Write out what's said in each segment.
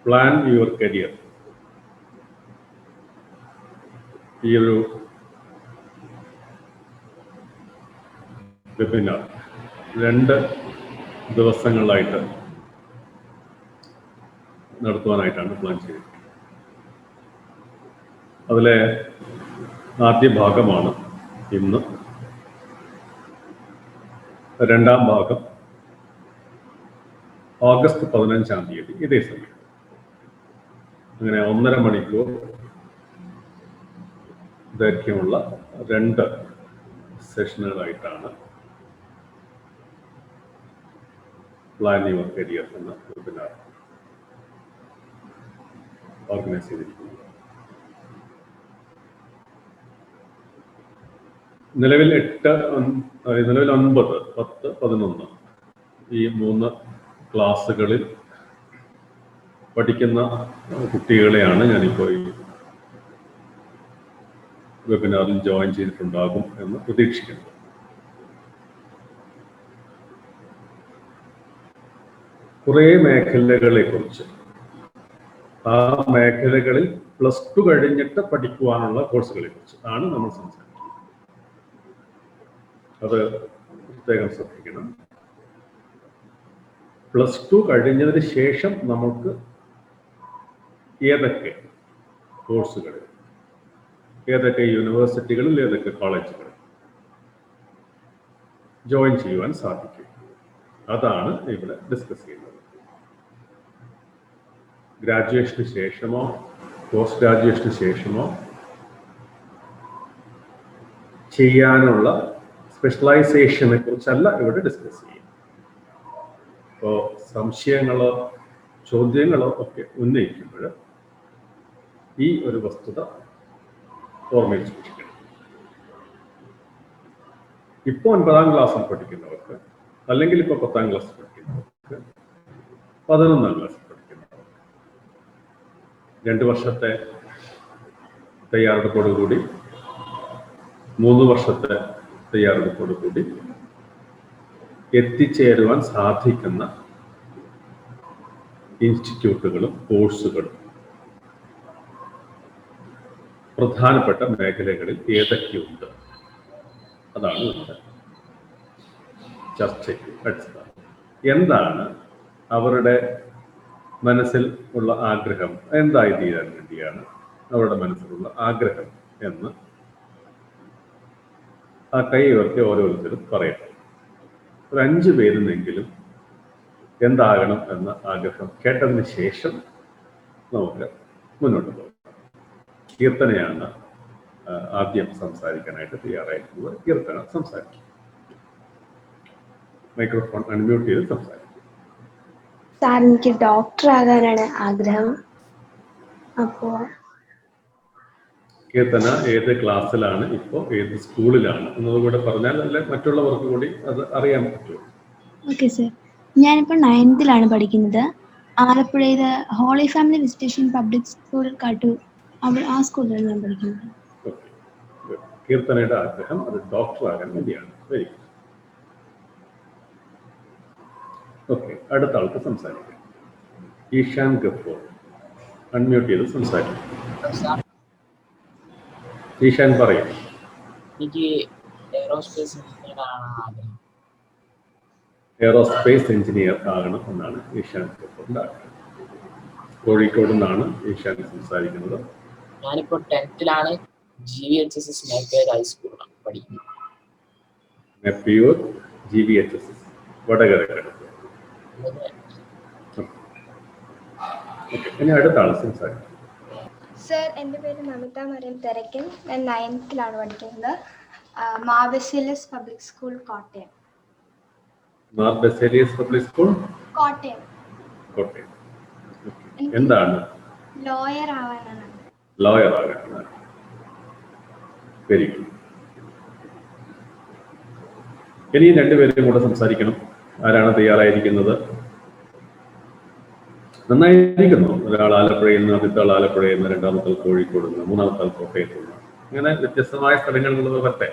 Plan your career. ഈ ഒരു webinar 2 ദിവസങ്ങളിലായിട്ട് നടത്തുവാനായിട്ടാണ് plan ചെയ്തത്. അതിലെ ആദ്യ ഭാഗമാണ് ഇന്ന്. രണ്ടാം ഭാഗം ഓഗസ്റ്റ് 15-ാം തീയതി ഇതേ സമയം. അങ്ങനെ 1.5 മണിക്കൂർ ദൈർഘ്യമുള്ള 2 സെഷനുകളായിട്ടാണ് പ്ലാൻ യുവർ കരിയർ എന്ന വെബിനാർ ഓർഗനൈസ് ചെയ്തിരിക്കുന്നത്. നിലവിൽ 9, 10, 11 ഈ 3 ക്ലാസ്സുകളിൽ പഠിക്കുന്ന കുട്ടികളെയാണ് ഞാനിപ്പോൾ ഈ വെബിനാറിൽ ജോയിൻ ചെയ്തിട്ടുണ്ടാകും എന്ന് പ്രതീക്ഷിക്കുന്നു. കുറേ മേഖലകളെ കുറിച്ച്, ആ മേഖലകളിൽ +2 കഴിഞ്ഞിട്ട് പഠിക്കുവാനുള്ള കോഴ്സുകളെ കുറിച്ച് ആണ് നമ്മൾ സംസാരിക്കുന്നത്. അത് പ്രത്യേകം ശ്രദ്ധിക്കണം. +2 കഴിഞ്ഞതിന് ശേഷം നമുക്ക് ഏതൊക്കെ കോഴ്സുകളിൽ, ഏതൊക്കെ യൂണിവേഴ്സിറ്റികളിൽ, ഏതൊക്കെ കോളേജുകളിൽ ജോയിൻ ചെയ്യുവാൻ സാധിക്കും, അതാണ് ഇവിടെ ഡിസ്കസ് ചെയ്യുന്നത്. ഗ്രാജുവേഷന് ശേഷമോ പോസ്റ്റ് ഗ്രാജുവേഷന് ശേഷമോ ചെയ്യാനുള്ള സ്പെഷ്യലൈസേഷനെ കുറിച്ചല്ല ഇവിടെ ഡിസ്കസ് ചെയ്യും. അപ്പോൾ സംശയങ്ങളോ ചോദ്യങ്ങളോ ഒക്കെ ഉന്നയിക്കുമ്പോൾ ഈ ഒരു വസ്തുത ഓർമ്മയിൽ സൂക്ഷിക്കണം. ഇപ്പോൾ 9-ാം ക്ലാസ്സിൽ പഠിക്കുന്നവർക്ക്, അല്ലെങ്കിൽ ഇപ്പോൾ 10-ാം ക്ലാസ്സിൽ പഠിക്കുന്നവർക്ക്, 11-ാം ക്ലാസ്സിൽ പഠിക്കുന്നവർക്ക് 2 വർഷത്തെ തയ്യാറെടുപ്പോടുകൂടി, 3 വർഷത്തെ തയ്യാറെടുപ്പോടുകൂടി എത്തിച്ചേരുവാൻ സാധിക്കുന്ന ഇൻസ്റ്റിറ്റ്യൂട്ടുകളും കോഴ്സുകളും പ്രധാനപ്പെട്ട മേഖലകളിൽ ഏതൊക്കെയുണ്ട്, അതാണ് നമ്മുടെ ചർച്ചയ്ക്ക് അടിസ്ഥാനം. എന്താണ് അവരുടെ മനസ്സിൽ ഉള്ള ആഗ്രഹം, എന്തായി തീരാൻ വേണ്ടിയാണ് അവരുടെ മനസ്സിലുള്ള ആഗ്രഹം എന്ന് ആ കൈ ഉയർത്തി ഓരോരുത്തരും പറയട്ടെ. ഒരു 5 പേരിനെങ്കിലും എന്താകണം എന്ന ആഗ്രഹം കേട്ടതിന് ശേഷം നമുക്ക് മുന്നോട്ട് പോകാം. കീർത്തനയാണ് ആദ്യം സംസാരിക്കാനായിട്ട് തയ്യാറായിട്ടുള്ളത്. കീർത്തന സംസാരിക്കും. മൈക്രോഫോൺ അൺമ്യൂട്ട് ചെയ്ത് സംസാരിക്കും. സാർ, എനിക്ക് ഡോക്ടർ ആകാനാണ് ആഗ്രഹം. അപ്പോൾ കീർത്തന ഏത് ക്ലാസ്സിലാണ് ഇപ്പോൾ, ഏത് സ്കൂളിലാണ് എന്നതുകൂടെ പറഞ്ഞാൽ അല്ലെ മറ്റുള്ളവർക്ക് കൂടി അത് അറിയാൻ പറ്റുമോ? ഓക്കെ സർ, ഞാനിപ്പോൾ 9th പഠിക്കുന്നത്. ആലപ്പുഴയിലെ Holy Family Visitation Public School Kattoor, ആ സ്കൂളിലാണ് ഞാൻ പഠിക്കുന്നത്. കീർത്തനയുടെ ആഗ്രഹം അത് ഡോക്ടർ ആകാൻ വേണ്ടിയാണ്. Very good. ഓക്കെ, അടുത്ത ആൾക്ക് സംസാരിക്കാം. ഈഷാൻ ഗഫൂർ അൺമ്യൂട്ട് ചെയ്ത് സംസാരിക്കും. ഈഷാൻ പറയും. എനിക്ക് എയറോസ്പേസ് എഞ്ചിനീയർ ആഗ്രഹം. എയറോസ്പേസ് എഞ്ചിനീയർ ആകണം എന്നാണ് ഈഷാൻ ഗഫൂറിന്റെ ആഗ്രഹം. കോഴിക്കോട് നിന്നാണ് ഈഷാൻ സംസാരിക്കുന്നത്. ഞാനിപ്പോൾ 10th GVHSS നേപ്പിയൂർ ഹൈസ്കൂളിലാണ് പഠിക്കുന്നത്. നേപ്പിയൂർ GVHSS വടകര. ഇനി അടുത്ത ആൾ സംസാരിക്കും. സർ, എൻ്റെ പേര് നമിത മറിയം തെരക്കൻ. ഞാൻ 9th പഠിക്കുന്നത്. Mar Baselius public school, Kottayam. Mar Baselius public school, Kottayam. എന്താണ്? ലോയർ ആവാനാണ്. ലോയർ ആകാനാണ്. Very good. ഇനി 2 പേരും കൂടെ സംസാരിക്കണം. ആരാണ് തയ്യാറായിരിക്കുന്നത്? നന്നായിരിക്കുന്നു. ഒരാൾ ആലപ്പുഴയിൽ നിന്ന്, ആദ്യത്തെ ആൾ ആലപ്പുഴയിൽ നിന്ന്, രണ്ടാമത്തെ ആൾ കോഴിക്കോട് നിന്ന്, മൂന്നാമത്തെ ആൾ കോട്ടയത്ത് നിന്ന്, അങ്ങനെ വ്യത്യസ്തമായ സ്ഥലങ്ങളിലുള്ളത് വരട്ടെ.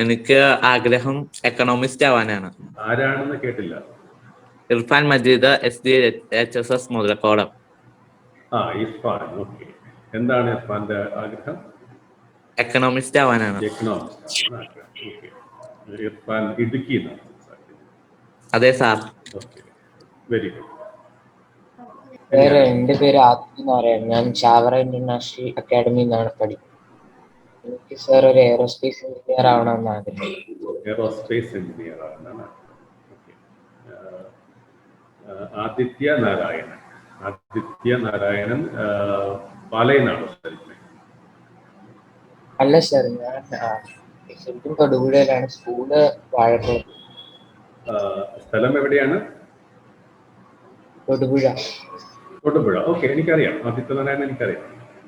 എനിക്ക് ആഗ്രഹം എക്കണോമിസ്റ്റ് ആവാനാണ്. ആരാണെന്ന് കേട്ടില്ല. ഇർഫാൻ മജീദ് SDHSS മുതലക്കോടം. ഇർഫാൻ. ഓക്കെ. എന്താണ് ഇർഫാന്റെ ആഗ്രഹം? എക്കണോമിസ്റ്റ് ആവാനാണ്. എക്കണോമിസ്റ്റ്. ഇർഫാൻ ഇടുക്കി. അതെ സാർ. Okay, very good. എൻ്റെ പേര് ആദിത്യ എന്ന് പറയാം. ഞാൻ ചാവറ ഇന്റർനാഷണൽ അക്കാഡമിയിൽ നിന്നാണ് പഠിക്കുന്നത്. എനിക്ക് സാർ ഒരു എയറോസ്പേസ് എഞ്ചിനീയർ ആവണമെന്ന് ആഗ്രഹം. എയറോസ്പേസ് എഞ്ചിനീയർ ആവണം. ആദിത്യ നാരായണൻ പാലയിനാണോ സ്ഥലത്ത്? അല്ല സാർ, ഞാൻ ശരിക്കും തൊടുപുഴയിലാണ്. സ്കൂള് വാഴക്കുളം. സ്ഥലം എവിടെയാണ്? തൊടുപുഴ. ഓക്കെ, എനിക്കറിയാം. ആദിത്യ നാരായണൻ എനിക്കറിയാം.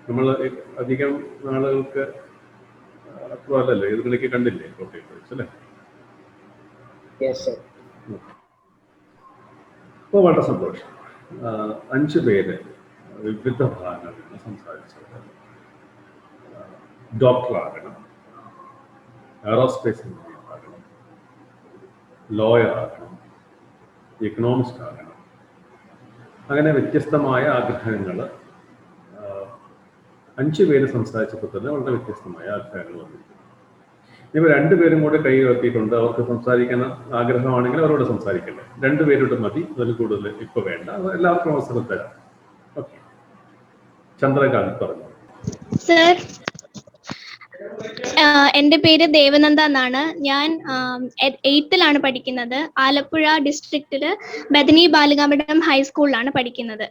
നമ്മൾ അധികം ആളുകൾക്ക് അത്രയല്ലല്ലോ, ഇതിലേക്ക് കണ്ടില്ലേ കോട്ടയത്ത് വെച്ച് അല്ലേ? അപ്പോൾ വളരെ സന്തോഷം. 5 പേര് വിവിധ ഭാഗങ്ങളിൽ നിന്ന് സംസാരിച്ചത്. ഡോക്ടറാകണം, എയറോസ്പേസ് എഞ്ചിനീയർ ആകണം, ലോയർ ആകണം, എക്കണോമിസ്റ്റ് ആകണം. അങ്ങനെ വ്യത്യസ്തമായ ആഗ്രഹങ്ങൾ 5 പേര് സംസാരിച്ചപ്പോൾ തന്നെ വളരെ വ്യത്യസ്തമായ ആഗ്രഹങ്ങൾ വന്നിരിക്കുന്നു. ഇവർ 2 പേരും കൂടെ കൈ ഉയർത്തിയിട്ടുണ്ട്. അവർക്ക് സംസാരിക്കാൻ ആഗ്രഹമാണെങ്കിൽ അവരോട് സംസാരിക്കണ്ടേ? 2 പേരോട് മതി, അതിൽ കൂടുതൽ ഇപ്പൊ വേണ്ട. എല്ലാവർക്കും അവസരം തരാം. ഓക്കെ, ചന്ദ്രകാന്ത് പറഞ്ഞു. സർ, എൻ്റെ പേര് ദേവനന്ദ എന്നാണ്. ഞാൻ 8th പഠിക്കുന്നത്. ആലപ്പുഴ ഡിസ്ട്രിക്റ്റില് ബദനി ബാലികാമഠം ഹൈസ്കൂളിലാണ് പഠിക്കുന്നത്.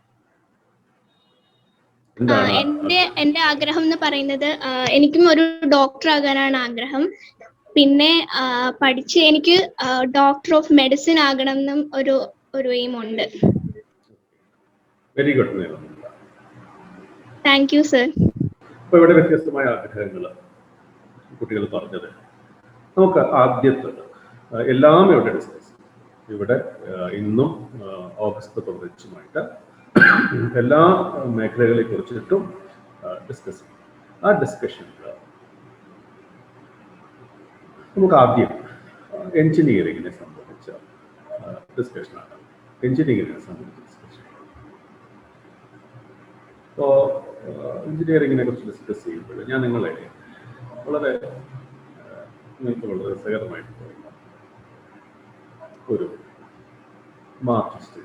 എൻ്റെ ആഗ്രഹം എന്ന് പറയുന്നത്, എനിക്കും ഒരു ഡോക്ടർ ആകാനാണ് ആഗ്രഹം. പിന്നെ പഠിച്ച് എനിക്ക് ഡോക്ടർ ഓഫ് മെഡിസിൻ ആകണം എന്നും ഒരു എയിം ഉണ്ട്. Very good. Thank you sir. അപ്പോൾ ഇവിടെ വ്യത്യസ്തമായ ആഗ്രഹങ്ങൾ കുട്ടികൾ പറഞ്ഞത്. നമുക്ക് ആദ്യത്തത് എല്ലാം ഇവിടെ ഡിസ്കസ് ചെയ്യും. ഇവിടെ ഇന്നും ഓഗസ്റ്റ് 15 എല്ലാ മേഖലകളെ കുറിച്ചിട്ടും ഡിസ്കസ് ചെയ്യും. ആ ഡിസ്കഷനിൽ നമുക്ക് ആദ്യം എഞ്ചിനീയറിങ്ങിനെ സംബന്ധിച്ച ഡിസ്കഷനാണ്. എഞ്ചിനീയറിങ്ങിനെ സംബന്ധിച്ച ഡിസ്കഷൻ. അപ്പോൾ എഞ്ചിനീയറിങ്ങിനെ കുറിച്ച് ഡിസ്കസ് ചെയ്യുമ്പോൾ ഞാൻ നിങ്ങൾക്ക് വളരെ രസകരമായിട്ട് തോന്നുന്ന ഒരു മാർക്ക് ലിസ്റ്റ്.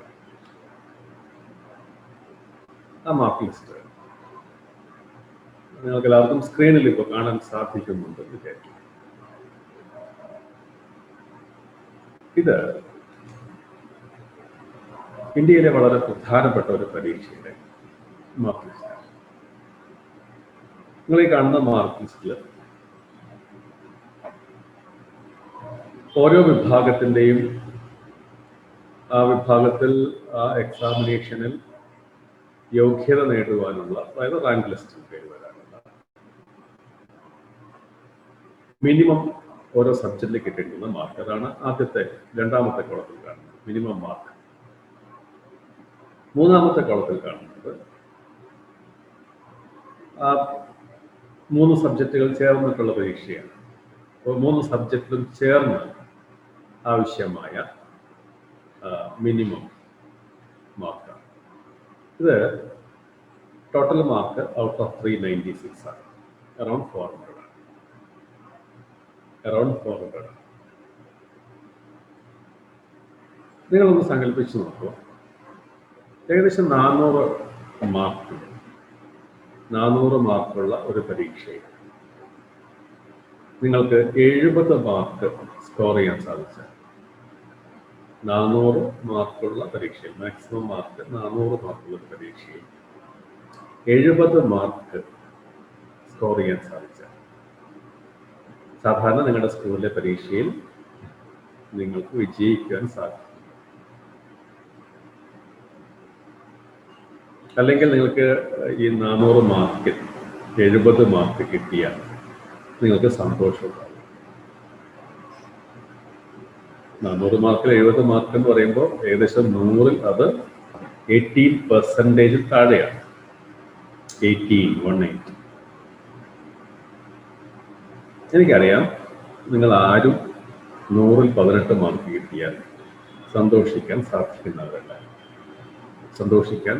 ആ മാർക്ക് ലിസ്റ്റ് നിങ്ങൾക്ക് എല്ലാവർക്കും സ്ക്രീനിൽ ഇപ്പോൾ കാണാൻ സാധിക്കുന്നുണ്ട് വിചാരിക്കും. ഇത് ഇന്ത്യയിലെ വളരെ പ്രധാനപ്പെട്ട ഒരു പരീക്ഷയുടെ മാർക്ക് ലിസ്റ്റാണ്. നിങ്ങൾ ഈ കാണുന്ന മാർക്ക് ലിസ്റ്റിൽ ഓരോ വിഭാഗത്തിൻ്റെയും ആ വിഭാഗത്തിൽ ആ എക്സാമിനേഷനിൽ യോഗ്യത നേടുവാനുള്ള, അതായത് റാങ്ക് ലിസ്റ്റിൽ പേര് വരാനുള്ള മിനിമം ഓരോ സബ്ജക്റ്റിൽ കിട്ടേണ്ടുന്ന മാർക്ക്. അതാണ് ആദ്യത്തെ 2ാമത്തെ കോളത്തിൽ കാണുന്നത് മിനിമം മാർക്ക്. 3ാമത്തെ കോളത്തിൽ കാണുന്നത് ആ 3 സബ്ജക്റ്റുകൾ ചേർന്നിട്ടുള്ള പരീക്ഷയാണ്. അപ്പോൾ 3 സബ്ജക്റ്റിലും ചേർന്ന് ആവശ്യമായ മിനിമം മാർക്കാണ്. ഇത് ടോട്ടൽ മാർക്ക് ഔട്ട് ഓഫ് 396 ആണ്. അറൗണ്ട് 400 ആണ്. നിങ്ങളൊന്ന് സങ്കല്പിച്ച് നോക്കുക. ഏകദേശം 400 മാർക്കുള്ള ഒരു പരീക്ഷയിൽ നിങ്ങൾക്ക് 70 മാർക്ക് സ്കോർ ചെയ്യാൻ സാധിച്ചാൽ, 400 മാർക്കുള്ള പരീക്ഷയിൽ, മാക്സിമം മാർക്ക് 400 മാർക്കുള്ള പരീക്ഷയിൽ 70 മാർക്ക് സ്കോർ ചെയ്യാൻ സാധിച്ചാൽ, സാധാരണ നിങ്ങളുടെ സ്കൂളിലെ പരീക്ഷയിൽ നിങ്ങൾക്ക് വിജയിക്കാൻ സാധിക്കും. അല്ലെങ്കിൽ നിങ്ങൾക്ക് ഈ 400 മാർക്കിൽ 70 മാർക്ക് കിട്ടിയാൽ നിങ്ങൾക്ക് സന്തോഷമുണ്ടാകും. 400 മാർക്കിൽ 70 മാർക്ക് എന്ന് പറയുമ്പോൾ ഏകദേശം 100-ൽ അത് 18% താഴെയാണ്. 18. എനിക്കറിയാം നിങ്ങൾ ആരും 100-ൽ 18 മാർക്ക് കിട്ടിയാൽ സന്തോഷിക്കാൻ സാധിക്കുന്നവരല്ല. സന്തോഷിക്കാൻ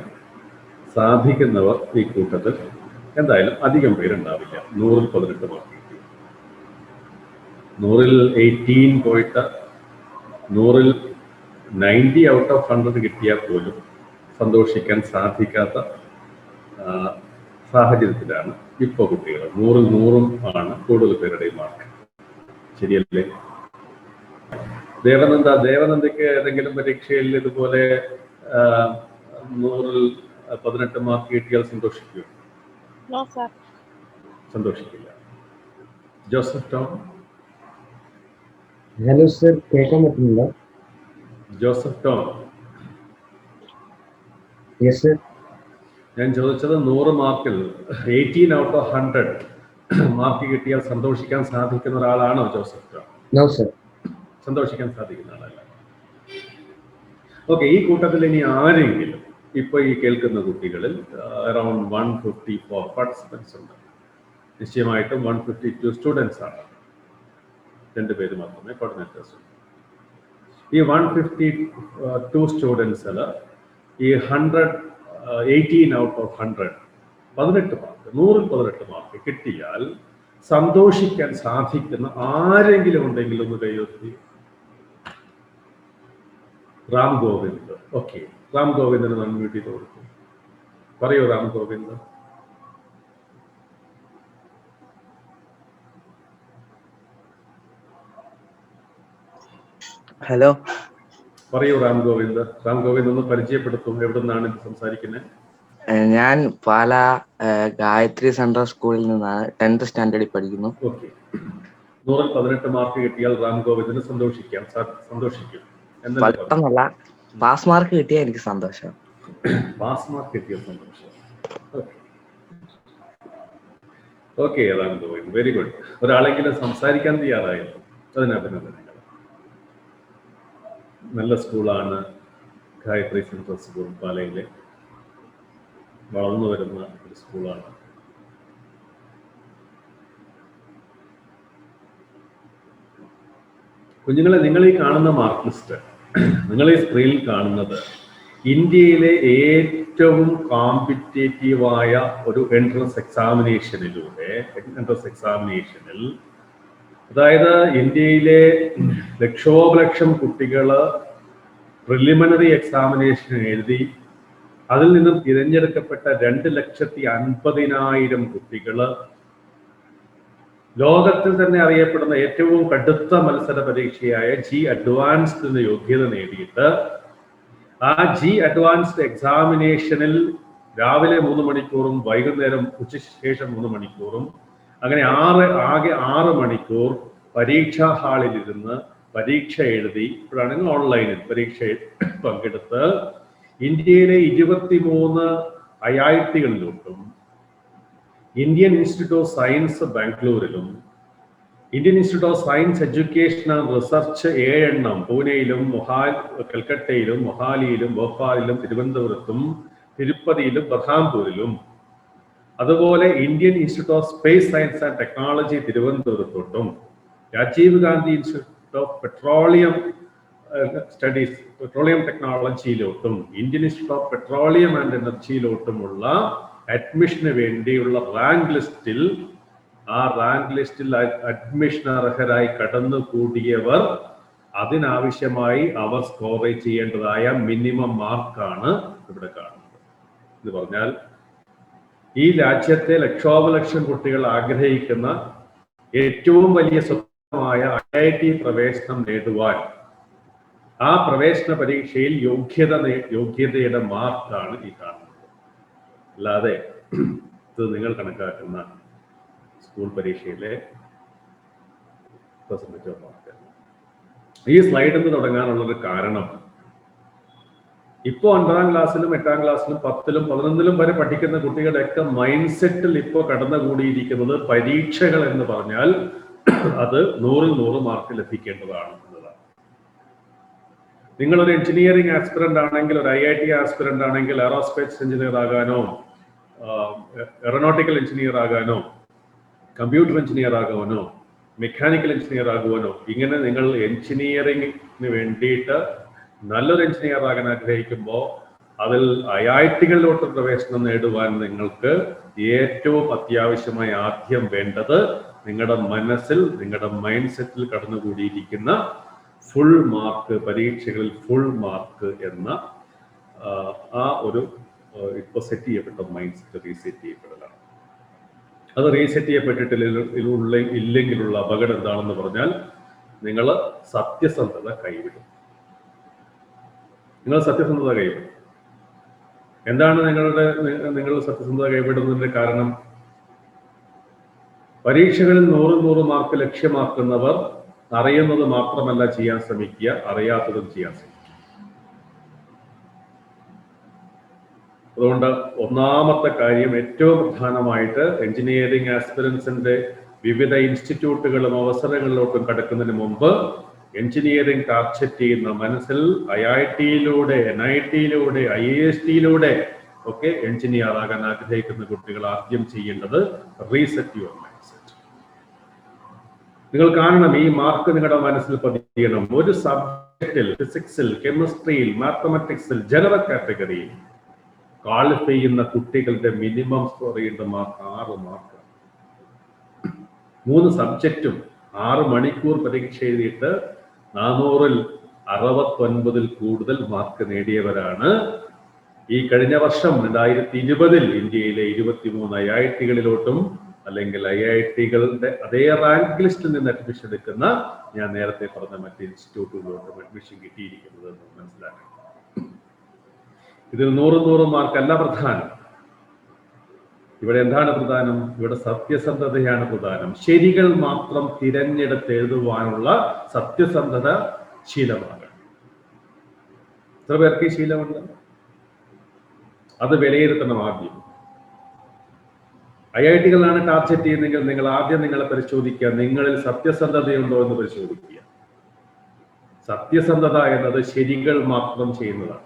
സാധിക്കുന്നവർ ഈ കൂട്ടത്തിൽ എന്തായാലും അധികം പേരുണ്ടാവില്ല. 100-ൽ 18 മാർക്ക് കിട്ടി, 100-ൽ 18 പോയിട്ട് 100-ൽ 90 ഔട്ട് ഓഫ് 100 കിട്ടിയാൽ പോലും സന്തോഷിക്കാൻ സാധിക്കാത്ത സാഹചര്യത്തിലാണ് ഇപ്പോൾ കുട്ടികൾ. 100-ൽ 100-ഉം ആണ് കൂടുതൽ പേരുടെയും മാർക്ക്. ശരിയല്ലേ? ദേവനന്ദയ്ക്ക് ഏതെങ്കിലും പരീക്ഷയിൽ ഇതുപോലെ 100-ൽ 18 മാർക്ക് കിട്ടിയാൽ സന്തോഷിക്കുമോ? സന്തോഷിക്കില്ല. ജോസഫ് ടോം. ഹലോ സർ, കേൾക്കാൻ പറ്റുന്നില്ല? ജോസഫ് ടോം. Yes sir. ഞാൻ ചോദിച്ചത് 100 മാർക്കിൽ 18 ഔട്ട് ഓഫ് 100 മാർക്ക് കിട്ടിയാൽ സന്തോഷിക്കാൻ സാധിക്കുന്ന ഒരാളാണോ ജോസഫ് ടോം? No sir. സന്തോഷിക്കാൻ സാധിക്കുന്ന ആളല്ല. ഓക്കെ, ഈ കൂട്ടത്തിൽ ഇനി ആരെങ്കിലും ഇപ്പോൾ ഈ കേൾക്കുന്ന കുട്ടികളിൽ അറൌണ്ട് 154 പാർട്ടിസിപ്പൻസ് ഉണ്ട്. നിശ്ചയമായിട്ടും 152 സ്റ്റുഡൻസ് ആണ്. 2 പേര് മാത്രമേ കോർഡിനേറ്റേഴ്സ് ഉള്ളൂ. ഈ 152 സ്റ്റുഡൻസിൽ ഈ 18 ഔട്ട് ഓഫ് 100 18 മാർക്ക്, 100-ൽ 18 മാർക്ക് കിട്ടിയാൽ സന്തോഷിക്കാൻ സാധിക്കുന്ന ആരെങ്കിലും ഉണ്ടെങ്കിൽ ഒന്ന് കൈയൊത്തി. റാം ഗോവിന്ദ്. ഓക്കെ, റാം ഗോവിന്ദിന് നമ്മൾ വീട്ടിൽ കൊടുക്കും. പറയൂ റാം ഗോവിന്ദ്. ഹലോ, പറയൂ റാം ഗോവിന്ദ്. റാം ഗോവിന്ദ് ഒന്ന് പരിചയപ്പെടുത്തും. എവിടെ നിന്നാണ് ഇത് സംസാരിക്കുന്നത്? ഞാൻ പാല ഗായത്രി സെൻട്രൽ സ്കൂളിൽ നിന്നാണ്. 10th സ്റ്റാൻഡേർഡിൽ പഠിക്കുന്നു. ഓക്കെ, 100-ൽ 18 മാർക്ക് കിട്ടിയാൽ റാം ഗോവിന്ദിന് സന്തോഷിക്കും. പെട്ടെന്നല്ല, പാസ് മാർക്ക് കിട്ടിയാൽ എനിക്ക് സന്തോഷം. പാസ് മാർക്ക് കിട്ടിയ സന്തോഷം. Okay Ram Govind, very good. ഒരാളെങ്കിലും സംസാരിക്കാൻ തയ്യാറായിരുന്നു. അതിന് അഭിനന്ദനങ്ങൾ. നല്ല സ്കൂളാണ് ഗായത്രി സെൻട്രൽ സ്കൂൾ. പാലയിലെ വളർന്നു വരുന്ന ഒരു സ്കൂളാണ്. കുഞ്ഞുങ്ങളെ, നിങ്ങൾ ഈ കാണുന്ന മാർക്ക് ലിസ്റ്റ്, നിങ്ങൾ ഈ സ്ക്രീനിൽ കാണുന്നത് ഇന്ത്യയിലെ ഏറ്റവും കോമ്പറ്റേറ്റീവായ ഒരു എൻട്രൻസ് എക്സാമിനേഷനിൽ, അതായത് ഇന്ത്യയിലെ ലക്ഷോപലക്ഷം കുട്ടികൾ പ്രിലിമിനറി എക്സാമിനേഷൻ എഴുതി അതിൽ നിന്നും തിരഞ്ഞെടുക്കപ്പെട്ട 2,50,000 കുട്ടികൾ ലോകത്തിൽ തന്നെ അറിയപ്പെടുന്ന ഏറ്റവും കടുത്ത മത്സര പരീക്ഷയായ ജി അഡ്വാൻസ്ഡ് യോഗ്യത നേടിയിട്ട് ആ ജി അഡ്വാൻസ്ഡ് എക്സാമിനേഷനിൽ രാവിലെ 3 മണിക്കൂറും വൈകുന്നേരം ഉച്ചയ്ക്ക് ശേഷം 3 മണിക്കൂറും അങ്ങനെ ആകെ 6 മണിക്കൂർ പരീക്ഷാ ഹാളിലിരുന്ന് പരീക്ഷ എഴുതി, ഇപ്പോഴാണെങ്കിൽ ഓൺലൈനിൽ പരീക്ഷ പങ്കെടുത്ത് ഇന്ത്യയിലെ 23 IIT-കളിലോട്ടും ഇന്ത്യൻ ഇൻസ്റ്റിറ്റ്യൂട്ട് ഓഫ് സയൻസ് ബാംഗ്ലൂരിലും Indian Institute of Science Education and Research 7 പൂനെയിലും കൽക്കട്ടയിലും മൊഹാലിയിലും ഭോപ്പാലിലും തിരുവനന്തപുരത്തും തിരുപ്പതിയിലും ബർഹാംപൂരിലും അതുപോലെ Indian Institute of Space Science and Technology തിരുവനന്തപുരത്തോട്ടും Rajiv Gandhi Institute of Petroleum ടെക്നോളജിയിലോട്ടും Indian Institute of Petroleum and എനർജിയിലോട്ടുമുള്ള അഡ്മിഷന് വേണ്ടിയുള്ള റാങ്ക് ലിസ്റ്റിൽ അഡ്മിഷൻ അർഹരായി കടന്നുകൂടിയവർ അതിനാവശ്യമായി അവർ സ്കോർ ചെയ്യേണ്ടതായ മിനിമം മാർക്കാണ് ഇവിടെ കാണുന്നത്. എന്ന് പറഞ്ഞാൽ ഈ രാജ്യത്തെ ലക്ഷോപലക്ഷം കുട്ടികൾ ആഗ്രഹിക്കുന്ന ഏറ്റവും വലിയ സ്വപ്നമായ IIT പ്രവേശനം നേടുവാൻ ആ പ്രവേശന പരീക്ഷയിൽ യോഗ്യതയുടെ മാർക്കാണ് ഈ കാണുന്നത്. അല്ലാതെ ഇത് നിങ്ങൾ കണക്കാക്കുന്ന സ്കൂൾ പരീക്ഷയിലെ പെർസെന്റേജ് ഓഫ് മാർക്ക്. ഈ സ്ലൈഡിൽ നിന്ന് തുടങ്ങാനുള്ളൊരു കാരണം, ഇപ്പോൾ 9ാം ക്ലാസ്സിലും 8ാം ക്ലാസ്സിലും 10ലും 11ലും വരെ പഠിക്കുന്ന കുട്ടികളുടെയൊക്കെ മൈൻഡ് സെറ്റിൽ ഇപ്പോൾ കടന്നുകൂടിയിരിക്കുന്നത് പരീക്ഷകൾ എന്ന് പറഞ്ഞാൽ അത് 100-ൽ 100 മാർക്ക് ലഭിക്കേണ്ടതാണ് എന്നതാണ്. നിങ്ങളൊരു എഞ്ചിനീയറിംഗ് ആസ്പിറന്റ് ആണെങ്കിൽ, ഒരു IIT ആസ്പിറന്റ് ആണെങ്കിൽ എയറോസ്പേസ് എഞ്ചിനീയർ ആകാനോ എയറോനോട്ടിക്കൽ എഞ്ചിനീയർ ആകാനോ കമ്പ്യൂട്ടർ എഞ്ചിനീയർ ആകാനോ മെക്കാനിക്കൽ എഞ്ചിനീയർ ആകുവാനോ, ഇങ്ങനെ നിങ്ങൾ എഞ്ചിനീയറിംഗിന് വേണ്ടിയിട്ട് നല്ലൊരു എഞ്ചിനീയർ ആകാൻ ആഗ്രഹിക്കുമ്പോൾ അതിൽ IIT-കളിലോട്ട് പ്രവേശനം നേടുവാൻ നിങ്ങൾക്ക് ഏറ്റവും അത്യാവശ്യമായി ആദ്യം വേണ്ടത് നിങ്ങളുടെ മനസ്സിൽ, നിങ്ങളുടെ മൈൻഡ് സെറ്റിൽ കടന്നുകൂടിയിരിക്കുന്ന ഫുൾ മാർക്ക്, പരീക്ഷകളിൽ ഫുൾ മാർക്ക് എന്ന ആ ഒരു ഇപ്പോൾ സെറ്റ് ചെയ്യപ്പെട്ട മൈൻഡ് സെറ്റ് റീസെറ്റ് ചെയ്യപ്പെടലാണ്. അത് റീസെറ്റ് ഇല്ലെങ്കിലുള്ള അപകടം എന്താണെന്ന് പറഞ്ഞാൽ നിങ്ങൾ സത്യസന്ധത കൈവിടും. എന്താണ് നിങ്ങൾ സത്യസന്ധത കൈവിടുന്നതിന്റെ കാരണം? പരീക്ഷകളിൽ 100 മാർക്ക് ലക്ഷ്യമാക്കുന്നവർ അറിയുന്നത് മാത്രമല്ല ചെയ്യാൻ ശ്രമിക്കുക, അറിയാത്തതും ചെയ്യാൻ ശ്രമിക്കുക. അതുകൊണ്ട് ഒന്നാമത്തെ കാര്യം, ഏറ്റവും പ്രധാനമായിട്ട് എഞ്ചിനീയറിംഗ് ആസ്പിറൻസിന്റെ വിവിധ ഇൻസ്റ്റിറ്റ്യൂട്ടുകളും അവസരങ്ങളിലോട്ടും കടക്കുന്നതിന് മുമ്പ് എഞ്ചിനീയറിംഗ് ടാർഗറ്റ് ചെയ്യുന്ന മനസ്സിൽ IIT-യിലൂടെ, NIT-യിലൂടെ, IIST-യിലൂടെ ഒക്കെ എഞ്ചിനീയർ ആകാൻ ആഗ്രഹിക്കുന്ന കുട്ടികൾ ആദ്യം ചെയ്യേണ്ടത് റീസെറ്റ് യുവർ മൈൻഡ് സെറ്റ്. നിങ്ങൾ കാണണം, ഈ മാർക്ക് നിങ്ങളുടെ മനസ്സിൽ പതിയണം. ഒരു സബ്ജക്റ്റിൽ, ഫിസിക്സിൽ, കെമിസ്ട്രിയിൽ, മാത്തമാറ്റിക്സിൽ, ജനറൽ കാറ്റഗറിയിൽ ക്വാളിഫൈ ചെയ്യുന്ന കുട്ടികളുടെ മിനിമം സ്കോർ ചെയ്യേണ്ട മാർക്ക് 6 മാർക്ക്. 3 സബ്ജക്റ്റും 6 മണിക്കൂർ പരീക്ഷ എഴുതിയിട്ട് 400-ൽ 69-ൽ കൂടുതൽ മാർക്ക് നേടിയവരാണ് ഈ കഴിഞ്ഞ വർഷം 2020-ൽ ഇന്ത്യയിലെ 23 IIT-കളിലോട്ടും അല്ലെങ്കിൽ IIT-കളുടെ അതേ റാങ്ക് ലിസ്റ്റിൽ നിന്ന് അഡ്മിഷൻ എടുക്കുന്ന, ഞാൻ നേരത്തെ പറഞ്ഞ മറ്റ് ഇൻസ്റ്റിറ്റ്യൂട്ടുകളിലോട്ടും അഡ്മിഷൻ കിട്ടിയിരിക്കുന്നത് എന്ന് മനസ്സിലാക്കണം. ഇതിൽ 100 മാർക്കല്ല പ്രധാനം. ഇവിടെ എന്താണ് പ്രധാനം? ഇവിടെ സത്യസന്ധതയാണ് പ്രധാനം. ശരികൾ മാത്രം തിരഞ്ഞെടുത്ത് എഴുതുവാനുള്ള സത്യസന്ധത ശീലമാകണം. എത്ര പേർക്ക് ഈ ശീലമുണ്ട്? അത് വിലയിരുത്തണം ആദ്യം. IIT-കളാണ് ടാർഗറ്റ് ചെയ്യുന്നതെങ്കിൽ നിങ്ങൾ ആദ്യം നിങ്ങളെ പരിശോധിക്കുക, നിങ്ങളിൽ സത്യസന്ധതയുണ്ടോ എന്ന് പരിശോധിക്കുക. സത്യസന്ധത എന്നത് ശരികൾ മാത്രം ചെയ്യുന്നതാണ്.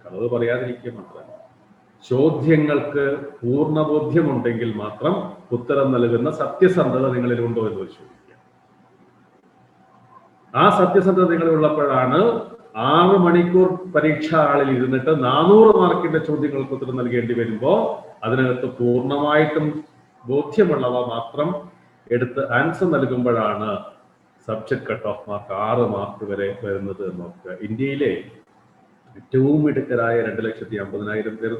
കളവ് പറയാതിരിക്കുക മാത്രമല്ല, ചോദ്യങ്ങൾക്ക് പൂർണ്ണബോധ്യമുണ്ടെങ്കിൽ മാത്രം ഉത്തരം നൽകുന്ന സത്യസന്ധത നിങ്ങളിലുണ്ടോ എന്ന് പരിശോധിക്കുക. ആ സത്യസന്ധത നിങ്ങളിലുള്ളപ്പോഴാണ് 6 മണിക്കൂർ പരീക്ഷാ ഹാളിൽ ഇരുന്നിട്ട് 400 മാർക്കിന്റെ ചോദ്യങ്ങൾക്ക് ഉത്തരം നൽകേണ്ടി വരുമ്പോൾ അതിനകത്ത് പൂർണ്ണമായിട്ടും ബോധ്യമുള്ളവ മാത്രം എടുത്ത് ആൻസർ നൽകുമ്പോഴാണ് subject cut off mark 6 mark വരെ വരുന്നത് എന്ന് നോക്കുക. ഇന്ത്യയിലെ ഏറ്റവും മിടുക്കരായ 2,50,000 പേർ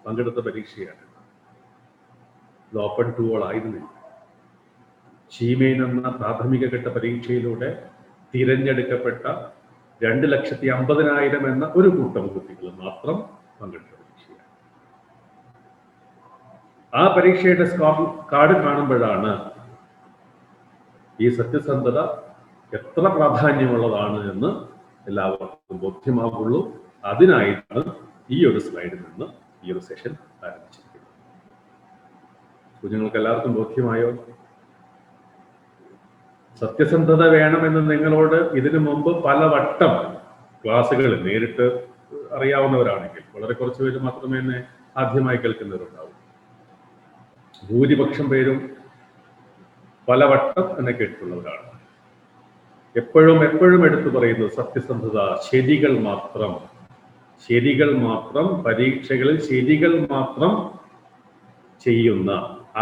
പങ്കെടുത്ത പരീക്ഷയാണ്. ഇത് ഓപ്പൺ ടു ഓൾ ആയിരുന്നില്ല. ഷീമെയിൻ എന്ന പ്രാഥമിക ഘട്ട പരീക്ഷയിലൂടെ തിരഞ്ഞെടുക്കപ്പെട്ട 2,50,000 എന്ന ഒരു കൂട്ടം കുട്ടികൾ മാത്രം പങ്കെടുത്ത പരീക്ഷയാണ്. ആ പരീക്ഷയുടെ സ്കോർ കാർഡ് കാണുമ്പോഴാണ് ഈ സത്യസന്ധത എത്ര പ്രാധാന്യമുള്ളതാണ് എന്ന് എല്ലാവർക്കും ബോധ്യമാകുള്ളൂ. അതിനായിട്ടാണ് ഈ ഒരു സ്ലൈഡിൽ നിന്ന് ഈ ഒരു സെഷൻ ആരംഭിച്ചിരിക്കുന്നത്. കുഞ്ഞുങ്ങൾക്ക് എല്ലാവർക്കും ബോധ്യമായോ? സത്യസന്ധത വേണമെന്ന് നിങ്ങളോട് ഇതിനു മുമ്പ് പലവട്ടം ക്ലാസ്സുകളിൽ നേരിട്ട് അറിയാവുന്നവരാണെങ്കിൽ, വളരെ കുറച്ച് പേര് മാത്രമേ എന്നെ ആദ്യമായി കേൾക്കുന്നവരുണ്ടാവും. ഭൂരിപക്ഷം പേരും പലവട്ടം എന്നെ കേട്ടിട്ടുള്ളവരാണ്. എപ്പോഴും എടുത്തു പറയുന്നത് സത്യസന്ധത, ശരികൾ മാത്രം, പരീക്ഷകളിൽ ശരികൾ മാത്രം ചെയ്യുന്ന,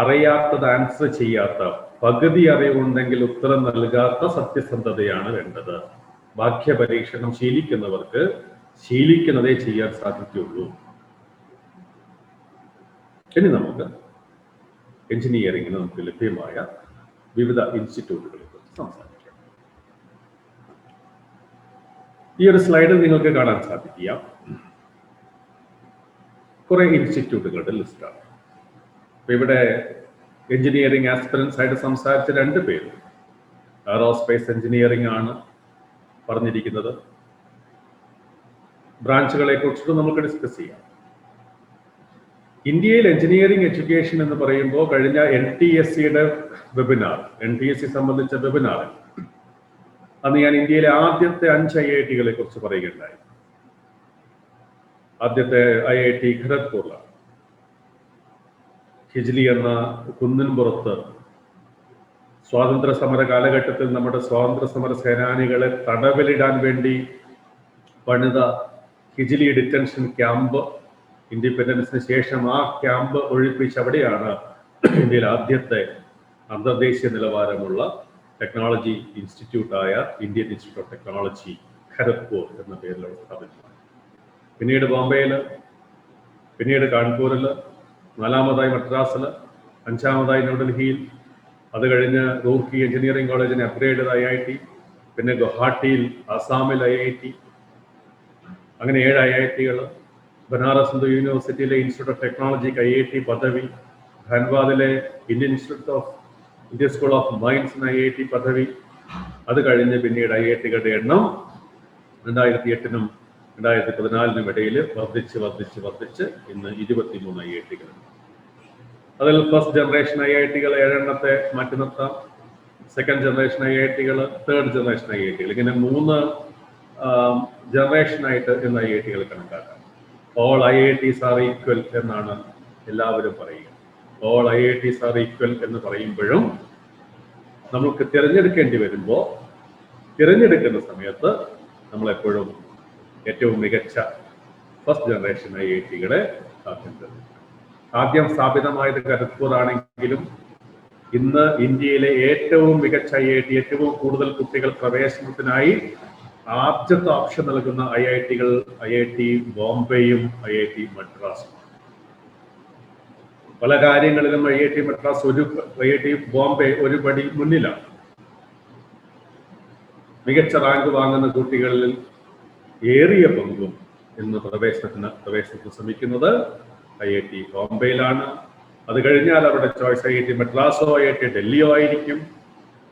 അറിയാത്തത് ആൻസർ ചെയ്യാത്ത, പകുതി അറിവുണ്ടെങ്കിൽ ഉത്തരം നൽകാത്ത സത്യസന്ധതയാണ് വേണ്ടത്. ബാഹ്യ പരീക്ഷണം ശീലിക്കുന്നവർക്ക് ശീലിക്കുന്നതേ ചെയ്യാൻ സാധിക്കുള്ളൂ. ഇനി നമുക്ക് എഞ്ചിനീയറിംഗിന് നമുക്ക് ലഭ്യമായ വിവിധ ഇൻസ്റ്റിറ്റ്യൂട്ടുകളെ കുറിച്ച് സംസാരിക്കാം. ഈ ഒരു സ്ലൈഡിൽ നിങ്ങൾക്ക് കാണാൻ സാധിക്കുക കുറെ ഇൻസ്റ്റിറ്റ്യൂട്ടുകളുടെ ലിസ്റ്റാണ്. അപ്പൊ ഇവിടെ എഞ്ചിനീയറിംഗ് ആസ്പിറൻസ് ആയിട്ട് സംസാരിച്ച 2 പേര് എയറോസ്പേസ് എഞ്ചിനീയറിംഗ് ആണ് പറഞ്ഞിരിക്കുന്നത്. ബ്രാഞ്ചുകളെ കുറിച്ചിട്ട് നമുക്ക് ഡിസ്കസ് ചെയ്യാം. ഇന്ത്യയിൽ എഞ്ചിനീയറിംഗ് എഡ്യൂക്കേഷൻ എന്ന് പറയുമ്പോൾ കഴിഞ്ഞ NTSC-യുടെ വെബിനാർ, NTSC സംബന്ധിച്ച വെബിനാറിൽ അന്ന് ഞാൻ ഇന്ത്യയിലെ ആദ്യത്തെ 5 IIT-കളെ കുറിച്ച് പറയുകയുണ്ടായി. ആദ്യത്തെ IIT ഖരഗ്പൂരിലാണ്. ഹിജ്ലി എന്ന കുന്നിൻപുറത്ത് സ്വാതന്ത്ര്യ സമര കാലഘട്ടത്തിൽ നമ്മുടെ സ്വാതന്ത്ര്യ സമര സേനാനികളെ തടവിലിടാൻ വേണ്ടി പണിത ഹിജിലി ഡിറ്റൻഷൻ ക്യാമ്പ്, ഇൻഡിപെൻഡൻസിന് ശേഷം ആ ക്യാമ്പ് ഒഴിപ്പിച്ച് അവിടെയാണ് ഇന്ത്യയിൽ ആദ്യത്തെ അന്തർദേശീയ നിലവാരമുള്ള ടെക്നോളജി ഇൻസ്റ്റിറ്റ്യൂട്ടായ Indian Institute of Technology Kharagpur എന്ന പേരിലുള്ള സ്ഥാപിച്ചത്. പിന്നീട് ബോംബെയിൽ, പിന്നീട് കാൺപൂരിൽ, നാലാമതായി മദ്രാസിൽ, അഞ്ചാമതായി ന്യൂഡൽഹിയിൽ, അത് കഴിഞ്ഞ് റൂർക്കി എഞ്ചിനീയറിംഗ് കോളേജിനെ അപ്ഗ്രേഡ് ചെയ്ത IIT, പിന്നെ ഗുവാഹട്ടിയിൽ, ആസാമിൽ IIT, അങ്ങനെ 7 IITകൾ, ബനാറസ് ഹിന്ദു യൂണിവേഴ്സിറ്റിയിലെ ഇൻസ്റ്റിറ്റ്യൂട്ട് ഓഫ് ടെക്നോളജിക്ക് IIT പദവി, ധാൻവാദിലെ Indian Institute of Indian School of മൈൻസിന് IIT പദവി. അത് കഴിഞ്ഞ് പിന്നീട് IITകളുടെ എണ്ണം 2008-നും 2014-നും ഇടയിൽ വർദ്ധിച്ച് ഇന്ന് 23 IITകൾ. അതിൽ ഫസ്റ്റ് ജനറേഷൻ IITകൾ 7 മാറ്റി നിർത്താം, സെക്കൻഡ് ജനറേഷൻ IITകൾ, തേർഡ് ജനറേഷൻ IITകൾ, ഇങ്ങനെ 3 ജനറേഷനായിട്ട് ഇന്ന് IITകൾ കണക്കാക്കാം. ഓൾ IITs ആർ ഈക്വൽ എന്നാണ് എല്ലാവരും പറയുക. ഓൾ IITs ആർ ഈക്വൽ എന്ന് പറയുമ്പോഴും നമുക്ക് തിരഞ്ഞെടുക്കേണ്ടി വരുമ്പോൾ, തിരഞ്ഞെടുക്കുന്ന സമയത്ത് നമ്മളെപ്പോഴും ഏറ്റവും മികച്ച ഫസ്റ്റ് ജനറേഷൻ IITകളെ ആദ്യം സ്ഥാപിതമായത് ഖരഗ്പൂർ ആണെങ്കിലും ഇന്ന് ഇന്ത്യയിലെ ഏറ്റവും മികച്ച IIT, ഏറ്റവും കൂടുതൽ കുട്ടികൾ പ്രവേശനത്തിനായി ആദ്യത്തെ ഓപ്ഷൻ നൽകുന്ന IITകൾ IIT ബോംബെയും IIT മദ്രാസും. പല കാര്യങ്ങളിലും IIT മദ്രാസ് IIT ബോംബെ ഒരു പടി മുന്നിലാണ്. മികച്ച റാങ്ക് വാങ്ങുന്ന കുട്ടികളിൽ ഏറിയ പങ്കും ഇന്ന് പ്രവേശനത്തിന് ശ്രമിക്കുന്നത് IIT ബോംബെയിലാണ്. അത് കഴിഞ്ഞാൽ അവരുടെ ചോയ്സ് IIT മദ്രാസോ IIT ഡൽഹിയോ ആയിരിക്കും.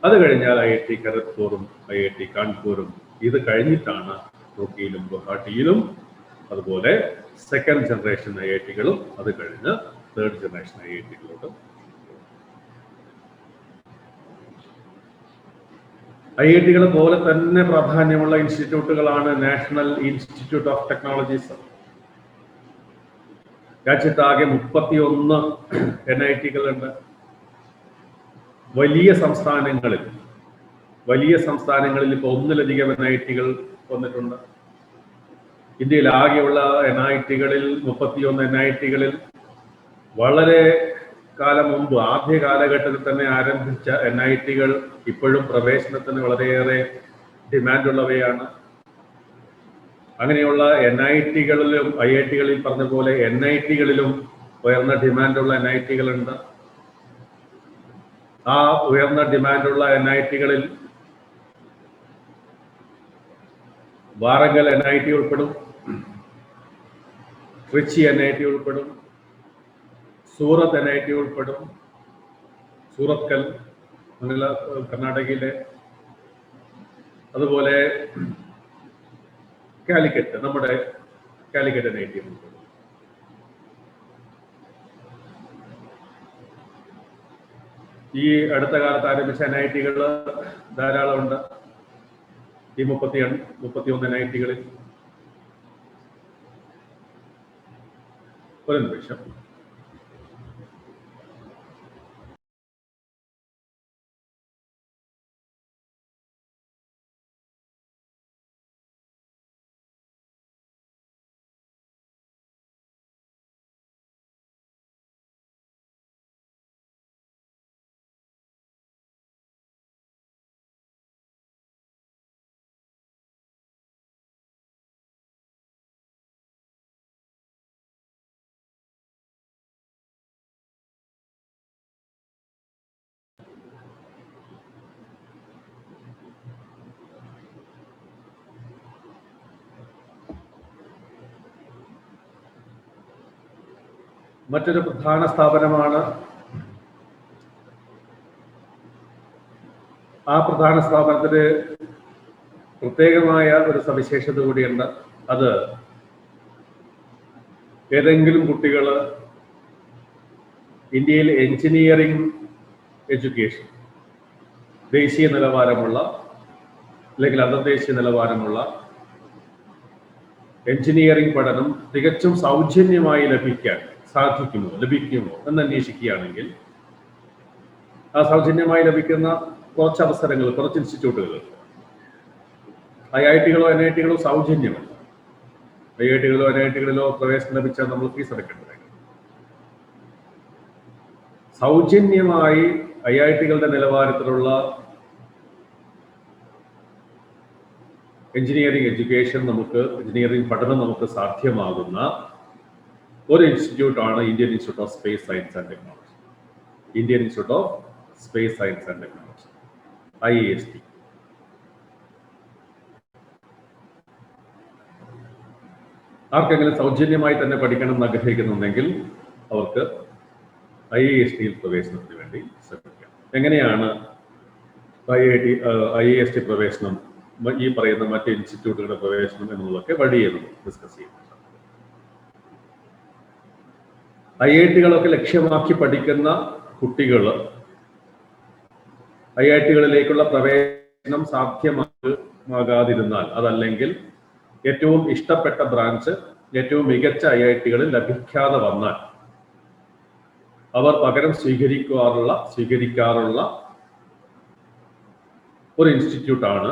അത് കഴിഞ്ഞാൽ IIT ഖരഗ്പൂറും IIT കാൺപൂരും. ഇത് കഴിഞ്ഞിട്ടാണ് റൂർക്കിയിലും ഗുവാഹട്ടിയിലും അതുപോലെ സെക്കൻഡ് ജനറേഷൻ IITകളും അത് കഴിഞ്ഞ് തേർഡ് ജനറേഷൻ IITകളോട്ടും. IITകളെ പോലെ തന്നെ പ്രാധാന്യമുള്ള ഇൻസ്റ്റിറ്റ്യൂട്ടുകളാണ് നാഷണൽ ഇൻസ്റ്റിറ്റ്യൂട്ട് ഓഫ് ടെക്നോളജീസ്. രാജ്യത്താകെ 31 NITകളുണ്ട്. വലിയ സംസ്ഥാനങ്ങളിൽ ഇപ്പോൾ 1-ലധികം NITകൾ വന്നിട്ടുണ്ട്. ഇന്ത്യയിൽ ആകെയുള്ള NITകളിൽ 31 NITകളിൽ വളരെ കാലം മുമ്പ് ആദ്യ കാലഘട്ടത്തിൽ തന്നെ ആരംഭിച്ച NITകൾ ഇപ്പോഴും പ്രവേശനത്തിന് വളരെയേറെ ഡിമാൻഡുള്ളവയാണ്. അങ്ങനെയുള്ള NITകളിലും IITകളിൽ പറഞ്ഞ പോലെ NITകളിലും ഉയർന്ന ഡിമാൻഡുള്ള NITകളുണ്ട്. ആ ഉയർന്ന ഡിമാൻഡുള്ള NITകളിൽ വാറങ്കൽ NIT ഉൾപ്പെടും, ട്രിച്ചി NIT ഉൾപ്പെടും, സൂറത്ത് NIT ഉൾപ്പെടും, സൂറത്കൽ കർണാടകയിലെ, അതുപോലെ കാലിക്കറ്റ്, നമ്മുടെ കാലിക്കറ്റ് NIT ഉൾപ്പെടും. ഈ അടുത്ത കാലത്ത് ആരംഭിച്ച NITകൾ ധാരാളമുണ്ട്. ഈ 31 NITകളിൽ ഒരു നിമിഷം. മറ്റൊരു പ്രധാന സ്ഥാപനമാണ്. ആ പ്രധാന സ്ഥാപനത്തിന് പ്രത്യേകമായ ഒരു സവിശേഷത കൂടിയുണ്ട്. അത് ഏതെങ്കിലും കുട്ടികൾ ഇന്ത്യയിൽ എഞ്ചിനീയറിംഗ് എഡ്യൂക്കേഷൻ ദേശീയ നിലവാരമുള്ള അല്ലെങ്കിൽ അന്തർദേശീയ നിലവാരമുള്ള എഞ്ചിനീയറിംഗ് പഠനം തികച്ചും സൗജന്യമായി ലഭിക്കുമോ എന്ന് അന്വേഷിക്കുകയാണെങ്കിൽ ആ സൗജന്യമായി ലഭിക്കുന്ന കുറച്ച് അവസരങ്ങൾ, കുറച്ച് ഇൻസ്റ്റിറ്റ്യൂട്ടുകൾ, IIT-കളോ NIT-കളോ സൗജന്യമാണ്. IIT-കളിലോ NIT-കളിലോ പ്രവേശനം ലഭിച്ചാൽ നമ്മൾ ഫീസ് അടയ്ക്കേണ്ടത്. സൗജന്യമായി IIT-കളുടെ നിലവാരത്തിലുള്ള എഞ്ചിനീയറിംഗ് എഡ്യൂക്കേഷൻ എഞ്ചിനീയറിംഗ് പഠനം നമുക്ക് സാധ്യമാകുന്ന ഒരു ഇൻസ്റ്റിറ്റ്യൂട്ടാണ് Indian Institute of Space Science and Technology. Indian Institute of Space Science and Technology, IIST. ആർക്കെങ്കിലും സൗജന്യമായി തന്നെ പഠിക്കണം എന്ന് ആഗ്രഹിക്കുന്നുണ്ടെങ്കിൽ അവർക്ക് IIST-യിൽ പ്രവേശനത്തിന് വേണ്ടി ശ്രമിക്കാം. എങ്ങനെയാണ് IIST പ്രവേശനം, ഈ പറയുന്ന മറ്റ് ഇൻസ്റ്റിറ്റ്യൂട്ടുകളുടെ പ്രവേശനം എന്നുള്ളതൊക്കെ വഴിയെ ഡിസ്കസ് ചെയ്യുന്നുണ്ട്. IIT-കളൊക്കെ ലക്ഷ്യമാക്കി പഠിക്കുന്ന കുട്ടികൾ IIT-കളിലേക്കുള്ള പ്രവേശനം സാധ്യമാകാതിരുന്നാൽ, അതല്ലെങ്കിൽ ഏറ്റവും ഇഷ്ടപ്പെട്ട ബ്രാഞ്ച് ഏറ്റവും മികച്ച IIT-കളിൽ ലഭിക്കാതെ വന്നാൽ അവർ പകരം സ്വീകരിക്കാറുള്ള ഒരു ഇൻസ്റ്റിറ്റ്യൂട്ടാണ്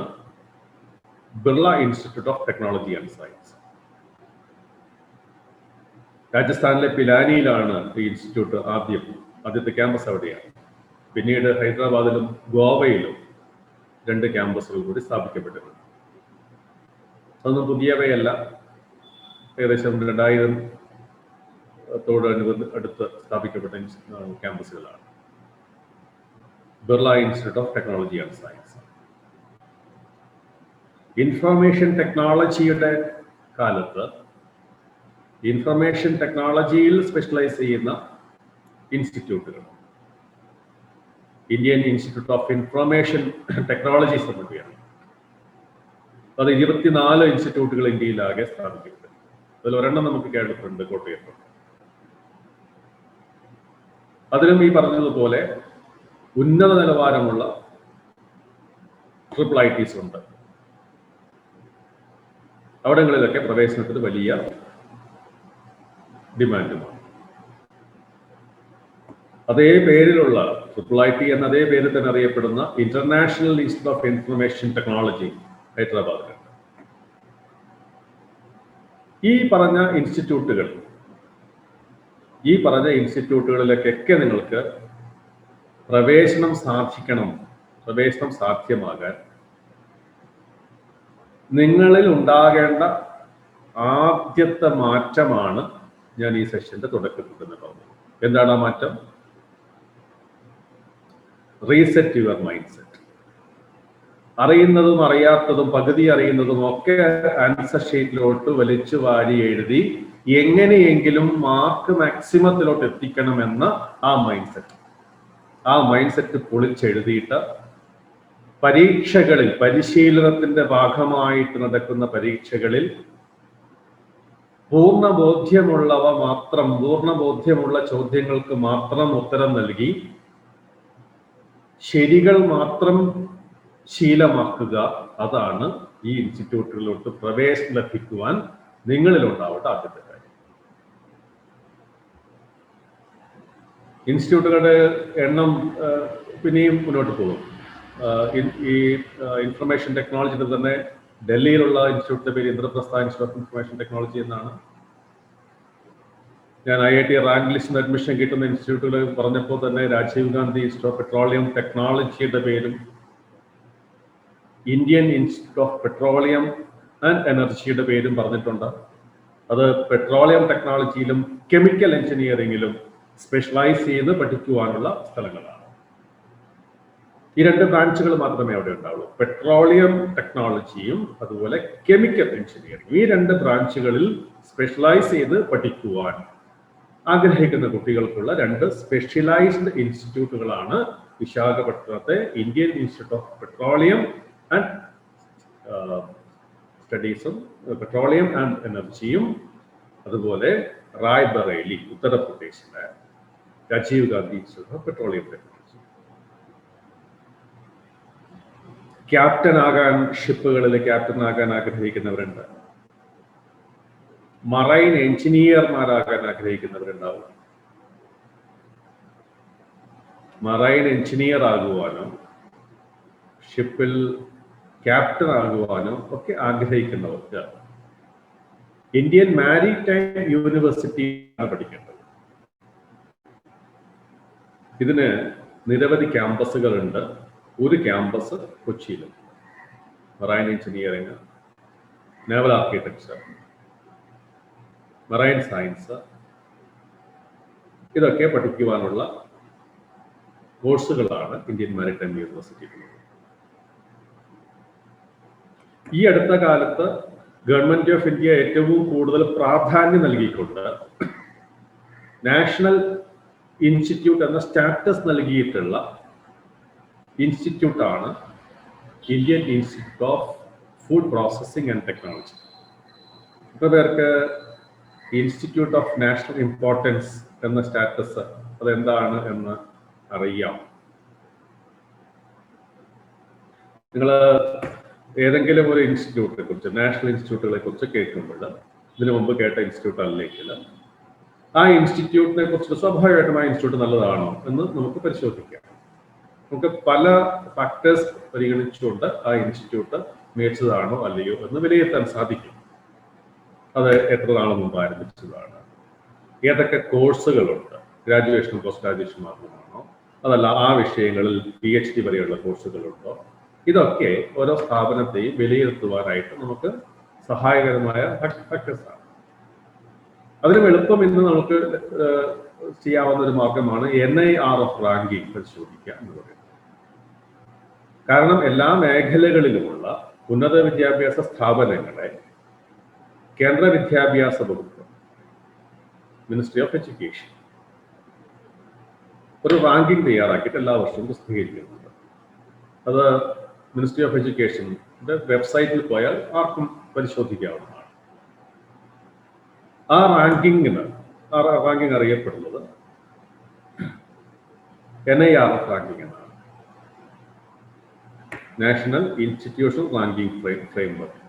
Birla Institute of Technology and Science. രാജസ്ഥാനിലെ പിലാനിയിലാണ് ഈ ഇൻസ്റ്റിറ്റ്യൂട്ട് ആദ്യത്തെ ക്യാമ്പസ് അവിടെയാണ്. പിന്നീട് ഹൈദരാബാദിലും ഗോവയിലും 2 ക്യാമ്പസുകൾ കൂടി സ്ഥാപിക്കപ്പെട്ടിട്ടുണ്ട്. അതൊന്നും പുതിയവയല്ല, ഏകദേശം 2000-തോടടുത്ത് സ്ഥാപിക്കപ്പെട്ട ക്യാമ്പസുകളാണ്. Birla Institute of Technology and Science. Information ടെക്നോളജിയുടെ കാലത്ത് ഇൻഫർമേഷൻ ടെക്നോളജിയിൽ സ്പെഷ്യലൈസ് ചെയ്യുന്ന ഇൻസ്റ്റിറ്റ്യൂട്ടുകൾ Indian Institute of Information Technologies എന്നിവയാണ്. അത് 24 ഇൻസ്റ്റിറ്റ്യൂട്ടുകൾ ഇന്ത്യയിലാകെ സ്ഥാപിക്കപ്പെട്ടു. അതിൽ ഒരെണ്ണം നമുക്ക് കേരളത്തിലുണ്ട്, കോട്ടയത്തുണ്ട്. അതിലും ഈ പറഞ്ഞതുപോലെ ഉന്നത നിലവാരമുള്ള IIITs ഉണ്ട്. അവിടങ്ങളിലൊക്കെ പ്രവേശനത്തിന് വലിയ ഡിമാൻഡുമാണ്. അതേ പേരിലുള്ള IIIT എന്ന അതേ പേരിൽ തന്നെ അറിയപ്പെടുന്ന International Institute of Information Technology ഹൈദരാബാദിലുണ്ട്. ഈ പറഞ്ഞ ഇൻസ്റ്റിറ്റ്യൂട്ടുകളിലേക്കൊക്കെ നിങ്ങൾക്ക് പ്രവേശനം സാധ്യമാകാൻ നിങ്ങളിൽ ഉണ്ടാകേണ്ട ആദ്യത്തെ മാറ്റമാണ് ഞാൻ ഈ സെഷന്റെ തുടക്കത്തിൽ തന്നെ പറഞ്ഞത്. എന്താണ് ആ മാറ്റം? Reset your mind set. അറിയുന്നതും അറിയാത്തതും പകുതി അറിയുന്നതും ഒക്കെ ആൻസർ ഷീറ്റിലോട്ട് വലിച്ചു വാരി എഴുതി എങ്ങനെയെങ്കിലും മാർക്ക് മാക്സിമത്തിലോട്ട് എത്തിക്കണമെന്ന ആ മൈൻഡ് സെറ്റ് പൊളിച്ചെഴുതിയിട്ട് പരീക്ഷകളിൽ, പരിശീലനത്തിന്റെ ഭാഗമായിട്ട് നടക്കുന്ന പരീക്ഷകളിൽ പൂർണ്ണബോധ്യമുള്ള ചോദ്യങ്ങൾക്ക് മാത്രം ഉത്തരം നൽകി ശരികൾ മാത്രം ശീലമാക്കുക. അതാണ് ഈ ഇൻസ്റ്റിറ്റ്യൂട്ടുകളിലോട്ട് പ്രവേശനം ലഭിക്കുവാൻ നിങ്ങളിലുണ്ടാവേണ്ട ആദ്യത്തെ കാര്യം. ഇൻസ്റ്റിറ്റ്യൂട്ടുകളുടെ എണ്ണം പിന്നെയും മുന്നോട്ട് പോകും. ഈ ഇൻഫർമേഷൻ ടെക്നോളജിയുടെ തന്നെ ഡൽഹിയിലുള്ള ഇൻസ്റ്റിറ്റ്യൂട്ടിന്റെ പേര് Indraprastha institute of Information technology എന്നാണ്. ഞാൻ IIT റാങ്ക് ലിസ്റ്റിന് അഡ്മിഷൻ കിട്ടുന്ന ഇൻസ്റ്റിറ്റ്യൂട്ടുകൾ പറഞ്ഞപ്പോൾ തന്നെ Rajiv Gandhi Institute of Petroleum ടെക്നോളജിയുടെ പേരും Indian Institute of Petroleum and എനർജിയുടെ പേരും പറഞ്ഞിട്ടുണ്ട്. അത് പെട്രോളിയം ടെക്നോളജിയിലും കെമിക്കൽ എഞ്ചിനീയറിംഗിലും സ്പെഷ്യലൈസ് ചെയ്ത് പഠിക്കുവാനുള്ള സ്ഥലങ്ങളാണ്. ഈ 2 ബ്രാഞ്ചുകൾ മാത്രമേ അവിടെ ഉണ്ടാവുള്ളൂ. പെട്രോളിയം ടെക്നോളജിയും അതുപോലെ കെമിക്കൽ എഞ്ചിനീയറിംഗ്. ഈ 2 ബ്രാഞ്ചുകളിൽ സ്പെഷ്യലൈസ് ചെയ്ത് പഠിക്കുവാൻ ആഗ്രഹിക്കുന്ന കുട്ടികൾക്കുള്ള 2 സ്പെഷ്യലൈസ്ഡ് ഇൻസ്റ്റിറ്റ്യൂട്ടുകളാണ് വിശാഖപട്ടണത്തെ Indian Institute of Petroleum and സ്റ്റഡീസും പെട്രോളിയം ആൻഡ് എനർജിയും അതുപോലെ റായ്ബറേലി ഉത്തർപ്രദേശിലെ Rajiv Gandhi Institute of Petroleum Technology. ഷിപ്പുകളിൽ ക്യാപ്റ്റനാകാൻ ആഗ്രഹിക്കുന്നവരുണ്ട്. മറൈൻ എഞ്ചിനീയർമാരാകാൻ ആഗ്രഹിക്കുന്നവരുണ്ടാവും. മറൈൻ എഞ്ചിനീയർ ആകുവാനോ ഷിപ്പിൽ ക്യാപ്റ്റൻ ആകുവാനോ ഒക്കെ ആഗ്രഹിക്കുന്നവർക്ക് ഇന്ത്യൻ മാരിടൈം യൂണിവേഴ്സിറ്റിയാണ് പഠിക്കേണ്ടത്. ഇതിന് നിരവധി ക്യാമ്പസുകളുണ്ട്. ഒരു ക്യാമ്പസ് കൊച്ചിയിലും. Marine engineering, naval architecture, marine science, ഇതൊക്കെ പഠിക്കുവാനുള്ള കോഴ്സുകളാണ് ഇന്ത്യൻ മാരിടൈം യൂണിവേഴ്സിറ്റിയിലുള്ളത്. ഈ അടുത്ത കാലത്ത് ഗവൺമെന്റ് ഓഫ് ഇന്ത്യ ഏറ്റവും കൂടുതൽ പ്രാധാന്യം നൽകിക്കൊണ്ട് നാഷണൽ ഇൻസ്റ്റിറ്റ്യൂട്ട് എന്ന സ്റ്റാറ്റസ് നൽകിയിട്ടുള്ള ഇൻസ്റ്റിറ്റ്യൂട്ടാണ് Indian Institute of Food Processing and Technology. ഇത്ര പേർക്ക് ഇൻസ്റ്റിറ്റ്യൂട്ട് ഓഫ് നാഷണൽ ഇമ്പോർട്ടൻസ് എന്ന സ്റ്റാറ്റസ് അതെന്താണ് എന്ന് അറിയാം? നിങ്ങൾ ഏതെങ്കിലും ഒരു ഇൻസ്റ്റിറ്റ്യൂട്ടിനെ കുറിച്ച്, നാഷണൽ ഇൻസ്റ്റിറ്റ്യൂട്ടുകളെ കുറിച്ച് കേൾക്കുമ്പോൾ ഇതിനു മുമ്പ് കേട്ട ഇൻസ്റ്റിറ്റ്യൂട്ട് അല്ലെങ്കിൽ ആ ഇൻസ്റ്റിറ്റ്യൂട്ടിനെ കുറിച്ച് സ്വാഭാവികമായിട്ടും ആ ഇൻസ്റ്റിറ്റ്യൂട്ട് നല്ലതാണോ എന്ന് നമുക്ക് പരിശോധിക്കാം. നമുക്ക് പല ഫാക്ടേഴ്സ് പരിഗണിച്ചുകൊണ്ട് ആ ഇൻസ്റ്റിറ്റ്യൂട്ട് മികച്ചതാണോ അല്ലയോ എന്ന് വിലയിരുത്താൻ സാധിക്കും. അത് എത്ര നാൾ മുമ്പ് ആരംഭിച്ചതാണ്, ഏതൊക്കെ കോഴ്സുകളുണ്ട്, ഗ്രാജുവേഷനും പോസ്റ്റ് ഗ്രാജുവേഷൻ മാത്രമാണോ, അതല്ല ആ വിഷയങ്ങളിൽ PhD വരെയുള്ള കോഴ്സുകളുണ്ടോ, ഇതൊക്കെ ഓരോ സ്ഥാപനത്തെയും വിലയിരുത്തുവാനായിട്ട് നമുക്ക് സഹായകരമായ ഫാക്ടേഴ്സാണ്. അതിനും എളുപ്പം ഇന്ന് നമുക്ക് ചെയ്യാവുന്ന ഒരു മാർഗമാണ് NIRF റാങ്കിങ് പരിശോധിക്കുക എന്ന് പറയുന്നത്. കാരണം എല്ലാ മേഖലകളിലുമുള്ള ഉന്നത വിദ്യാഭ്യാസ സ്ഥാപനങ്ങളെ കേന്ദ്ര വിദ്യാഭ്യാസ വകുപ്പ്, മിനിസ്ട്രി ഓഫ് എഡ്യൂക്കേഷൻ, ഒരു റാങ്കിങ് തയ്യാറാക്കിയിട്ട് എല്ലാ വർഷവും പ്രസിദ്ധീകരിക്കുന്നുണ്ട്. അത് മിനിസ്ട്രി ഓഫ് എഡ്യൂക്കേഷൻ്റെ വെബ്സൈറ്റിൽ പോയാൽ ആർക്കും പരിശോധിക്കാവുന്നതാണ്. ആ റാങ്കിങ് അറിയപ്പെടുന്നത് NIRF റാങ്കിങ് എന്നാണ്, നാഷണൽ ഇൻസ്റ്റിറ്റ്യൂഷണൽ റാങ്കിങ് ഫ്രെയിംവർക്ക്.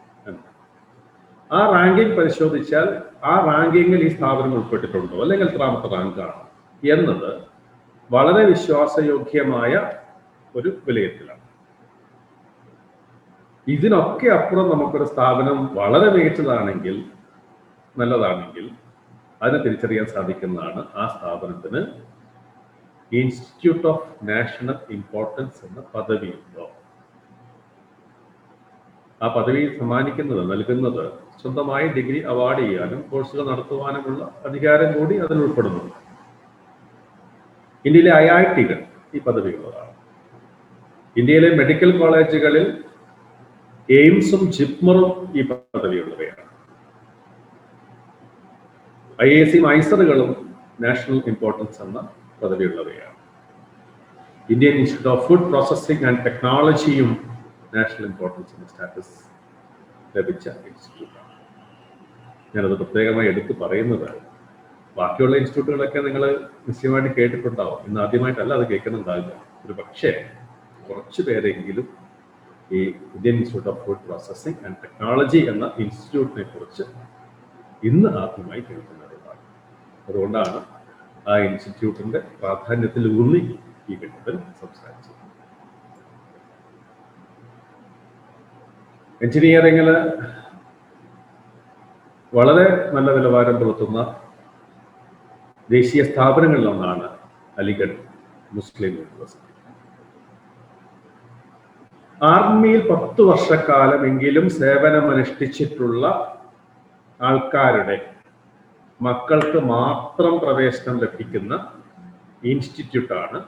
ആ റാങ്കിങ് പരിശോധിച്ചാൽ ആ റാങ്കിങ്ങിൽ ഈ സ്ഥാപനം ഉൾപ്പെട്ടിട്ടുണ്ടോ അല്ലെങ്കിൽ എത്രാമത്തെ റാങ്കാണ് എന്നത് വളരെ വിശ്വാസയോഗ്യമായ ഒരു വിലയിരുത്തലാണ്. ഇതിനൊക്കെ അപ്പുറം നമുക്കൊരു സ്ഥാപനം വളരെ മികച്ചതാണെങ്കിൽ, നല്ലതാണെങ്കിൽ അതിനെ തിരിച്ചറിയാൻ സാധിക്കുന്നതാണ് ആ സ്ഥാപനത്തിന് ഇൻസ്റ്റിറ്റ്യൂട്ട് ഓഫ് നാഷണൽ ഇമ്പോർട്ടൻസ് എന്ന പദവിയുണ്ടോ. ആ പദവി നൽകുന്നത് സ്വന്തമായി ഡിഗ്രി അവാർഡ് ചെയ്യാനും കോഴ്സുകൾ നടത്തുവാനുമുള്ള അധികാരം കൂടി അതിൽ ഉൾപ്പെടുന്നുണ്ട്. ഇന്ത്യയിലെ IIT-കൾ ഈ പദവിയുള്ളതാണ്. ഇന്ത്യയിലെ മെഡിക്കൽ കോളേജുകളിൽ എയിംസും ജിപ്മറും ഈ പദവിയുള്ളവയാണ്. IISc ഐസറുകളും നാഷണൽ ഇമ്പോർട്ടൻസ് എന്ന പദവിയുള്ളവയാണ്. Indian Institute of Food Processing and ടെക്നോളജിയും നാഷണൽ ഇമ്പോർട്ടൻസ് എന്ന സ്റ്റാറ്റസ് ലഭിച്ച ഇൻസ്റ്റിറ്റ്യൂട്ടാണ്. ഞാനത് പ്രത്യേകമായി എടുത്തു പറയുന്നത്, ബാക്കിയുള്ള ഇൻസ്റ്റിറ്റ്യൂട്ടുകളൊക്കെ നിങ്ങൾ നിശ്ചയമായിട്ട് കേട്ടിട്ടുണ്ടാവും. ഇന്ന് ആദ്യമായിട്ടല്ല അത് കേൾക്കുന്നുണ്ടാവില്ല. ഒരു പക്ഷേ കുറച്ച് പേരെങ്കിലും ഈ Indian Institute of Food Processing and technology എന്ന ഇൻസ്റ്റിറ്റ്യൂട്ടിനെ കുറിച്ച് ഇന്ന് ആദ്യമായി കേൾക്കുന്നതാണ്. അതുകൊണ്ടാണ് ആ ഇൻസ്റ്റിറ്റ്യൂട്ടിന്റെ പ്രാധാന്യത്തിൽ ഊന്നി ഈ ഘട്ടത്തിൽ സംസാരിച്ചത്. എഞ്ചിനീയറിംഗിൽ വളരെ നല്ല നിലവാരം പുലർത്തുന്ന ദേശീയ സ്ഥാപനങ്ങളിലൊന്നാണ് അലിഗഡ് മുസ്ലിം യൂണിവേഴ്സിറ്റി. ആർമിയിൽ 10 വർഷക്കാലമെങ്കിലും സേവനമനുഷ്ഠിച്ചിട്ടുള്ള ആൾക്കാരുടെ മക്കൾക്ക് മാത്രം പ്രവേശനം ലഭിക്കുന്ന ഇൻസ്റ്റിറ്റ്യൂട്ടാണ്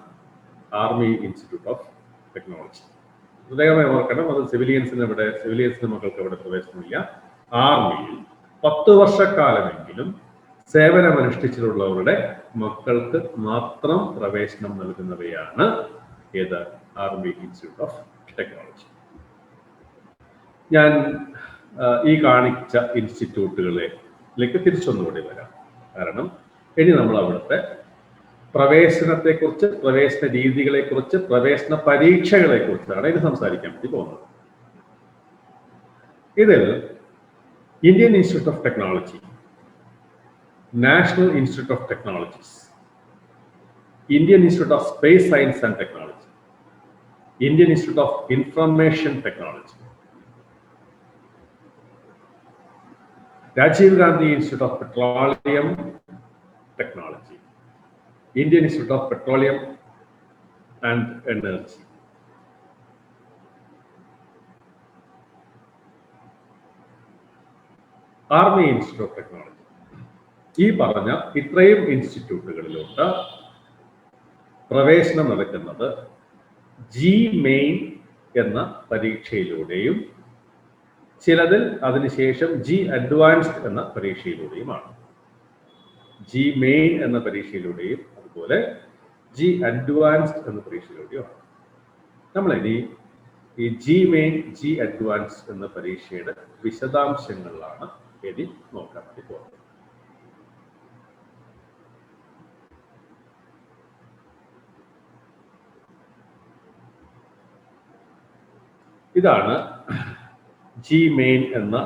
ആർമി ഇൻസ്റ്റിറ്റ്യൂട്ട് ഓഫ് ടെക്നോളജി. പ്രത്യേകമായി ഓർക്കണം, അത് സിവിലിയൻസിന് മക്കൾക്ക് അവിടെ പ്രവേശനമില്ല. ആർമിയിൽ 10 വർഷക്കാലമെങ്കിലും സേവനമനുഷ്ഠിച്ചിട്ടുള്ളവരുടെ മക്കൾക്ക് മാത്രം പ്രവേശനം നൽകുന്നവയാണ് ഏത് ആർമി ഇൻസ്റ്റിറ്റ്യൂട്ട് ഓഫ് ടെക്നോളജി. ഞാൻ ഈ കാണിച്ച ഇൻസ്റ്റിറ്റ്യൂട്ടുകളിലേക്ക് തിരിച്ചൊന്നുകൂടി വരാം. കാരണം ഇനി നമ്മൾ അവിടുത്തെ പ്രവേശനത്തെക്കുറിച്ച്, പ്രവേശന രീതികളെക്കുറിച്ച്, പ്രവേശന പരീക്ഷകളെക്കുറിച്ചാണ് ഇനി സംസാരിക്കാൻ വേണ്ടി പോകുന്നത്. ഇതിൽ Indian Institute of technology, national institute of technologies Indian Institute of Space Science and Technology, Indian Institute of Information Technology, Rajiv Gandhi Institute of Petroleum Technology, Indian Institute of Petroleum and Energy. Army Institute of technology. ഈ പറഞ്ഞ ഇത്രയും ഇൻസ്റ്റിറ്റ്യൂട്ടുകളിലോട്ട് പ്രവേശനം നടക്കുന്നത് G main എന്ന പരീക്ഷയിലൂടെയും ചിലതിൽ അതിനുശേഷം G advanced എന്ന പരീക്ഷയിലൂടെയുമാണ്. G main എന്ന പരീക്ഷയിലൂടെയും അതുപോലെ ജി അഡ്വാൻസ്ഡ് എന്ന പരീക്ഷയിലൂടെയുമാണ്. നമ്മളിനി ഈ ജി മെയിൻ ജി അഡ്വാൻസ്ഡ് എന്ന പരീക്ഷയുടെ വിശദാംശങ്ങളിലാണ് ഇനി നോക്കാൻ വേണ്ടി പോകുന്നത്. ഇതാണ് ജി മെയിൻ എന്ന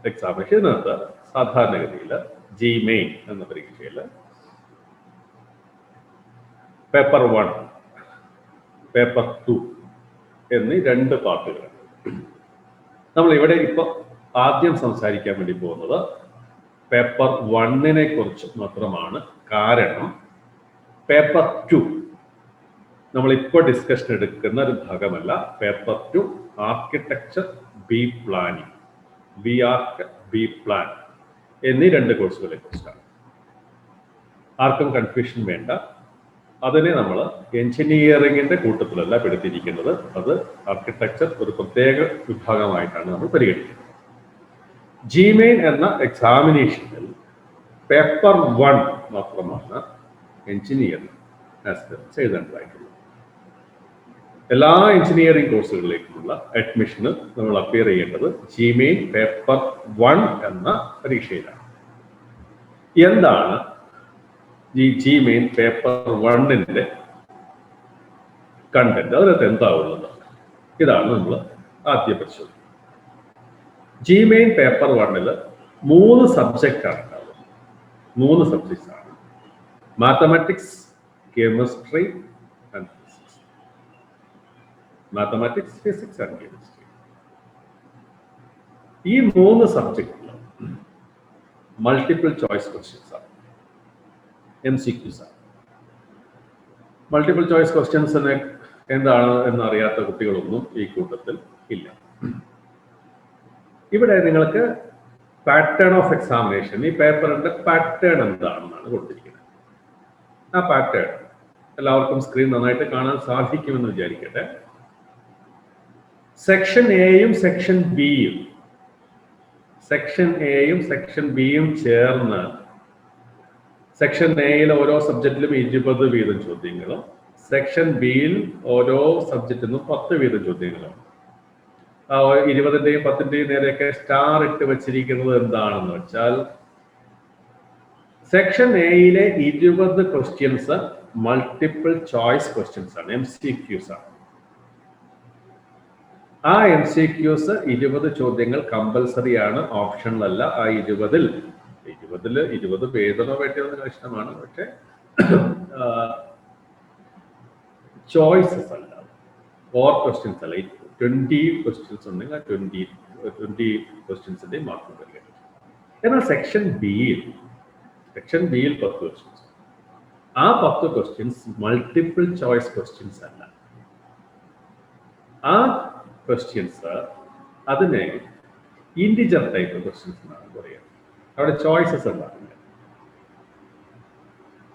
എക്സാമിനേഷൻ. ഇതിനകത്ത് സാധാരണഗതിയിൽ ജി മെയിൻ എന്ന പരീക്ഷയിൽ പേപ്പർ 1, പേപ്പർ 2 എന്നീ 2 പാർട്ടുകളാണ്. നമ്മൾ ഇവിടെ ഇപ്പോൾ ആദ്യം സംസാരിക്കാൻ വേണ്ടി പോകുന്നത് പേപ്പർ 1നെ കുറിച്ച് മാത്രമാണ്. കാരണം പേപ്പർ 2 നമ്മളിപ്പോൾ ഡിസ്കഷൻ എടുക്കുന്ന ഒരു ഭാഗമല്ല. Paper 2 architecture, B planning, B arch, B plan എന്നീ 2 കോഴ്സുകളെ കുറിച്ചാണ്. ആർക്കും കൺഫ്യൂഷൻ വേണ്ട. അതിനെ നമ്മൾ എഞ്ചിനീയറിംഗിന്റെ കൂട്ടത്തിലല്ല പെടുത്തിയിരിക്കുന്നത്. അത് ആർക്കിടെക്ചർ ഒരു പ്രത്യേക വിഭാഗമായിട്ടാണ് നമ്മൾ പരിഗണിക്കുന്നത്. ജിമെയിൻ എന്ന എക്സാമിനേഷനിൽ പേപ്പർ 1 മാത്രമാണ് എഞ്ചിനീയറിംഗ് ആസ്പിറൻസ് എഴുതേണ്ടതായിട്ടുള്ളത്. എല്ലാ എഞ്ചിനീയറിംഗ് കോഴ്സുകളിലേക്കുമുള്ള അഡ്മിഷന് നമ്മൾ അപ്പിയർ ചെയ്യേണ്ടത് ജിമെയിൻ പേപ്പർ 1 എന്ന പരീക്ഷയിലാണ്. എന്താണ് ഈ ജിമെയിൻ പേപ്പർ 1ന്റെ കണ്ടന്റ്? അതിനകത്ത് എന്താ ഉള്ളത്? ഇതാണ് നമ്മൾ ആദ്യം പരിശോധിക്കുന്നത്. ജിമെയിൻ പേപ്പർ 1ൽ 3 സബ്ജക്റ്റാണ് ഉണ്ടാവുന്നത്. 3 സബ്ജക്ട്സ് ആണ്: mathematics, chemistry and physics. Mathematics, physics and chemistry. ഈ 3 സബ്ജക്റ്റിൽ മൾട്ടിപ്പിൾ ചോയ്സ് ക്വസ്റ്റ്യൻസ് ആണ്, MCQs ആണ്. മൾട്ടിപ്പിൾ ചോയ്സ് ക്വസ്റ്റ്യൻസിന് എന്താണ് എന്നറിയാത്ത കുട്ടികളൊന്നും ഈ കൂട്ടത്തിൽ ഇല്ല. ഇവിടെ നിങ്ങൾക്ക് പാറ്റേൺ ഓഫ് എക്സാമിനേഷൻ, ഈ പേപ്പറിന്റെ പാറ്റേൺ എന്താണെന്നാണ് കൊടുത്തിരിക്കുന്നത്. ആ പാറ്റേൺ എല്ലാവർക്കും സ്ക്രീൻ നന്നായിട്ട് കാണാൻ സാധിക്കുമെന്ന് വിചാരിക്കട്ടെ. സെക്ഷൻ എയും സെക്ഷൻ ബിയും സെക്ഷൻ ബിയും ചേർന്ന് സെക്ഷൻ എയിൽ ഓരോ സബ്ജക്റ്റിലും 20 വീതം ചോദ്യങ്ങളും സെക്ഷൻ ബിയിൽ ഓരോ സബ്ജക്റ്റിൽ നിന്നും 10 വീതം ചോദ്യങ്ങളും. ആ 20ന്റെയും 10ന്റെയും നേരെയൊക്കെ സ്റ്റാർ ഇട്ട് വെച്ചിരിക്കുന്നത് എന്താണെന്ന് വെച്ചാൽ സെക്ഷൻ എയിലെ 20 ക്വസ്റ്റ്യൻസ് മൾട്ടിപ്പിൾ ചോയ്സ് ക്വസ്റ്റ്യൻസ് ആണ്, MCQs ആണ്. ആ MCQs 20 ചോദ്യങ്ങൾ കമ്പൽസറി ആണ്, ഓപ്ഷണൽ അല്ല. ആ 20ൽ 20 വേദനോ വേണ്ടിയൊന്നും ഇഷ്ടമാണ്, പക്ഷെ ചോയ്സസ് അല്ല, 4 ക്വസ്റ്റ്യൻസ് അല്ല. 20 ക്വസ്റ്റ്യൻസ് ഉണ്ടെങ്കിൽ ആ 20 ക്വസ്റ്റ്യൻസിന്റെ മാർക്ക് തരിക. എന്നാൽ സെക്ഷൻ ബിയിൽ 10 ക്വസ്റ്റ്യൻസ്. ആ 10 ക്വസ്റ്റ്യൻസ് മൾട്ടിപ്പിൾ ചോയ്സ് ക്വസ്റ്റ്യൻസ് അല്ല. ആ ക്വസ്റ്റ്യൻസ് അതിനെ ഇൻഡിജർ ടൈപ്പ് ക്വസ്റ്റ്യൻസ് എന്നാണ് പറയുക. അവിടെ ചോയ്സസ് ഉണ്ടാവില്ല.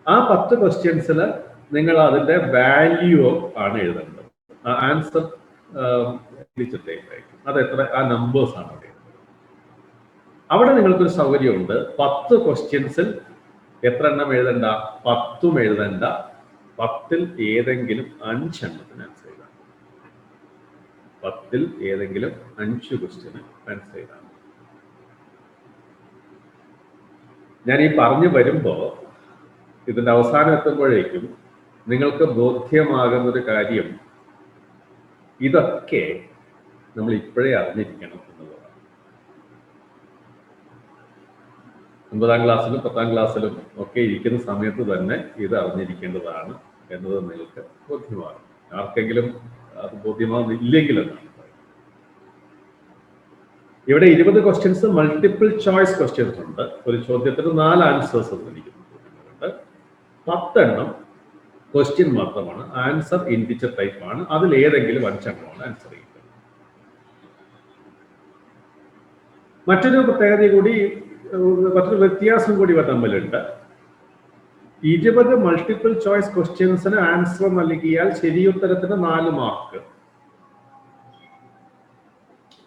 ആ 10 ക്വസ്റ്റ്യൻസിൽ നിങ്ങൾ അതിന്റെ വാല്യൂ ആണ് എഴുതേണ്ടത്. ആൻസർ ഇൻഡിജർ ടൈപ്പ് ആയിരിക്കും. അത് എത്ര, ആ നമ്പേഴ്സ് ആണ് അവിടെ. അവിടെ നിങ്ങൾക്കൊരു സൗകര്യമുണ്ട്. 10 ക്വസ്റ്റ്യൻസിൽ എത്ര എണ്ണം എഴുതണ്ട? 10ഉം എഴുതണ്ട. 10ൽ ഏതെങ്കിലും 5 എണ്ണത്തിന് ആൻസർ ചെയ്താൽ, 10ൽ ഏതെങ്കിലും 5 ക്വസ്റ്റ്യന് ആൻസർ ചെയ്താൽ. ഞാൻ ഈ പറഞ്ഞു വരുമ്പോൾ ഇതിന്റെ അവസാനം എത്തുമ്പോഴേക്കും നിങ്ങൾക്ക് ബോധ്യമാകുന്നൊരു കാര്യം, ഇതൊക്കെ നമ്മൾ ഇപ്പോഴേ അറിഞ്ഞിരിക്കണം എന്നുള്ളതാണ്. 9ാം ക്ലാസ്സിലും 10ാം ക്ലാസ്സിലും ഒക്കെ ഇരിക്കുന്ന സമയത്ത് തന്നെ ഇത് അറിഞ്ഞിരിക്കേണ്ടതാണ് എന്നത് നിങ്ങൾക്ക് ബോധ്യമാകും. ആർക്കെങ്കിലും അത് ബോധ്യമാകുന്നില്ലെങ്കിലെന്നാണ്. ഇവിടെ 20 ക്വസ്റ്റ്യൻസ് മൾട്ടിപ്പിൾ ചോയ്സ് ക്വസ്റ്റ്യൻസ് ഉണ്ട്. ഒരു ചോദ്യത്തിന് 4 ആൻസേഴ്സ് തന്നിരിക്കുന്നുണ്ട്. 10 എണ്ണം ക്വസ്റ്റ്യൻ മാത്രമാണ്. ആൻസർ ഇൻഡിജർ ടൈപ്പ് ആണ്. അതിൽ ഏതെങ്കിലും 5 എണ്ണമാണ് ആൻസർ ചെയ്യുന്നത്. മറ്റൊരു പ്രത്യേകത കൂടി, മറ്റൊരു വ്യത്യാസം കൂടി ഇവ തമ്മിലുണ്ട്. 20 മൾട്ടിപ്പിൾ ചോയ്സ് ക്വസ്റ്റ്യൻസിന് ആൻസർ നൽകിയാൽ ശരിയുത്തരത്തിന് 4 മാർക്ക്,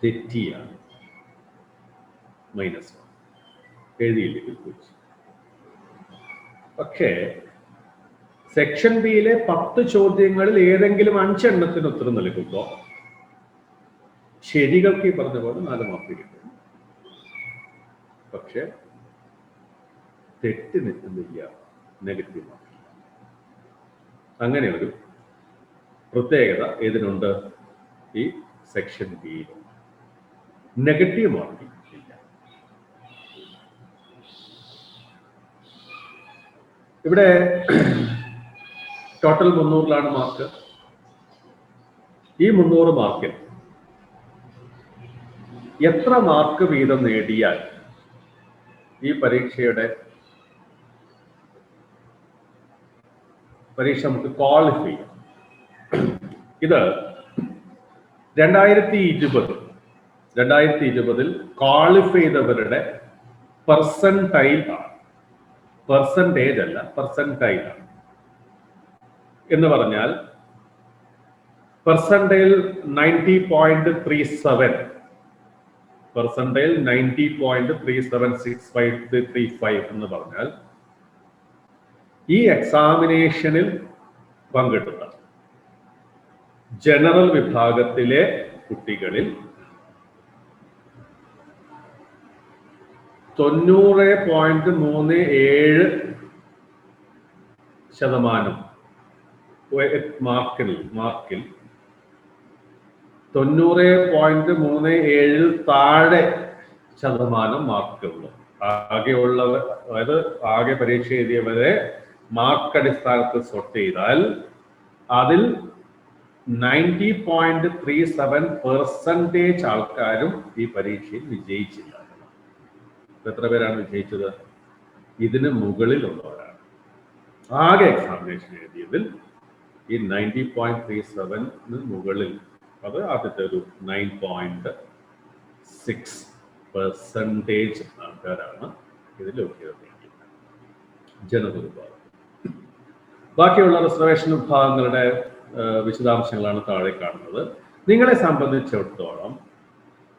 തെറ്റിയാണ് -1, എഴുതിയില്ലെങ്കിൽ 0. പക്ഷേ സെക്ഷൻ ബിയിലെ 10 ചോദ്യങ്ങളിൽ ഏതെങ്കിലും 5 എണ്ണത്തിന് ഉത്തരം നൽകുമ്പോൾ ശരികൾക്ക് ഈ പറഞ്ഞ പോലെ 4 മാർക്ക് കിട്ടും. പക്ഷെ തെറ്റിന് എന്ത് ചെയ്യാം, നെഗറ്റീവ് മാർക്ക്. അങ്ങനെ ഒരു പ്രത്യേകത ഇതിനുണ്ട്. ഈ സെക്ഷൻ ബിയിൽ നെഗറ്റീവ് മാർക്ക് ഇല്ല. ഇവിടെ ടോട്ടൽ 300ലാണ് മാർക്ക്. ഈ 300 മാർക്കിൽ എത്ര മാർക്ക് വീതം നേടിയാൽ ഈ പരീക്ഷ നമുക്ക് ക്വാളിഫൈ ചെയ്യാം? ഇത് 2020 ക്വാളിഫൈ ചെയ്തവരുടെ പെർസെന്റൈൽ ആണ്. പെർസെന്റേജ് അല്ല, പെർസെന്റൈൽ ആണ്. എന്ന് പറഞ്ഞാൽ പെർസെന്റൈൽ 90.37, പെർസെന്റൈൽ 90.376535 എന്ന് പറഞ്ഞാൽ ഈ എക്സാമിനേഷനിൽ പങ്കെടുത്ത ജനറൽ വിഭാഗത്തിലെ കുട്ടികളിൽ 90.37% മാർക്കിൽ 90.37 താഴെ ശതമാനം മാർക്കുള്ളൂ. ആകെയുള്ളവർ, അതായത് ആകെ പരീക്ഷ എഴുതിയവരെ മാർക്ക് അടിസ്ഥാനത്തിൽ സോർട്ട് ചെയ്താൽ അതിൽ 90.37% ആൾക്കാരും ഈ പരീക്ഷയിൽ വിജയിച്ചില്ല. എത്ര പേരാണ് വിജയിച്ചത്? ഇതിന് മുകളിലുള്ളവരാണ്. ആകെ എക്സാമിനേഷൻ എഴുതിയതിൽ ഈ 90.37 മുകളിൽ, അത് ആദ്യത്തെ ഒരു 9.6% ആൾക്കാരാണ് ഇതിൽ യോഗ്യത നേടിയത്, ജനറൽ വിഭാഗം. ബാക്കിയുള്ള റിസർവേഷൻ വിഭാഗങ്ങളുടെ വിശദാംശങ്ങളാണ് താഴെ കാണുന്നത്. നിങ്ങളെ സംബന്ധിച്ചിടത്തോളം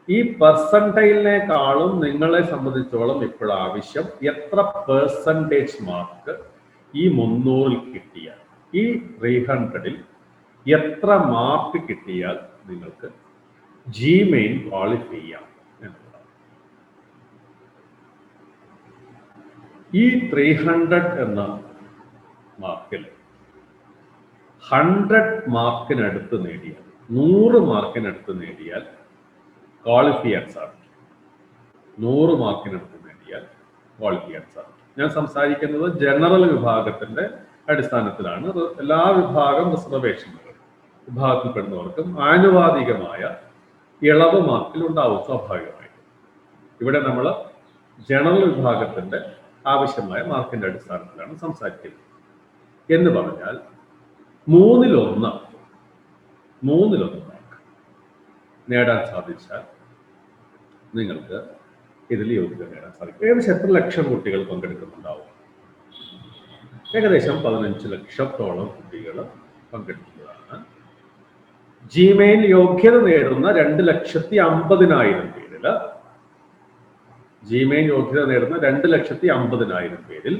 ഈ പെർസെന്റൈലിനേക്കാളും നിങ്ങളെ സംബന്ധിച്ചോളം ഇപ്പോൾ ആവശ്യം എത്ര പെർസെന്റേജ് മാർക്ക് ഈ 300-ൽ കിട്ടിയാൽ, ഈ 300-ൽ എത്ര മാർക്ക് കിട്ടിയാൽ നിങ്ങൾക്ക് GMain ക്വാളിഫൈ ചെയ്യാം എന്നുള്ളതാണ്. ഈ 300 എന്ന മാർക്കിൽ 100 മാർക്കിനടുത്ത് നേടിയാൽ, 100 മാർക്കിനടുത്ത് നേടിയാൽ ക്വാളിഫൈ ചെയ്യാൻ സാധിക്കും. 100 മാർക്കിനടുത്ത് നേടിയാൽ ക്വാളിഫൈ ചെയ്യാൻ സാധിക്കും. ഞാൻ സംസാരിക്കുന്നത് ജനറൽ വിഭാഗത്തിന്റെ അടിസ്ഥാനത്തിലാണ്. എല്ലാ വിഭാഗം റിസർവേഷനുകൾ വിഭാഗത്തിൽപ്പെടുന്നവർക്കും ആനുപാതികമായ ഇളവ് മാർക്കിൽ ഉണ്ടാവും സ്വാഭാവികമായിട്ടും. ഇവിടെ നമ്മൾ ജനറൽ വിഭാഗത്തിന്റെ ആവശ്യമായ മാർക്കിന്റെ അടിസ്ഥാനത്തിലാണ് സംസാരിക്കുന്നത്. എന്ന് പറഞ്ഞാൽ 3-1 മാർക്ക് നേടാൻ സാധിച്ചാൽ നിങ്ങൾക്ക് ഇതിൽ യോഗ്യത നേടാൻ സാധിക്കും. ഏകദേശം എത്ര ലക്ഷം കുട്ടികൾ പങ്കെടുക്കുന്നുണ്ടാവും? ഏകദേശം 15 ലക്ഷത്തോളം കുട്ടികൾ പങ്കെടുക്കുന്നതാണ്. GMain യോഗ്യത നേടുന്ന 2,50,000 പേരിൽ, GMain യോഗ്യത നേടുന്ന 2,50,000 പേരിൽ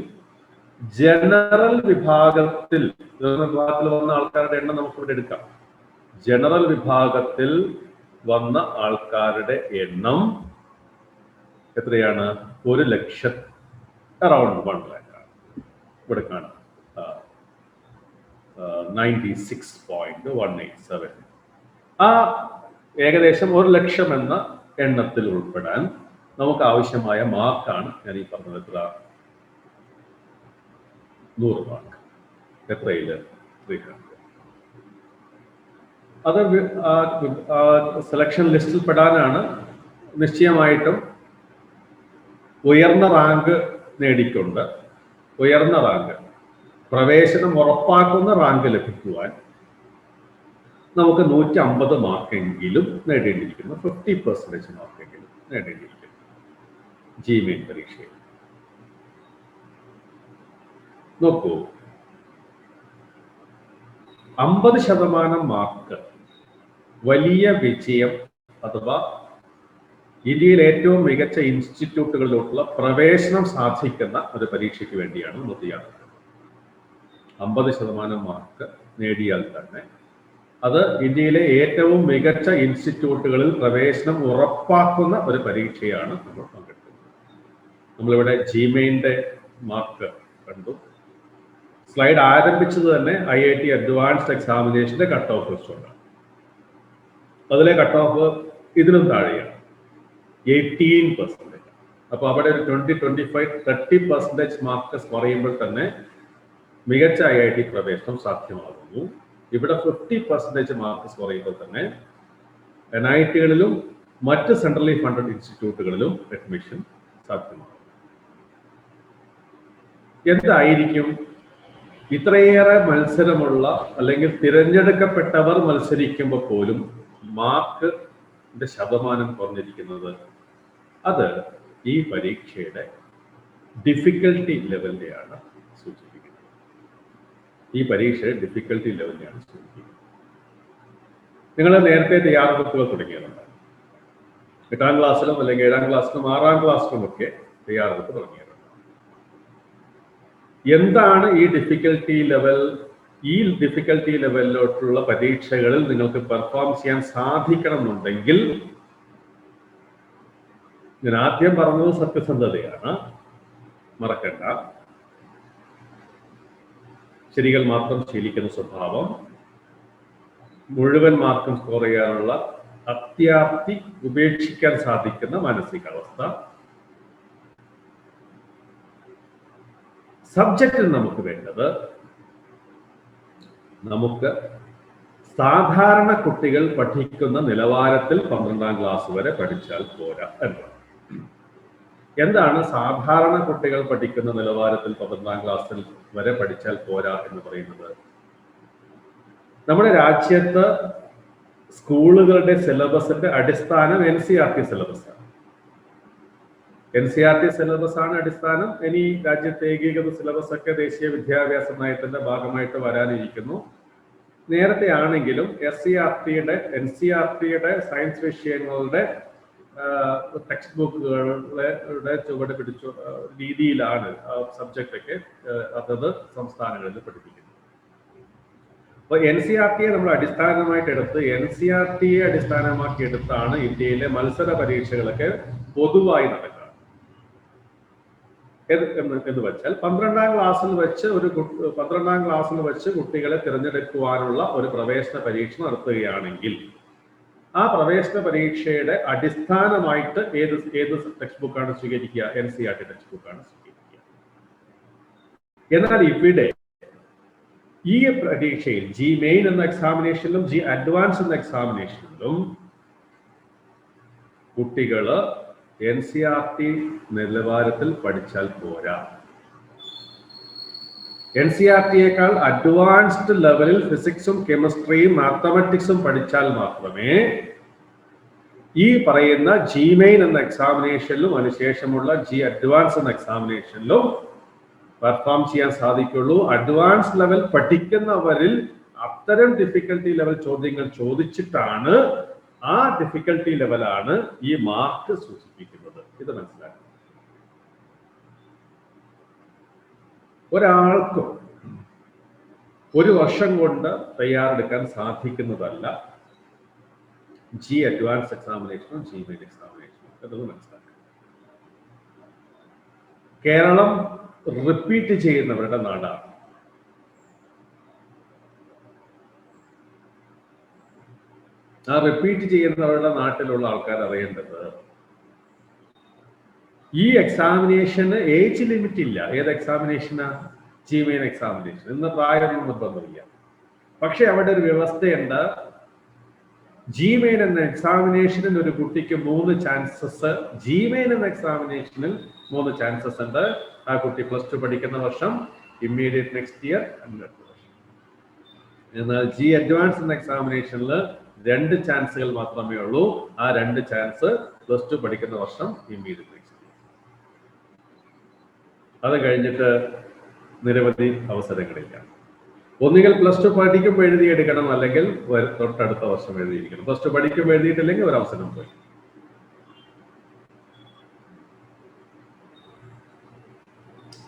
ജനറൽ വിഭാഗത്തിൽ വന്ന ആൾക്കാരുടെ എണ്ണം നമുക്കിവിടെ എടുക്കാം. ജനറൽ വിഭാഗത്തിൽ വന്ന ആൾക്കാരുടെ എണ്ണം എത്രയാണ്? 1 ലക്ഷം, അറൌണ്ട് 1 lakh. ഇവിടെ കാണാം 96.187. ആ ഏകദേശം 1 ലക്ഷം എന്ന എണ്ണത്തിൽ ഉൾപ്പെടാൻ നമുക്ക് ആവശ്യമായ മാർക്കാണ് ഞാൻ ഈ പറഞ്ഞത്. എത്ര? 100 മാർക്ക്. എത്രയില്? 300. അത് സെലക്ഷൻ ലിസ്റ്റിൽ പെടാനാണ് നിശ്ചയമായിട്ടും ഉയർന്ന റാങ്ക് നേടിക്കൊണ്ട് ഉയർന്ന റാങ്ക് പ്രവേശനം ഉറപ്പാക്കുന്ന റാങ്ക് ലഭിക്കുവാൻ നമുക്ക് 150 മാർക്കെങ്കിലും നേടേണ്ടിയിരിക്കുന്നു, 50% മാർക്കെങ്കിലും നേടേണ്ടിയിരിക്കുന്നു ജിമെയിൻ പരീക്ഷയിൽ. നോക്കൂ, 50% മാർക്ക് വലിയ വിജയം അഥവാ ഇന്ത്യയിലെ ഏറ്റവും മികച്ച ഇൻസ്റ്റിറ്റ്യൂട്ടുകളിലോട്ടുള്ള പ്രവേശനം സാധിക്കുന്ന ഒരു പരീക്ഷയ്ക്ക് വേണ്ടിയാണ് നമ്മൾ തയ്യാറെടുക്കുന്നത്. 50% മാർക്ക് നേടിയാൽ തന്നെ അത് ഇന്ത്യയിലെ ഏറ്റവും മികച്ച ഇൻസ്റ്റിറ്റ്യൂട്ടുകളിൽ പ്രവേശനം ഉറപ്പാക്കുന്ന ഒരു പരീക്ഷയാണ് നമ്മൾ പങ്കെടുക്കുന്നത്. നമ്മളിവിടെ ജിമെയിൻ്റെ മാർക്ക് കണ്ടു. സ്ലൈഡ് ആരംഭിച്ചത് തന്നെ IIT അഡ്വാൻസ്ഡ് എക്സാമിനേഷന്റെ കട്ട് ഓഫ് വെച്ചുകൊണ്ടാണ്. അതിലെ കട്ട് ഓഫ് ഇതിനും താഴെയാണ്, 18%. അപ്പോൾ അവിടെ ഒരു 20-25-30% മാർക്ക് സ്കോർ ചെയ്യുമ്പോൾ തന്നെ മികച്ച IIT പ്രവേശനം സാധ്യമാകുന്നു. ഇവിടെ 50% മാർക്ക് സ്കോർ ചെയ്യുമ്പോൾ തന്നെ NIT-കളിലും മറ്റ് സെൻട്രലി ഫണ്ടഡ് ഇൻസ്റ്റിറ്റ്യൂട്ടുകളിലും അഡ്മിഷൻ സാധ്യമാകും. എന്തായിരിക്കും ഇത്രയേറെ മത്സരമുള്ള അല്ലെങ്കിൽ തിരഞ്ഞെടുക്കപ്പെട്ടവർ മത്സരിക്കുമ്പോൾ പോലും മാർക്കിന്റെ ശതമാനം കുറഞ്ഞിരിക്കുന്നത്? അത് ഈ പരീക്ഷയുടെ ഡിഫിക്കൽട്ടി ലെവലിനെയാണ് സൂചിപ്പിക്കുന്നത്. ഈ പരീക്ഷയുടെ ഡിഫിക്കൽട്ടി ലെവലിനെയാണ് സൂചിപ്പിക്കുന്നത്. നിങ്ങൾ നേരത്തെ തയ്യാറെടുപ്പുകൾ തുടങ്ങിയതുണ്ട്. 8ാം ക്ലാസ്സിലും അല്ലെങ്കിൽ 7ാം ക്ലാസ്സിലും 6ാം ക്ലാസ്സിലും ഒക്കെ തയ്യാറെടുപ്പ് തുടങ്ങിയതുണ്ട്. എന്താണ് ഈ ഡിഫിക്കൽട്ടി ലെവൽ? ഈ ഡിഫിക്കൽട്ടി ലെവലിലോട്ടുള്ള പരീക്ഷകളിൽ നിങ്ങൾക്ക് പെർഫോം ചെയ്യാൻ സാധിക്കണം എന്നുണ്ടെങ്കിൽ, ഞാൻ ആദ്യം പറഞ്ഞത് സത്യസന്ധതയാണ്, മറക്കണ്ട. ശരികൾ മാത്രം ശീലിക്കുന്ന സ്വഭാവം, മുഴുവൻ മാർക്കും സ്കോർ ചെയ്യാനുള്ള അത്യാർത്തി ഉപേക്ഷിക്കാൻ സാധിക്കുന്ന മാനസികാവസ്ഥ. സബ്ജക്റ്റിൽ നമുക്ക് വേണ്ടത്, നമുക്ക് സാധാരണ കുട്ടികൾ പഠിക്കുന്ന നിലവാരത്തിൽ 12ാം ക്ലാസ് വരെ പഠിച്ചാൽ പോരാ എന്നതാണ്. എന്താണ് സാധാരണ കുട്ടികൾ പഠിക്കുന്ന നിലവാരത്തിൽ 12ാം ക്ലാസ്സിൽ വരെ പഠിച്ചാൽ പോരാ എന്ന് പറയുന്നത്? നമ്മുടെ രാജ്യത്ത് സ്കൂളുകളുടെ സിലബസിന്റെ അടിസ്ഥാനം NCERT സിലബസാണ്. NCERT സിലബസ് ആണ് അടിസ്ഥാനം. ഇനി രാജ്യത്തെ ഏകീകൃത സിലബസ് ഒക്കെ ദേശീയ വിദ്യാഭ്യാസ നയത്തിന്റെ ഭാഗമായിട്ട് വരാനിരിക്കുന്നു. നേരത്തെ ആണെങ്കിലും NCERT-യുടെ സയൻസ് വിഷയങ്ങളുടെ ടെക്സ്റ്റ് ബുക്കുകളുടെ ചുവട് പിടിച്ച രീതിയിലാണ് സബ്ജക്റ്റ് ഒക്കെ അതത് സംസ്ഥാനങ്ങളിൽ പഠിപ്പിക്കുന്നത്. അപ്പോൾ NCERT-യെ നമ്മൾ അടിസ്ഥാനമായിട്ട് എടുത്ത് NCERT-യെ അടിസ്ഥാനമാക്കി എടുത്താണ് ഇന്ത്യയിലെ മത്സര പരീക്ഷകളൊക്കെ പൊതുവായി നടക്കുക. എന്ന് വെച്ചാൽ 12ാം ക്ലാസ്സിൽ വെച്ച് കുട്ടികളെ തിരഞ്ഞെടുക്കുവാനുള്ള ഒരു പ്രവേശന പരീക്ഷ നടത്തുകയാണെങ്കിൽ ആ പ്രവേശന പരീക്ഷയുടെ അടിസ്ഥാനമായിട്ട് ഏത് ടെക്സ്റ്റ് ബുക്കാണ് സ്വീകരിക്കുക? NCERT ടെക്സ്റ്റ് ബുക്കാണ് സ്വീകരിക്കുക. എന്നാൽ ഇവിടെ ഈ പരീക്ഷയിൽ ജിമെയിൻ എന്ന എക്സാമിനേഷനിലും അഡ്വാൻസ് എന്ന എക്സാമിനേഷനിലും കുട്ടികള് NCERT നിലവാരത്തിൽ പഠിച്ചാൽ പോരാ. NCERT-യേക്കാൾ അഡ്വാൻസ്ഡ് ലെവലിൽ ഫിസിക്സും കെമിസ്ട്രിയും മാത്തമാറ്റിക്സും പഠിച്ചാൽ മാത്രമേ ഈ പറയുന്ന ജിമെയിൻ എന്ന എക്സാമിനേഷനിലും അതിനുശേഷമുള്ള അഡ്വാൻസ് എന്ന എക്സാമിനേഷനിലും പെർഫോം ചെയ്യാൻ സാധിക്കുള്ളൂ. അഡ്വാൻസ് ലെവൽ പഠിക്കുന്നവരിൽ അത്തരം ഡിഫിക്കൽട്ടി ലെവൽ ചോദ്യങ്ങൾ ചോദിച്ചിട്ടാണ്, ആ ഡിഫിക്കൽട്ടി ലെവലാണ് ഈ മാർക്ക് സൂചിപ്പിക്കുന്നത്. ഇത് മനസ്സിലാക്കണം. ഒരാൾക്കും ഒരു വർഷം കൊണ്ട് തയ്യാറെടുക്കാൻ സാധിക്കുന്നതല്ല അഡ്വാൻസ് എക്സാമിനേഷനും ജിമെയിൻ എക്സാമിനേഷനും. എന്നത് മനസ്സിലാക്കണം. കേരളം റിപ്പീറ്റ് ചെയ്യുന്നവരുടെ നാടാണ്. ആ റിപ്പീറ്റ് ചെയ്യുന്നവരുടെ നാട്ടിലുള്ള ആൾക്കാർ അറിയേണ്ടത്, ഈ എക്സാമിനേഷന് ഏജ് ലിമിറ്റ് ഇല്ല. ഏത് എക്സാമിനേഷനാ? ജിമെയിൻ എക്സാമിനേഷൻ. ഇന്ന് പ്രായമൊന്നും നിർബന്ധമില്ല. പക്ഷെ അവിടെ ഒരു വ്യവസ്ഥയുണ്ട്. ജിമെയിൻ എന്ന എക്സാമിനേഷനിൽ ഒരു കുട്ടിക്ക് 3 ചാൻസസ്, ജിമെയിൻ എന്ന എക്സാമിനേഷനിൽ 3 ചാൻസസ് ഉണ്ട്. ആ കുട്ടി +2 പഠിക്കുന്ന വർഷം, ഇമ്മീഡിയറ്റ് നെക്സ്റ്റ് ഇയർ, അടുത്ത വർഷം. എന്നാൽ ജി അഡ്വാൻസ് എന്ന എക്സാമിനേഷനിൽ 2 ചാൻസുകൾ മാത്രമേ ഉള്ളൂ. ആ 2 ചാൻസ് +2 പഠിക്കുന്ന വർഷം, ഇമ്മീഡിയറ്റ് നെക്സ്റ്റ് ഇയർ. അത് കഴിഞ്ഞിട്ട് നിരവധി അവസരങ്ങളില്ല. ഒന്നുകിൽ +2 പഠിക്കുമ്പോൾ എഴുതിയെടുക്കണം, അല്ലെങ്കിൽ തൊട്ടടുത്ത വർഷം എഴുതിയിരിക്കണം. +2 പഠിക്കുമ്പോൾ എഴുതിയിട്ടില്ലെങ്കിൽ ഒരു അവസരം പോയി.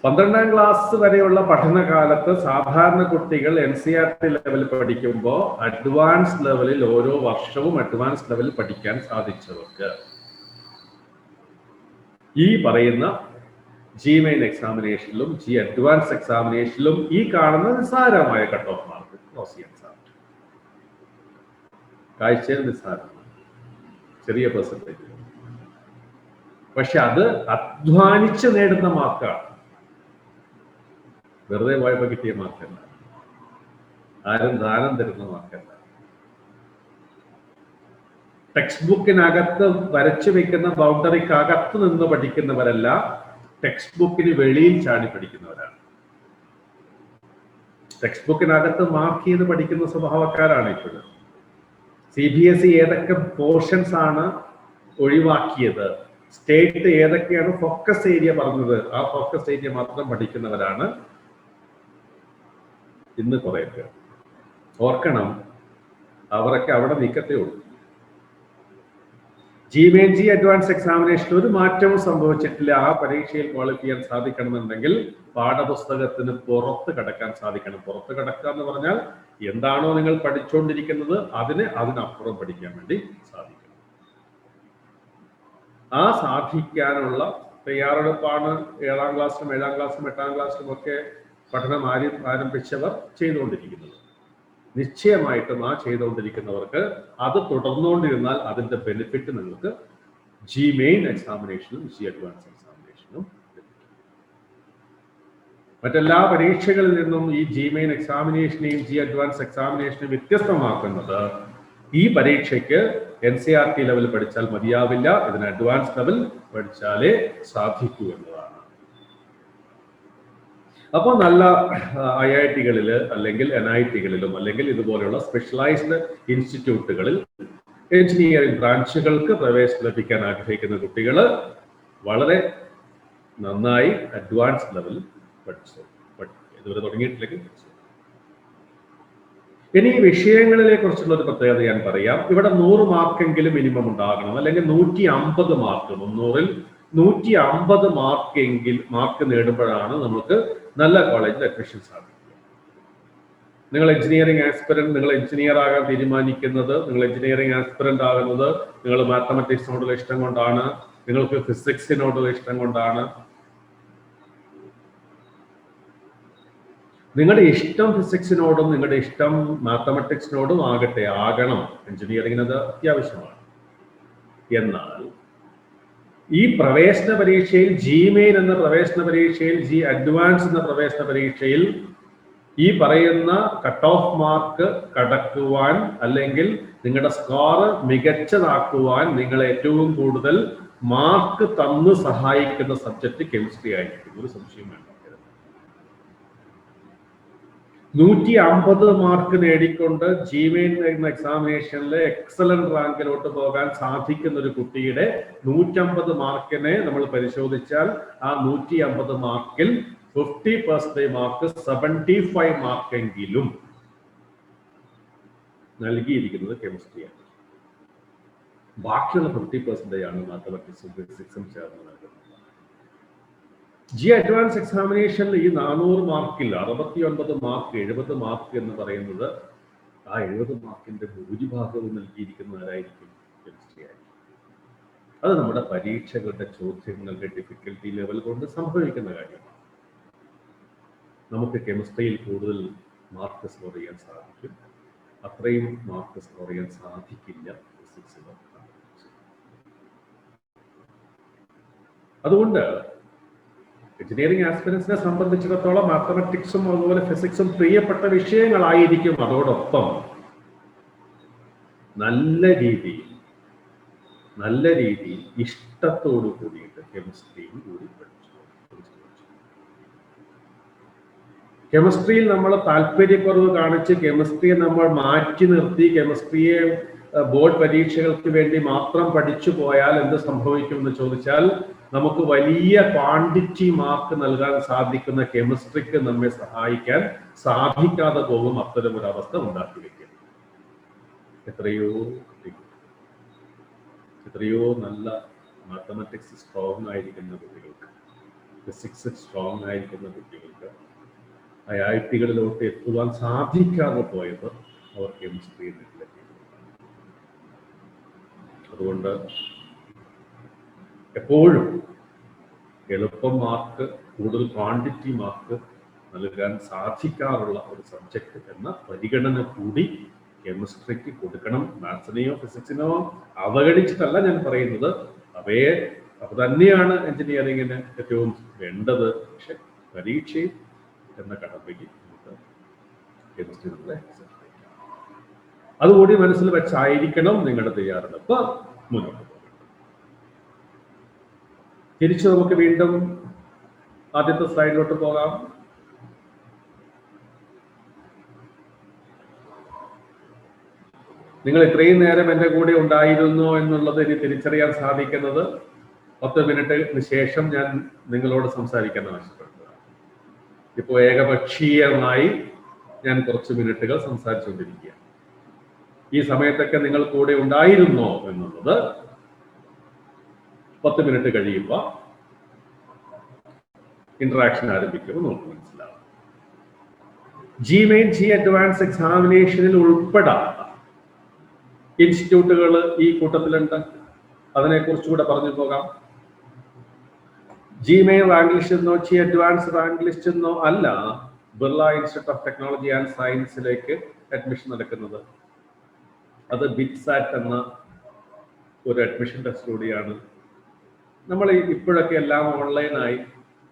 പന്ത്രണ്ടാം ക്ലാസ് വരെയുള്ള പഠനകാലത്ത് സാധാരണ കുട്ടികൾ NCERT ലെവൽ പഠിക്കുമ്പോൾ അഡ്വാൻസ് ലെവലിൽ ഓരോ വർഷവും അഡ്വാൻസ് ലെവലിൽ പഠിക്കാൻ സാധിച്ചവർക്ക് ഈ പറയുന്ന ജിമെയിൻ എക്സാമിനേഷനിലും ജി അഡ്വാൻസ് എക്സാമിനേഷനിലും ഈ കാണുന്ന നിസ്സാരമായ കട്ട് ഓഫ് മാർക്ക് ക്രോസ് ചെയ്യാൻ സാധിക്കും. കാഴ്ചയിൽ നിസ്സാരമാണ്, ചെറിയ പെർസെൻറ്റേജ്. പക്ഷെ അത് അധ്വാനിച്ച് നേടുന്ന മാർക്കാണ്, വെറുതെ പോയപ്പോൾ കിട്ടിയ മാർക്കല്ല, ആരും ദാനം തരുന്ന മാർക്കല്ല. ടെക്സ്റ്റ് ബുക്കിനകത്ത് വരച്ചു വെക്കുന്ന ബൗണ്ടറിക്കകത്ത് നിന്ന് പഠിക്കുന്നവരല്ല, ടെക്സ്റ്റ് ബുക്കിന് വെളിയിൽ ചാടി പഠിക്കുന്നവരാണ്. ടെക്സ്റ്റ് ബുക്കിനകത്ത് മാർക്ക് ചെയ്ത് പഠിക്കുന്ന സ്വഭാവക്കാരാണ് ഇപ്പോഴും. CBSE ഏതൊക്കെ പോർഷൻസ് ആണ് ഒഴിവാക്കിയത്, സ്റ്റേറ്റ് ഏതൊക്കെയാണ് ഫോക്കസ് ഏരിയ പറഞ്ഞത്, ആ ഫോക്കസ് ഏരിയ മാത്രം പഠിക്കുന്നവരാണ് ഇന്ന് കുറെ പേർ. ഓർക്കണം, അവരൊക്കെ അവിടെ നിൽക്കത്തേ ഉള്ളൂ. ജിമെയിൻ ജി അഡ്വാൻസ് എക്സാമിനേഷനിൽ ഒരു മാറ്റവും സംഭവിച്ചിട്ടില്ല. ആ പരീക്ഷയിൽ ക്വാളിഫൈ ചെയ്യാൻ സാധിക്കണമെന്നുണ്ടെങ്കിൽ പാഠപുസ്തകത്തിന് പുറത്ത് കടക്കാൻ സാധിക്കണം. പുറത്ത് കടക്കുക എന്ന് പറഞ്ഞാൽ എന്താണോ നിങ്ങൾ പഠിച്ചുകൊണ്ടിരിക്കുന്നത് അതിനപ്പുറം പഠിക്കാൻ വേണ്ടി സാധിക്കണം. ആ സാധിക്കാനുള്ള തയ്യാറെടുപ്പാണ് 7ാം ക്ലാസ്സിലും 7ാം ക്ലാസ്സിലും 8ാം ക്ലാസ്സിലും ഒക്കെ പഠനം ആരംഭിച്ചവർ ചെയ്തുകൊണ്ടിരിക്കുന്നത്. നിശ്ചയമായിട്ടും ആ ചെയ്തുകൊണ്ടിരിക്കുന്നവർക്ക് അത് തുടർന്നുകൊണ്ടിരുന്നാൽ അതിന്റെ ബെനിഫിറ്റ് നിങ്ങൾക്ക് ജിമെയിൻ എക്സാമിനേഷനും ജി അഡ്വാൻസ് എക്സാമിനേഷനും ലഭിക്കും. മറ്റെല്ലാ പരീക്ഷകളിൽ നിന്നും ഈ ജിമെയിൻ എക്സാമിനേഷനെയും ജി അഡ്വാൻസ് എക്സാമിനേഷനെയും വ്യത്യസ്തമാക്കുന്നത് ഈ പരീക്ഷയ്ക്ക് NCERT ലെവൽ പഠിച്ചാൽ മതിയാവില്ല, ഇതിന് അഡ്വാൻസ് ലെവൽ പഠിച്ചാലേ സാധിക്കൂ എന്നതാണ്. അപ്പോൾ നല്ല IIT-കളിൽ അല്ലെങ്കിൽ NIT-കളിലും അല്ലെങ്കിൽ ഇതുപോലെയുള്ള സ്പെഷ്യലൈസ്ഡ് ഇൻസ്റ്റിറ്റ്യൂട്ടുകളിൽ എഞ്ചിനീയറിംഗ് ബ്രാഞ്ചുകൾക്ക് പ്രവേശനം ലഭിക്കാൻ ആഗ്രഹിക്കുന്ന കുട്ടികൾ വളരെ നന്നായി അഡ്വാൻസ് ലെവൽ പഠിച്ചു. ഇതുവരെ തുടങ്ങിയിട്ടില്ലെങ്കിൽ പഠിച്ചു. ഇനി ഈ വിഷയങ്ങളിലെ കുറിച്ചുള്ള ഒരു പ്രത്യേകത ഞാൻ പറയാം. ഇവിടെ 100 മാർക്കെങ്കിലും മിനിമം ഉണ്ടാകണം, അല്ലെങ്കിൽ 150 മാർക്ക്, 300-ൽ 150 മാർക്ക് നേടുമ്പോഴാണ് നമുക്ക് നല്ല കോളേജിൽ അഡ്മിഷൻ സാധിക്കുക. നിങ്ങൾ എഞ്ചിനീയറിംഗ് ആസ്പിറന്റ്, നിങ്ങൾ എഞ്ചിനീയർ ആകാൻ തീരുമാനിക്കുന്നത്, നിങ്ങൾ എഞ്ചിനീയറിംഗ് ആസ്പിറന്റ് ആകുന്നത് നിങ്ങൾ മാത്തമാറ്റിക്സിനോടുള്ള ഇഷ്ടം കൊണ്ടാണ്, നിങ്ങൾക്ക് ഫിസിക്സിനോടുള്ള ഇഷ്ടം കൊണ്ടാണ്. നിങ്ങളുടെ ഇഷ്ടം ഫിസിക്സിനോടും നിങ്ങളുടെ ഇഷ്ടം മാത്തമാറ്റിക്സിനോടും ആകണം. എഞ്ചിനീയറിംഗിന് അത് അത്യാവശ്യമാണ്. എന്നാൽ ഈ പ്രവേശന പരീക്ഷയിൽ, ജിമെയിൻ എന്ന പ്രവേശന പരീക്ഷയിൽ, ജി അഡ്വാൻസ് എന്ന പ്രവേശന പരീക്ഷയിൽ ഈ പറയുന്ന കട്ട് ഓഫ് മാർക്ക് കടക്കുവാൻ അല്ലെങ്കിൽ നിങ്ങളുടെ സ്കോർ മികച്ചതാക്കുവാൻ നിങ്ങളെ ഏറ്റവും കൂടുതൽ മാർക്ക് തന്ന് സഹായിക്കുന്ന സബ്ജക്റ്റ് കെമിസ്ട്രി ആയിരിക്കും. ഒരു സംശയം വേണ്ട. 150 മാർക്ക് നേടിക്കൊണ്ട് ജിമെയിൻ എന്ന എക്സാമിനേഷനിലെ എക്സലന്റ് റാങ്കിലോട്ട് പോകാൻ സാധിക്കുന്ന ഒരു കുട്ടിയുടെ 150 മാർക്കിനെ നമ്മൾ പരിശോധിച്ചാൽ ആ 150 മാർക്കിൽ 50% മാർക്ക് 75 മാർക്കെങ്കിലും നൽകിയിരിക്കുന്നത് കെമിസ്ട്രിയാണ്. ബാക്കിയുള്ള 50% ആണ് മാത്തമാറ്റിക്സും ഫിസിക്സും ചേർന്ന് നൽകുന്നത്. ജി അഡ്വാൻസ് എക്സാമിനേഷനിൽ ഈ 400 മാർക്കിൽ 69 മാർക്ക്, 70 മാർക്ക് എന്ന് പറയുന്നത് ആ 70 മാർക്കിന്റെ ഭൂരിഭാഗവും നൽകിയിരിക്കുന്നവരായിരിക്കും കെമിസ്ട്രി ആയിരിക്കും. അത് നമ്മുടെ പരീക്ഷകളുടെ ചോദ്യങ്ങളുടെ ഡിഫിക്കൽട്ടി ലെവൽ കൊണ്ട് സംഭവിക്കുന്ന കാര്യമാണ്. നമുക്ക് കെമിസ്ട്രിയിൽ കൂടുതൽ മാർക്ക് സ്കോർ ചെയ്യാൻ സാധിക്കും, അത്രയും മാർക്ക് സ്കോർ ചെയ്യാൻ സാധിക്കില്ല ഫിസിക്സിലോ. അതുകൊണ്ട് എഞ്ചിനീയറിംഗ് ആസ്പിരൻസിനെ സംബന്ധിച്ചിടത്തോളം മാത്തമാറ്റിക്സും അതുപോലെ ഫിസിക്സും പ്രിയപ്പെട്ട വിഷയങ്ങളായിരിക്കും. അതോടൊപ്പം നല്ല രീതിയിൽ ഇഷ്ടത്തോടു കൂടിയിട്ട് കെമിസ്ട്രിയും കൂടി പഠിച്ചു. കെമിസ്ട്രിയിൽ നമ്മൾ താല്പര്യക്കുറവ് കാണിച്ച് കെമിസ്ട്രിയെ നമ്മൾ മാറ്റി നിർത്തി കെമിസ്ട്രിയെ ബോർഡ് പരീക്ഷകൾക്ക് വേണ്ടി മാത്രം പഠിച്ചു പോയാൽ എന്ത് സംഭവിക്കുമെന്ന് ചോദിച്ചാൽ നമുക്ക് വലിയ ക്വാണ്ടിറ്റി മാർക്ക് നൽകാൻ സാധിക്കുന്ന കെമിസ്ട്രിക്ക് നമ്മെ സഹായിക്കാൻ സാധിക്കാതെ പോകും. അത്തരമൊരു അവസ്ഥ ഉണ്ടാക്കി വെക്കും. എത്രയോ നല്ല മാത്തമാറ്റിക്സ് സ്ട്രോങ് ആയിരിക്കുന്ന കുട്ടികൾക്ക്, ഫിസിക്സ് സ്ട്രോങ് ആയിരിക്കുന്ന കുട്ടികൾക്ക് IIT-കളിലോട്ട് എത്തുവാൻ സാധിക്കാതെ പോയത് അവർ കെമിസ്ട്രിയിൽ നെഗ്ലക്ട് ചെയ്തു. അതുകൊണ്ട് എപ്പോഴും എളുപ്പം മാർക്ക്, കൂടുതൽ ക്വാണ്ടിറ്റി മാർക്ക് നൽകാൻ സാധിക്കാറുള്ള ഒരു സബ്ജക്റ്റ് എന്ന പരിഗണന കൂടി കെമിസ്ട്രിക്ക് കൊടുക്കണം. മാത്സിനെയോ ഫിസിക്സിനോ അവഗണിച്ചിട്ടല്ല ഞാൻ പറയുന്നത്. അത് തന്നെയാണ് എഞ്ചിനീയറിംഗിന് ഏറ്റവും വേണ്ടത്. പക്ഷെ പരീക്ഷയിൽ എന്ന കടമ്പയ്ക്ക് കെമിസ്ട്രി നമ്മളെ അതുകൂടി മനസ്സിൽ വെച്ചായിരിക്കണം നിങ്ങളുടെ തയ്യാറെടുപ്പ് മുന്നോട്ട് പോകുന്നത്. തിരിച്ചു നമുക്ക് വീണ്ടും ആദ്യത്തെ സ്ലൈഡിലോട്ട് പോകാം. നിങ്ങൾ ഇത്രയും നേരം എൻ്റെ കൂടെ ഉണ്ടായിരുന്നു എന്നുള്ളത് ഇനി തിരിച്ചറിയാൻ സാധിക്കുന്നത് 10 മിനിറ്റിന് ശേഷം ഞാൻ നിങ്ങളോട് സംസാരിക്കാൻ ആവശ്യപ്പെടുന്നത്. ഇപ്പോൾ ഏകപക്ഷീയമായി ഞാൻ കുറച്ച് മിനിറ്റുകൾ സംസാരിച്ചുകൊണ്ടിരിക്കുകയാണ്. ഈ സമയത്തൊക്കെ നിങ്ങൾ കൂടെ ഉണ്ടായിരുന്നോ എന്നുള്ളത് 10 മിനിറ്റ് കഴിയുമ്പോൾ ഇന്ററാക്ഷൻ ആരംഭിക്കുമ്പോൾ നമുക്ക് മനസ്സിലാവും. GMAIN G അഡ്വാൻസ് എക്സാമിനേഷനിൽ ഉൾപ്പെടാത്ത ഇൻസ്റ്റിറ്റ്യൂട്ടുകൾ ഈ കൂട്ടത്തിലുണ്ട്. അതിനെക്കുറിച്ചുകൂടെ പറഞ്ഞു പോകാം. GMAIN റാങ്ക് ലിസ്റ്റ് എന്നോ G അഡ്വാൻസ് റാങ്ക് ലിസ്റ്റ് എന്നോ അല്ല Birla Institute of Technology and സയൻസിലേക്ക് അഡ്മിഷൻ നടക്കുന്നത്. അത് ബിറ്റ്സാറ്റ് എന്ന ഒരു അഡ്മിഷൻ ടെസ്റ്റ് കൂടിയാണ്. നമ്മൾ ഇപ്പോഴൊക്കെ എല്ലാം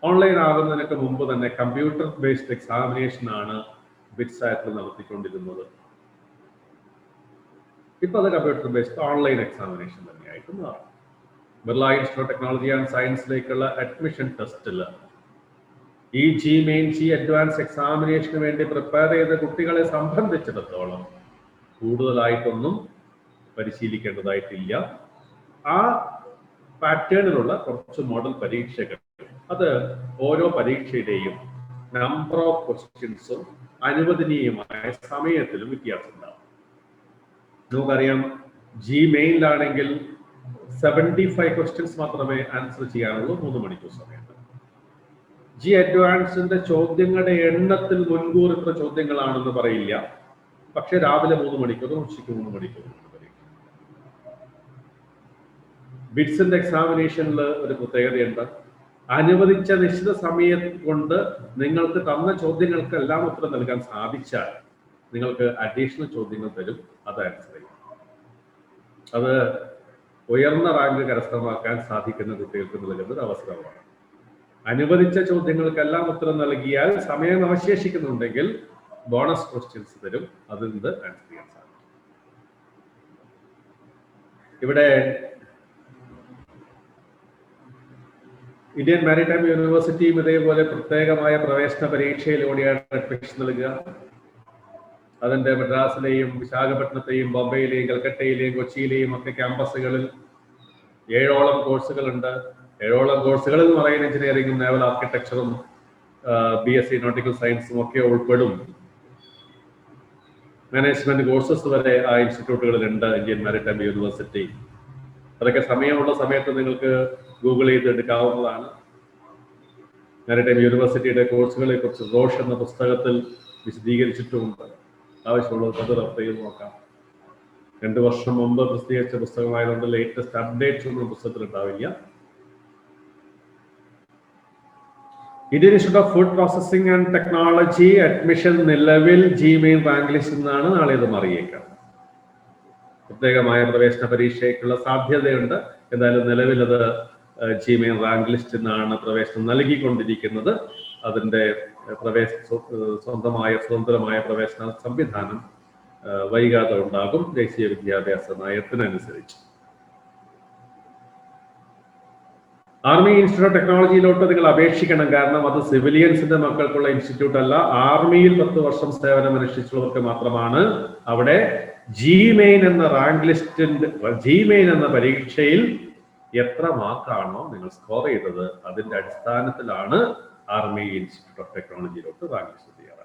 ഓൺലൈൻ ആകുന്നതിനൊക്കെ മുമ്പ് തന്നെ കമ്പ്യൂട്ടർ ബേസ്ഡ് എക്സാമിനേഷൻ ആണ് ബിറ്റ്സാറ്റിൽ നടത്തിക്കൊണ്ടിരുന്നത്. ഇപ്പൊ അത് കമ്പ്യൂട്ടർ ബേസ്ഡ് ഓൺലൈൻ എക്സാമിനേഷൻ തന്നെയായിട്ട് മാറും. Birla Institute of Technology and സയൻസിലേക്കുള്ള അഡ്മിഷൻ ടെസ്റ്റിൽ ഈ GMAIN G അഡ്വാൻസ് എക്സാമിനേഷന് വേണ്ടി പ്രിപ്പയർ ചെയ്ത കുട്ടികളെ സംബന്ധിച്ചിടത്തോളം കൂടുതലായിട്ടൊന്നും പരിശീലിക്കേണ്ടതായിട്ടില്ല. ആ പാറ്റേണിലുള്ള കുറച്ച് മോഡൽ പരീക്ഷകൾ, അത് ഓരോ പരീക്ഷയുടെയും നമ്പർ ഓഫ് ക്വസ്റ്റ്യൻസും അനുവദനീയമായ സമയത്തിലും വ്യത്യാസം ഉണ്ടാവും. നമുക്കറിയാം GMAIN-ലാണെങ്കിൽ 75 ക്വസ്റ്റ്യൻസ് മാത്രമേ ആൻസർ ചെയ്യാനുള്ളൂ 3 മണിക്കൂർ സമയത്ത്. G അഡ്വാൻസിന്റെ ചോദ്യങ്ങളുടെ എണ്ണത്തിൽ മുൻകൂർ ഇത്ര ചോദ്യങ്ങളാണെന്ന് പറയില്ല. പക്ഷെ രാവിലെ 3 മണിക്കൂറും ഉച്ചയ്ക്ക് 3 മണിക്കൂറും പരീക്ഷ. ബിറ്റ്സിന്റെ എക്സാമിനേഷനിൽ ഒരു പ്രത്യേകതയുണ്ട്. അനുവദിച്ച നിശ്ചിത സമയം കൊണ്ട് നിങ്ങൾക്ക് തന്ന ചോദ്യങ്ങൾക്കെല്ലാം ഉത്തരം നൽകാൻ സാധിച്ചാൽ നിങ്ങൾക്ക് അഡീഷണൽ ചോദ്യങ്ങൾ തരും, അത് ആൻസർ ചെയ്യും. അത് ഉയർന്ന റാങ്ക് കരസ്ഥമാക്കാൻ സാധിക്കുന്ന കുട്ടികൾക്ക് നൽകുന്ന ഒരു അവസരമാണ്. അനുവദിച്ച ചോദ്യങ്ങൾക്കെല്ലാം ഉത്തരം നൽകിയാൽ സമയം അവശേഷിക്കുന്നുണ്ടെങ്കിൽ ബോണസ് ക്വസ്റ്റ്യൻസ് തരും, അതിൽ നിന്ന് ആൻസർ ചെയ്യാൻ സാധിക്കും. ഇവിടെ ഇന്ത്യൻ മാരിടൈം യൂണിവേഴ്സിറ്റിയും ഇതേപോലെ പ്രത്യേകമായ പ്രവേശന പരീക്ഷയിലൂടെയാണ് അഡ്മിഷൻ നൽകുക. അതിന്റെ മദ്രാസിലെയും വിശാഖപട്ടണത്തെയും ബോംബെയിലെയും കൽക്കട്ടയിലെയും കൊച്ചിയിലെയും ഒക്കെ ക്യാമ്പസുകളിൽ 7ഓളം കോഴ്സുകളുണ്ട്. 7ഓളം കോഴ്സുകളിൽ മറൈൻ എഞ്ചിനീയറിംഗും നേവൽ ആർക്കിടെക്ചറും BSc നോട്ടിക്കൽ സയൻസും ഒക്കെ ഉൾപ്പെടും. മാനേജ്മെന്റ് കോഴ്സസ് വരെ ആ ഇൻസ്റ്റിറ്റ്യൂട്ടുകളിലുണ്ട് ഇന്ത്യൻ മാരിടൈം യൂണിവേഴ്സിറ്റി. അതൊക്കെ സമയമുള്ള സമയത്ത് നിങ്ങൾക്ക് ഗൂഗിൾ ചെയ്ത് എടുക്കാവുന്നതാണ്. മാരിടൈം യൂണിവേഴ്സിറ്റിയുടെ കോഴ്സുകളെ കുറിച്ച് റോഷ് എന്ന പുസ്തകത്തിൽ വിശദീകരിച്ചിട്ടുമുണ്ട്. ആവശ്യമുള്ളത് അത് റെഫർ ചെയ്ത് നോക്കാം. 2 വർഷം മുമ്പ് പ്രസിദ്ധീകരിച്ച പുസ്തകമായതുകൊണ്ട് ലേറ്റസ്റ്റ് അപ്ഡേറ്റ്സ് ഒന്നും പുസ്തകത്തിൽ ഉണ്ടാവില്ല. Indian Institute of food processing and technology admission നിലവിൽ GMAIN റാങ്ക് ലിസ്റ്റ് എന്നാണ്. നാളെ ഇത് മാറിയേക്കാം. പ്രത്യേകമായ പ്രവേശന പരീക്ഷയ്ക്കുള്ള സാധ്യതയുണ്ട്. എന്തായാലും നിലവിൽ അത് ജിമെയിൻ റാങ്ക് ലിസ്റ്റിൽ നിന്നാണ് പ്രവേശനം നൽകിക്കൊണ്ടിരിക്കുന്നത്. അതിൻ്റെ സ്വതന്ത്രമായ പ്രവേശന സംവിധാനം വൈകാതെ ഉണ്ടാകും ദേശീയ വിദ്യാഭ്യാസ നയത്തിനനുസരിച്ച്. ആർമി ഇൻസ്റ്റിറ്റ്യൂട്ട് ഓഫ് ടെക്നോളജിയിലോട്ട് നിങ്ങൾ അപേക്ഷിക്കണം. കാരണം അത് സിവിലിയൻസിന്റെ മക്കൾക്കുള്ള ഇൻസ്റ്റിറ്റ്യൂട്ട് അല്ല. ആർമിയിൽ 10 വർഷം സേവനം അനുഷ്ഠിച്ചുള്ളവർക്ക് മാത്രമാണ് അവിടെ ജിമെയിൻ എന്ന റാങ്ക് ലിസ്റ്റിന്റെ ജിമെയിൻ എന്ന പരീക്ഷയിൽ എത്ര മാർക്കാണോ നിങ്ങൾ സ്കോർ ചെയ്തത് അതിന്റെ അടിസ്ഥാനത്തിലാണ് ആർമി ഇൻസ്റ്റിറ്റ്യൂട്ട് ഓഫ് ടെക്നോളജിയിലോട്ട് റാങ്ക് ലിസ്റ്റ് തയ്യാറാക്കുന്നത്.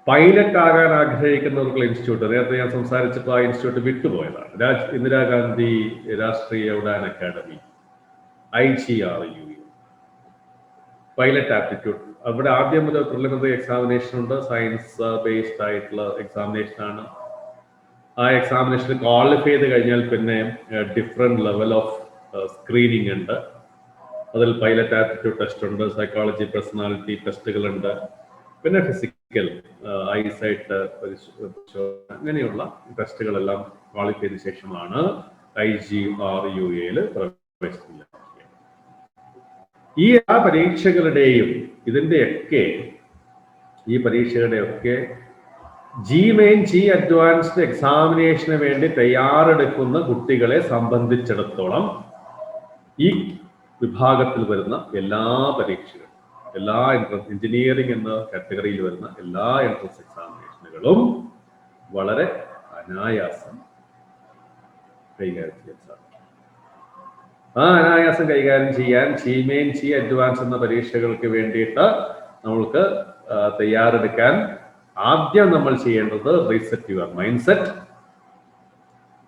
പൈലറ്റ് ആകാൻ ആഗ്രഹിക്കുന്നവർക്കുള്ള ഇൻസ്റ്റിറ്റ്യൂട്ട്, നേരത്തെ ഞാൻ സംസാരിച്ചപ്പോൾ ആ ഇൻസ്റ്റിറ്റ്യൂട്ട് വിട്ടുപോയതാണ്. Indira Gandhi Rashtriya Uran Academy, IGRU, pilot aptitude. അവിടെ ആദ്യം മുതൽ പ്രിലിമിനറി എക്സാമിനേഷൻ ഉണ്ട്. സയൻസ് ബേസ്ഡ് ആയിട്ടുള്ള എക്സാമിനേഷൻ ആണ്. ആ എക്സാമിനേഷൻ ക്വാളിഫൈ ചെയ്ത് കഴിഞ്ഞാൽ പിന്നെ ഡിഫറെന്റ് ലെവൽ ഓഫ് സ്ക്രീനിങ് ഉണ്ട്. അതിൽ പൈലറ്റ് ആപ്റ്റിറ്റ്യൂഡ് ടെസ്റ്റ് ഉണ്ട്, സൈക്കോളജി പേഴ്സണാലിറ്റി ടെസ്റ്റുകളുണ്ട്, പിന്നെ ഫിസിക്കൽ ഐസൈറ്റ് അങ്ങനെയുള്ള ടെസ്റ്റുകളെല്ലാം ക്വാളിഫൈ ചെയ്ത ശേഷമാണ് IGRUയിൽ പ്രവേശനം ലഭിക്കുക. ഈ പരീക്ഷകളുടെയും ഈ പരീക്ഷകളുടെയൊക്കെ ജിമെയിൻ അഡ്വാൻസ്ഡ് എക്സാമിനേഷന് വേണ്ടി തയ്യാറെടുക്കുന്ന കുട്ടികളെ സംബന്ധിച്ചിടത്തോളം ഈ വിഭാഗത്തിൽ വരുന്ന എല്ലാ പരീക്ഷകളും, എല്ലാ എഞ്ചിനീയറിംഗ് എന്ന കാറ്റഗറിയിൽ വരുന്ന എല്ലാ എൻട്രൻസ് എക്സാമിനേഷനുകളും വളരെ അനായാസം കൈകാര്യം ചെയ്യാൻ സാധിക്കും. ആ അനായാസം കൈകാര്യം ചെയ്യാൻ ജിമെയിൻ അഡ്വാൻസ് എന്ന പരീക്ഷകൾക്ക് വേണ്ടിയിട്ട് നമ്മൾക്ക് തയ്യാറെടുക്കാൻ ആദ്യം നമ്മൾ ചെയ്യേണ്ടത് റീസെറ്റ് യുവർ മൈൻഡ് സെറ്റ്.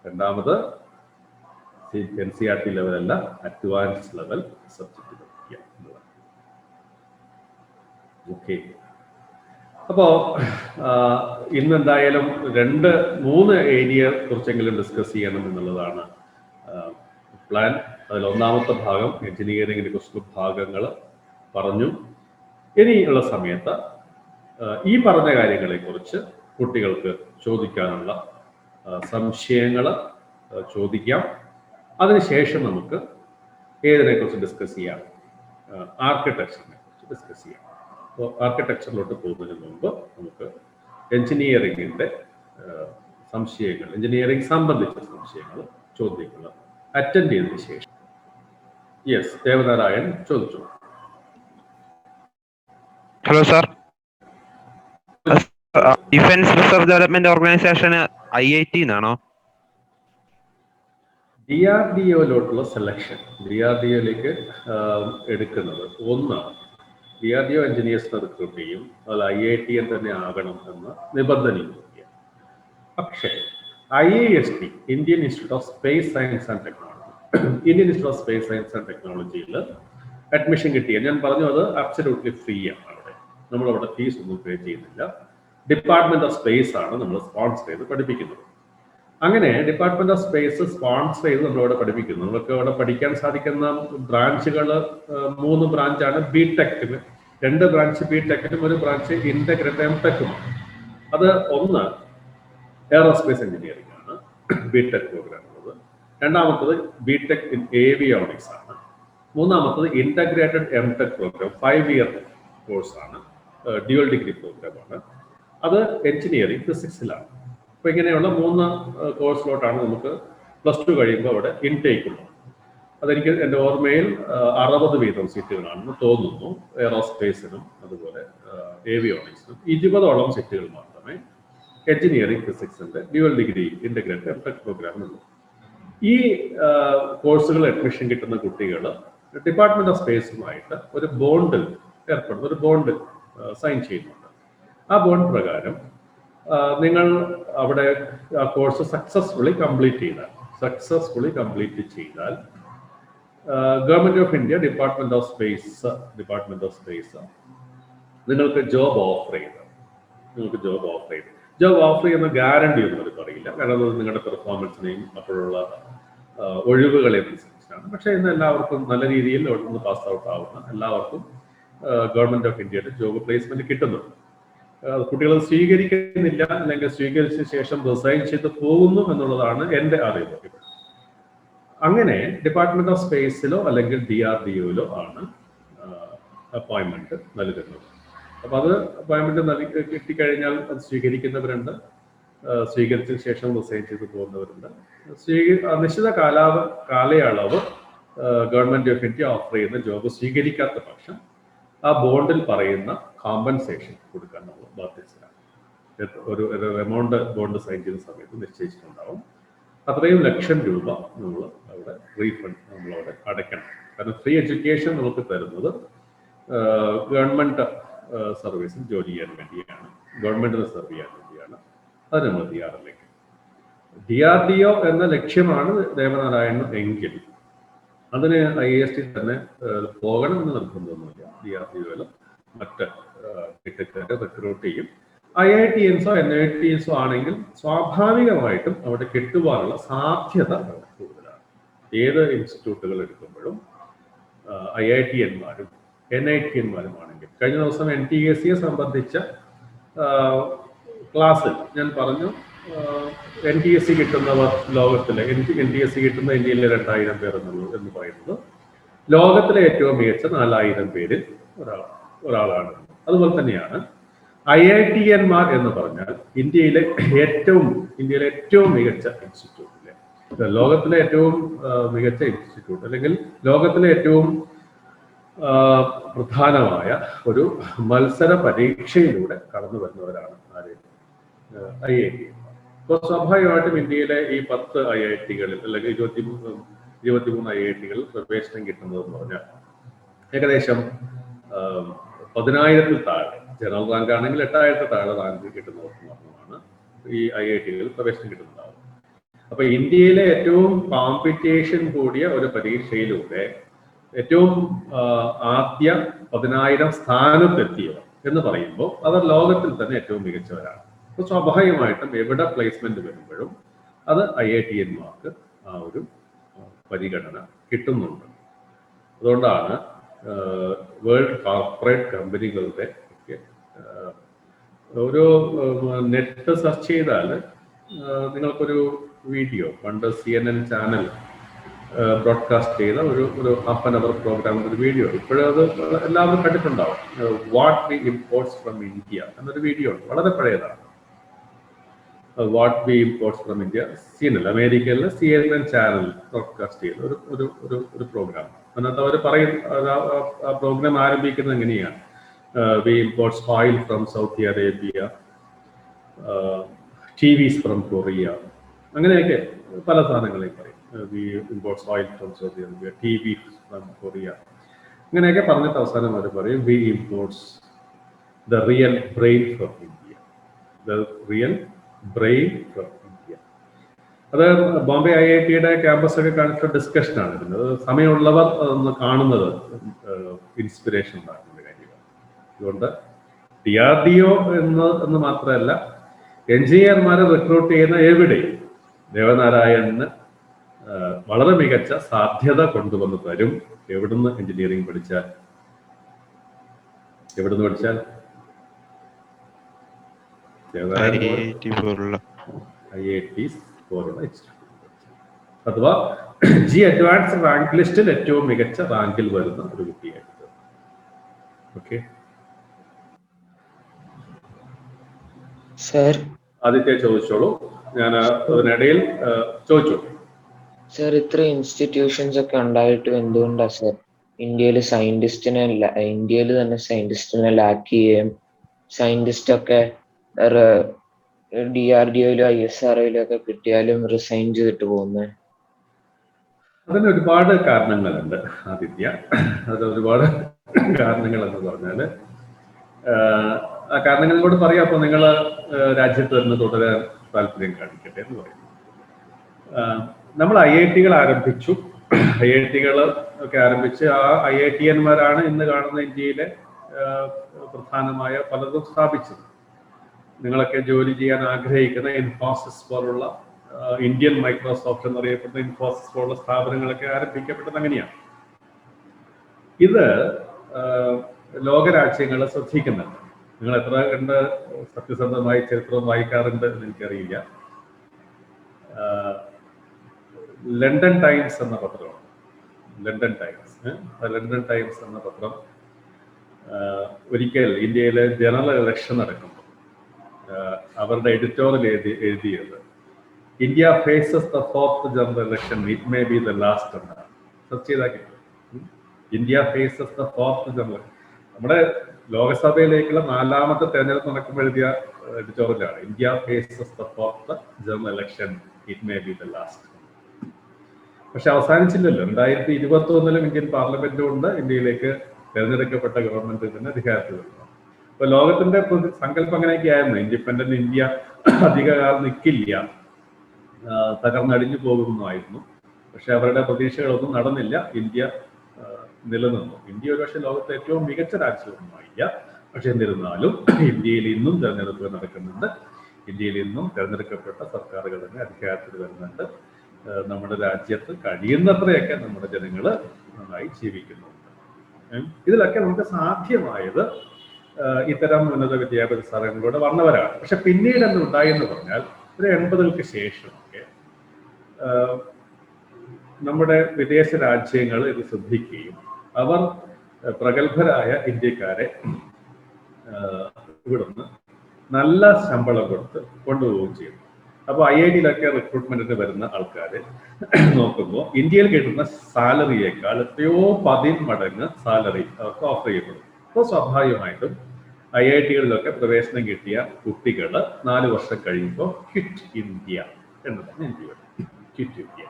രണ്ടാമത് NCERT ലെവലല്ല, അഡ്വാൻസ് ലെവൽ സബ്ജക്റ്റ് പഠിക്കുക എന്നതാണ്. ഓക്കെ, അപ്പോ ഇന്നെന്തായാലും 2-3 ഏരിയ കുറിച്ചെങ്കിലും ഡിസ്കസ് ചെയ്യണം എന്നുള്ളതാണ് പ്ലാൻ. അതിൽ ഒന്നാമത്തെ ഭാഗം എഞ്ചിനീയറിംഗിനെ കുറിച്ചുള്ള ഭാഗങ്ങൾ പറഞ്ഞു. ഇനിയുള്ള സമയത്ത് ഈ പറഞ്ഞ കാര്യങ്ങളെ കുറിച്ച് കുട്ടികൾക്ക് ചോദിക്കാനുള്ള സംശയങ്ങൾ ചോദിക്കാം. അതിനുശേഷം നമുക്ക് ഏതിനെ കുറിച്ച് ഡിസ്കസ് ചെയ്യാം? ആർക്കിടെക്ചറിനെ കുറിച്ച് ഡിസ്കസ് ചെയ്യാം. അപ്പോൾ ആർക്കിടെക്ചറിലോട്ട് പോകുന്നതിന് മുമ്പ് നമുക്ക് എഞ്ചിനീയറിംഗിന്റെ സംശയങ്ങൾ, എഞ്ചിനീയറിംഗ് സംബന്ധിച്ച സംശയങ്ങൾ, ചോദ്യങ്ങൾ അറ്റൻഡ് ചെയ്തതിനു ശേഷം യെസ് ദേവനാരായൺ ചോദിച്ചു. Hello sir, defence research development organisation IIT എന്നാണോ? DRDOയിലോട്ടുള്ള സെലക്ഷൻ, DRDOയിലേക്ക് എടുക്കുന്നത് ഒന്ന് DRDO എഞ്ചിനീയേഴ്സിനെ റിക്രൂട്ട് ചെയ്യും. അതിൽ IITN തന്നെ ആകണം എന്ന നിബന്ധനയില്ല. പക്ഷേ IIST, Indian Institute of Space Science and Technology, Indian Institute of Space Science and ടെക്നോളജിയിൽ അഡ്മിഷൻ കിട്ടിയ, ഞാൻ പറഞ്ഞു അത് അബ്സല്യൂട്ട്ലി ഫ്രീ ആണ്. നമ്മളവിടെ ഫീസ് ഒന്നും പേ ചെയ്യുന്നില്ല. ഡിപ്പാർട്ട്മെന്റ് ഓഫ് സ്പേസ് ആണ് നമ്മൾ സ്പോൺസർ ചെയ്ത് പഠിപ്പിക്കുന്നത്. അങ്ങനെ ഡിപ്പാർട്ട്മെന്റ് ഓഫ് സ്പേസ് സ്പോൺസർ ചെയ്ത് നമ്മളവിടെ പഠിപ്പിക്കുന്നു. നമുക്ക് അവിടെ പഠിക്കാൻ സാധിക്കുന്ന ബ്രാഞ്ചുകൾ 3 ബ്രാഞ്ചാണ്. BTechന് 2 ബ്രാഞ്ച് BTechനും 1 ബ്രാഞ്ച് ഇന്റഗ്രേറ്റഡ് M.Techുമാണ്. അത് ഒന്ന് എയറോസ്പേസ് എഞ്ചിനീയറിംഗ് ആണ്, BTech പ്രോഗ്രാം ഉള്ളത്. രണ്ടാമത്തത് BTech ഇൻ ഏവിയോണിക്സ് ആണ്. മൂന്നാമത്തത് ഇന്റഗ്രേറ്റഡ് M.Tech പ്രോഗ്രാം 5 ഇയർ കോഴ്സാണ്, ഡ്യുവൽ ഡിഗ്രി പ്രോഗ്രാമാണ്. അത് എഞ്ചിനീയറിംഗ് ഫിസിക്സിലാണ്. അപ്പോൾ ഇങ്ങനെയുള്ള 3 കോഴ്സിലോട്ടാണ് നമുക്ക് +2 കഴിയുമ്പോൾ അവിടെ ഇൻടേക്ക് ഉള്ളത്. അതെനിക്ക് എൻ്റെ ഓർമ്മയിൽ 60 വീതം സീറ്റുകളാണെന്ന് തോന്നുന്നു. എയറോസ്പേസിനും അതുപോലെ ഏവിയോണിക്സിനും 20ഓളം സീറ്റുകൾ മാത്രമേ എഞ്ചിനീയറിംഗ് ഫിസിക്സിന്റെ ഡ്യുവൽ ഡിഗ്രി ഇന്റഗ്രേറ്റഡ് M.Tech പ്രോഗ്രാമിനുള്ളൂ. ഈ കോഴ്സുകൾ അഡ്മിഷൻ കിട്ടുന്ന കുട്ടികൾ ഡിപ്പാർട്ട്മെന്റ് ഓഫ് സ്പേസുമായിട്ട് ഒരു ബോണ്ടിൽ ഏർപ്പെടുന്ന, ഒരു ബോണ്ട് സൈൻ ചെയ്യുന്നുണ്ട്. ആ ബോണ്ട് പ്രകാരം നിങ്ങൾ അവിടെ ആ കോഴ്സ് സക്സസ്ഫുള്ളി കംപ്ലീറ്റ് ചെയ്താൽ government of India department of space നിങ്ങൾക്ക് ജോബ് ഓഫർ ചെയ്യുന്ന ഗ്യാരണ്ടി ഒന്നും അവർ പറയില്ല. കാരണം അത് നിങ്ങളുടെ പെർഫോമൻസിനെയും അപ്പോഴുള്ള ഒഴിവുകളെയും അനുസരിച്ചാണ്. പക്ഷേ ഇന്ന് എല്ലാവർക്കും നല്ല രീതിയിൽ അവിടെ നിന്ന് പാസ് ഔട്ട് ആവുന്ന എല്ലാവർക്കും ഗവൺമെന്റ് ഓഫ് ഇന്ത്യയുടെ ജോബ് പ്ലേസ്മെന്റ് കിട്ടുന്നുണ്ട്. കുട്ടികൾ സ്വീകരിക്കുന്നില്ല, അല്ലെങ്കിൽ സ്വീകരിച്ച ശേഷം റിസൈൻ ചെയ്ത് പോകുന്നു എന്നുള്ളതാണ് എൻ്റെ അറിവ്. അങ്ങനെ ഡിപ്പാർട്ട്മെന്റ് ഓഫ് സ്പേസിലോ അല്ലെങ്കിൽ DRDOയിലോ ആണ് അപ്പോയിൻമെന്റ് നൽകുന്നത്. അപ്പൊ അത് അപ്പോയിൻമെന്റ് കിട്ടിക്കഴിഞ്ഞാൽ അത് സ്വീകരിക്കുന്നവരുണ്ട്, സ്വീകരിച്ചതിന് ശേഷം റിസൈൻ ചെയ്ത് പോകുന്നവരുണ്ട്. നിശ്ചിത കാലയളവ് ഗവൺമെന്റ് ഓഫ് ഇന്ത്യ ഓഫർ ചെയ്യുന്ന ജോബ് സ്വീകരിക്കാത്ത പക്ഷം ആ ബോണ്ടിൽ പറയുന്ന കോമ്പൻസേഷൻ കൊടുക്കാൻ നമ്മൾ ബാധ്യസ്ഥരാണ്. ഒരു എമൗണ്ട് ബോണ്ട് സൈൻ ചെയ്യുന്ന സമയത്ത് നിശ്ചയിച്ചിട്ടുണ്ടാവും. അത്രയും ലക്ഷം രൂപ നമ്മൾ അവിടെ റീഫണ്ട് നമ്മളവിടെ അടയ്ക്കണം. കാരണം ഫ്രീ എഡ്യൂക്കേഷൻ നമുക്ക് തരുന്നത് ഗവൺമെന്റ് സർവീസിൽ ജോലി ചെയ്യാൻ വേണ്ടിയാണ്, ഗവൺമെന്റിനെ സെർവ് ചെയ്യാൻ വേണ്ടിയാണ്. അത് നമ്മൾ തയ്യാറിലേക്ക്. DRDO എന്ന ലക്ഷ്യമാണ് ദേവനാരായണൻ എങ്കിൽ അതിന് IAST തന്നെ പോകണമെന്ന് നിർബന്ധമൊന്നുമില്ല. DRDOയിലും മറ്റ് ടിക്കറ്റുകാരെ റിക്രൂട്ട് ചെയ്യും. IITians NITians ആണെങ്കിൽ സ്വാഭാവികമായിട്ടും അവിടെ കിട്ടുവാനുള്ള സാധ്യത വളരെ കൂടുതലാണ്. ഏത് ഇൻസ്റ്റിറ്റ്യൂട്ടുകൾ എടുക്കുമ്പോഴും IITianമാരും NITianമാരും ആണെങ്കിൽ, കഴിഞ്ഞ ദിവസം NTSCയെ സംബന്ധിച്ച ക്ലാസ്സിൽ ഞാൻ പറഞ്ഞു, NTSC കിട്ടുന്നവർ ലോകത്തിലെ NTSC കിട്ടുന്ന ഇന്ത്യയിലെ 2000 പേർ എന്ന് പറയുന്നത് ലോകത്തിലെ ഏറ്റവും മികച്ച 4000 പേരിൽ ഒരാളാണ്. അതുപോലെ തന്നെയാണ് IITianമാർ എന്ന് പറഞ്ഞാൽ ഇന്ത്യയിലെ ഏറ്റവും മികച്ച ഇൻസ്റ്റിറ്റ്യൂട്ടിലെ, ലോകത്തിലെ ഏറ്റവും മികച്ച ഇൻസ്റ്റിറ്റ്യൂട്ട് അല്ലെങ്കിൽ ലോകത്തിലെ ഏറ്റവും പ്രധാനമായ ഒരു മത്സര പരീക്ഷയിലൂടെ കടന്നു വരുന്നവരാണ് IITianമാർ. അപ്പോൾ സ്വാഭാവികമായിട്ടും ഇന്ത്യയിലെ ഈ 10 IITകളിൽ അല്ലെങ്കിൽ 23 IITകളിൽ പ്രവേശനം കിട്ടുന്നതെന്ന് പറഞ്ഞാൽ ഏകദേശം 10,000-ൽ താഴെ, ജനറൽ റാങ്ക് ആണെങ്കിൽ 8,000-ൽ താഴെ റാങ്ക് കിട്ടുന്നവർക്ക് മാത്രമാണ് ഈ IITകളിൽ പ്രവേശനം കിട്ടുന്നതാവും. അപ്പൊ ഇന്ത്യയിലെ ഏറ്റവും കോമ്പറ്റീഷൻ കൂടിയ ഒരു പരീക്ഷയിലൂടെ ഏറ്റവും ആദ്യ 10,000 സ്ഥാനത്തെത്തിയവർ എന്ന് പറയുമ്പോൾ അവർ ലോകത്തിൽ തന്നെ ഏറ്റവും മികച്ചവരാണ്. അപ്പോൾ സ്വാഭാവികമായിട്ടും എവിടെ പ്ലേസ്മെന്റ് വരുമ്പോഴും അത് IITianമാർക്ക് ആ ഒരു പരിഗണന കിട്ടുന്നുണ്ട്. അതുകൊണ്ടാണ് വേൾഡ് കോർപ്പറേറ്റ് കമ്പനികളുടെ ഒക്കെ ഒരു നെറ്റ് സെർച്ച് ചെയ്താൽ നിങ്ങൾക്കൊരു വീഡിയോ, പണ്ട് CNN ചാനൽ ബ്രോഡ്കാസ്റ്റ് ചെയ്ത ഒരു ഹാഫ് ആൻ അവർ പ്രോഗ്രാമിൻ്റെ ഒരു വീഡിയോ, ഇപ്പോഴും അത് എല്ലാവരും കണ്ടിട്ടുണ്ടാവും. What we imports from India എന്നൊരു വീഡിയോ ഉണ്ട്, വളരെ പഴയതാണ്. What we imports from India, CNN, അമേരിക്കയിലെ CNN ചാനൽ ബ്രോഡ്കാസ്റ്റ് ചെയ്ത ഒരു പ്രോഗ്രാം. അതിനകത്ത് അവർ ആ പ്രോഗ്രാം ആരംഭിക്കുന്നത് എങ്ങനെയാണ്? We imports oil from Saudi Arabia, TVs from Korea, അങ്ങനെയൊക്കെ പല സാധനങ്ങളെയും പറയും. We imports oil from Saudi Arabia, TV from Korea, അങ്ങനെയൊക്കെ പറഞ്ഞിട്ട് അവസാനം അവർ പറയും we imports the real brain from India, the real brain from India. അത് ബോംബെ IITയുടെ ക്യാമ്പസ് ഒക്കെ കാണിച്ച ഡിസ്കഷനാണ് ഇരുന്നത്. സമയമുള്ളവർ അതൊന്ന് കാണുന്നത് ഇൻസ്പിറേഷൻ ഉണ്ടാക്കുന്ന കാര്യമാണ്. അതുകൊണ്ട് DRDO എന്ന് മാത്രമല്ല, എഞ്ചിനീയർമാരെ റിക്രൂട്ട് ചെയ്യുന്ന എവിടെയും ദേവനാരായണന് വളരെ മികച്ച സാധ്യത കൊണ്ടുവന്ന് തരും. എവിടുന്ന് എഞ്ചിനീയറിംഗ് പഠിച്ചാൽ, IITs പോലുള്ള ഇൻസ്റ്റിറ്റ്യൂട്ട് അഥവാ അഡ്വാൻസ് റാങ്ക് ലിസ്റ്റിൽ ഏറ്റവും മികച്ച റാങ്കിൽ വരുന്ന ഒരു കുട്ടിയായിട്ട്. ഓക്കെ സർ, ആദ്യത്തെ ചോദിച്ചോളൂ, ഞാൻ അതിനിടയിൽ ചോദിച്ചോളൂ. സർ, ഇത്ര ഇൻസ്റ്റിറ്റ്യൂഷൻസ് ഒക്കെ ഉണ്ടായിട്ടും എന്തുകൊണ്ടാ സർ ഇന്ത്യയിൽ തന്നെ സയന്റിസ്റ്റിനെ ലാക്ക് ചെയ്യുകയും സയന്റിസ്റ്റ് ഒക്കെ DRDOയിലോ ISROയിലോ ഒക്കെ കിട്ടിയാലും റിസൈൻ ചെയ്തിട്ട് പോകുന്നത്? അതിന് ഒരുപാട് കാരണങ്ങളുണ്ട് ആദിത്യ. അത് ഒരുപാട് കാരണങ്ങൾ എന്ന് പറഞ്ഞാല് ആ കാരണങ്ങൾ കൂടെ പറയാം. അപ്പോൾ നിങ്ങൾ രാജ്യത്ത് തന്നെ തുടരാൻ താല്പര്യം കാണിക്കട്ടെ എന്ന് പറയുന്നു. നമ്മൾ IITകൾ ആരംഭിച്ചു. IITകൾ ഒക്കെ ആരംഭിച്ച് ആ IITianമാരാണ് ഇന്ന് കാണുന്ന ഇന്ത്യയിലെ പ്രധാനമായ പലതും സ്ഥാപിച്ചത്. നിങ്ങളൊക്കെ ജോലി ചെയ്യാൻ ആഗ്രഹിക്കുന്ന ഇൻഫോസിസ് പോലുള്ള, ഇന്ത്യൻ മൈക്രോസോഫ്റ്റ് എന്നറിയപ്പെടുന്ന ഇൻഫോസിസ് പോലുള്ള സ്ഥാപനങ്ങളൊക്കെ ആരംഭിക്കപ്പെട്ടത് അങ്ങനെയാണ്. ഇത് ലോകരാജ്യങ്ങൾ ശ്രദ്ധിക്കുന്നുണ്ട്. നിങ്ങൾ എത്ര കണ്ട് സത്യസന്ധമായി ചരിത്രം വായിക്കാറുണ്ട് എന്ന് എനിക്കറിയില്ല. ലണ്ടൻ ടൈംസ് എന്ന പത്രമാണ്. ലണ്ടൻ ടൈംസ് എന്ന പത്രം ഒരിക്കൽ ഇന്ത്യയിലെ ജനറൽ ഇലക്ഷൻ നടക്കുമ്പോൾ അവരുടെ എഡിറ്റോറിയൽ എഴുതിയത് India faces the fourth general election, it may be the last എന്നാണ്. സെർച്ച് ചെയ്താൽ കിട്ടും. India faces the fourth general, നമ്മുടെ ലോകസഭയിലേക്കുള്ള 4ാമത്തെ തെരഞ്ഞെടുപ്പ് നടക്കുമ്പോൾ എഴുതിയ എഡിറ്റോറിയലാണ്. India faces the fourth general election, it may be the last. പക്ഷെ അവസാനിച്ചില്ലല്ലോ. 2021 ഇന്ത്യൻ പാർലമെന്റ് കൊണ്ട് ഇന്ത്യയിലേക്ക് തെരഞ്ഞെടുക്കപ്പെട്ട ഗവൺമെന്റ് തന്നെ അധികാരത്തിൽ വരുന്നു. അപ്പൊ ലോകത്തിന്റെ സങ്കല്പം അങ്ങനെയൊക്കെ ആയിരുന്നു. ഇൻഡിപെൻഡന്റ് ഇന്ത്യ അധികകാലം നിൽക്കില്ല, തകർന്നടിഞ്ഞു പോകുന്നതായിരുന്നു. പക്ഷെ അവരുടെ പ്രതീക്ഷകളൊന്നും നടന്നില്ല. ഇന്ത്യ നിലനിന്നു. ഇന്ത്യ ഒരുപക്ഷെ ലോകത്തെ ഏറ്റവും മികച്ച രാജ്യമൊന്നുമായില്ല. പക്ഷെ എന്നിരുന്നാലും ഇന്ത്യയിൽ ഇന്നും തെരഞ്ഞെടുപ്പ് നടക്കുന്നുണ്ട്. ഇന്ത്യയിൽ ഇന്നും തെരഞ്ഞെടുക്കപ്പെട്ട സർക്കാരുകൾ തന്നെ അധികാരത്തിൽ വരുന്നുണ്ട്. നമ്മുടെ രാജ്യത്ത് കഴിയുന്നത്രയൊക്കെ നമ്മുടെ ജനങ്ങൾ നന്നായി ജീവിക്കുന്നുണ്ട്. ഇതിലൊക്കെ നമുക്ക് സാധ്യമായത് ഇത്തരം ഉന്നത വിദ്യാഭ്യാസ സ്ഥാപനങ്ങളിലൂടെ വന്നവരാണ്. പക്ഷെ പിന്നീട് എന്തുണ്ടായി എന്ന് പറഞ്ഞാൽ ഒരു 80കൾക്ക് ശേഷമൊക്കെ നമ്മുടെ വിദേശ രാജ്യങ്ങൾ ഇത് ശ്രദ്ധിക്കുകയും അവർ പ്രഗത്ഭരായ ഇന്ത്യക്കാരെ ഇവിടുന്ന് നല്ല ശമ്പളം കൊടുത്ത് കൊണ്ടുപോവുകയും ചെയ്യും. അപ്പോൾ IIT-യിലൊക്കെ റിക്രൂട്ട്മെന്റിന് വരുന്ന ആൾക്കാർ നോക്കുമ്പോൾ ഇന്ത്യയിൽ കിട്ടുന്ന സാലറിയേക്കാൾ എത്രയോ 10 മടങ്ങ് സാലറി അവർക്ക് ഓഫർ ചെയ്യപ്പെടും. അപ്പോൾ സ്വാഭാവികമായിട്ടും IIT-കളിലൊക്കെ പ്രവേശനം കിട്ടിയ കുട്ടികൾ 4 വർഷം കഴിയുമ്പോൾ ക്വിറ്റ് ഇന്ത്യ എന്നതാണ് ഇന്ത്യ. Quit India.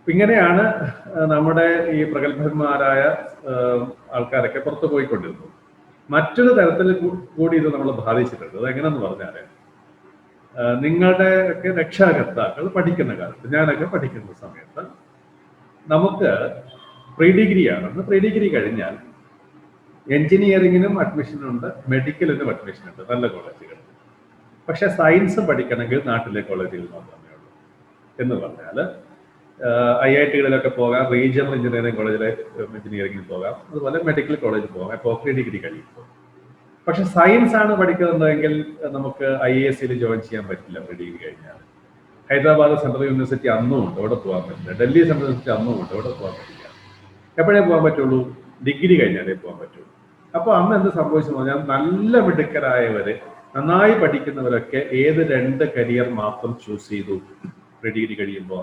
ഇങ്ങനെയാണ് നമ്മുടെ ഈ പ്രഗത്ഭന്മാരായ ആൾക്കാരൊക്കെ പുറത്തു പോയിക്കൊണ്ടിരുന്നത്. മറ്റൊരു തരത്തിൽ കൂടി ഇത് നമ്മൾ ബാധിച്ചിട്ടുണ്ട്. അതെങ്ങനെയെന്ന് പറഞ്ഞാൽ, നിങ്ങളുടെ ഒക്കെ രക്ഷാകർത്താക്കൾ പഠിക്കുന്ന കാലത്ത്, ഞാനൊക്കെ പഠിക്കുന്ന സമയത്ത് നമുക്ക് പ്രീ ഡിഗ്രി ആണെന്ന്. പ്രീ ഡിഗ്രി കഴിഞ്ഞാൽ എഞ്ചിനീയറിങ്ങിനും അഡ്മിഷനുണ്ട്, മെഡിക്കലിനും അഡ്മിഷനുണ്ട് നല്ല കോളേജുകൾ. പക്ഷെ സയൻസ് പഠിക്കണമെങ്കിൽ നാട്ടിലെ കോളേജിൽ മാത്രമേ ഉള്ളൂ. എന്ന് പറഞ്ഞാൽ IIT-കളിലൊക്കെ പോകാം, റീജിയണൽ എഞ്ചിനീയറിംഗ് കോളേജിലെ എഞ്ചിനീയറിംഗിന് പോകാം, അതുപോലെ മെഡിക്കൽ കോളേജിൽ പോകാം. ഇപ്പോൾ പ്രീ ഡിഗ്രി കഴിയുമ്പോൾ. പക്ഷെ സയൻസ് ആണ് പഠിക്കുന്നതെങ്കിൽ നമുക്ക് IISc-യിൽ ജോയിൻ ചെയ്യാൻ പറ്റില്ല പ്രീ ഡിഗ്രി കഴിഞ്ഞാൽ. ഹൈദരാബാദ് സെൻട്രൽ യൂണിവേഴ്സിറ്റി അന്നും ഉണ്ട്, അവിടെ പോകാൻ പറ്റില്ല. ഡൽഹി സെൻട്രൽ യൂണിവേഴ്സിറ്റി അന്നും ഉണ്ട്, അവിടെ പോകാൻ പറ്റില്ല. എപ്പോഴേ പോകാൻ പറ്റുള്ളൂ? ഡിഗ്രി കഴിഞ്ഞാലേ പോകാൻ പറ്റുള്ളൂ. അപ്പോൾ അന്ന് എന്ത് സംഭവിച്ചെന്ന് പറഞ്ഞാൽ, നല്ല മിടുക്കരായവര്, നന്നായി പഠിക്കുന്നവരൊക്കെ ഏത് 2 കരിയർ മാത്രം ചൂസ് ചെയ്തു പ്രീ ഡിഗ്രി കഴിയുമ്പോൾ?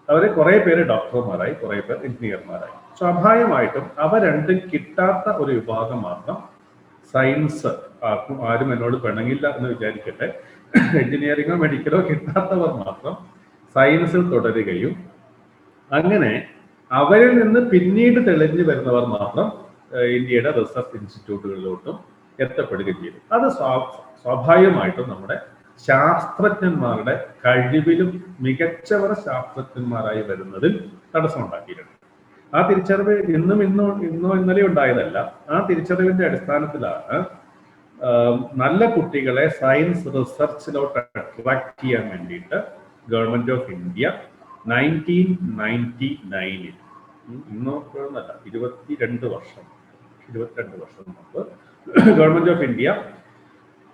അവര് കുറെ പേര് ഡോക്ടർമാരായി, കുറെ പേർ എഞ്ചിനീയർമാരായി. സ്വാഭാവികമായിട്ടും അവ രണ്ടും കിട്ടാത്ത ഒരു വിഭാഗം മാത്രം സയൻസ്, ആരും എന്നോട് പിണങ്ങില്ല എന്ന് വിചാരിക്കട്ടെ, എഞ്ചിനീയറിംഗോ മെഡിക്കലോ കിട്ടാത്തവർ മാത്രം സയൻസിൽ തുടരുകയും അങ്ങനെ അവരിൽ നിന്ന് പിന്നീട് തെളിഞ്ഞു വരുന്നവർ മാത്രം ഇന്ത്യയുടെ റിസർച്ച് ഇൻസ്റ്റിറ്റ്യൂട്ടുകളിലോട്ടും എത്തപ്പെടുകയും ചെയ്തു. അത് സ്വാഭാവികമായിട്ടും നമ്മുടെ ശാസ്ത്രജ്ഞന്മാരുടെ കഴിവിലും മികച്ചവർ ശാസ്ത്രജ്ഞന്മാരായി വരുന്നതിൽ തടസ്സമുണ്ടാക്കിയിട്ടുണ്ട്. ആ തിരിച്ചറിവ് ഇന്നോ ഇന്നലെ ഉണ്ടായതല്ല. ആ തിരിച്ചറിവിന്റെ അടിസ്ഥാനത്തിലാണ് നല്ല കുട്ടികളെ സയൻസ് റിസർച്ചിലോട്ട് അട്രാക്ട് ചെയ്യാൻ വേണ്ടിയിട്ട് ഗവൺമെന്റ് ഓഫ് ഇന്ത്യ 1999 ഇന്നൊന്നല്ല 22 വർഷം മുമ്പ് ഗവൺമെന്റ് ഓഫ് ഇന്ത്യ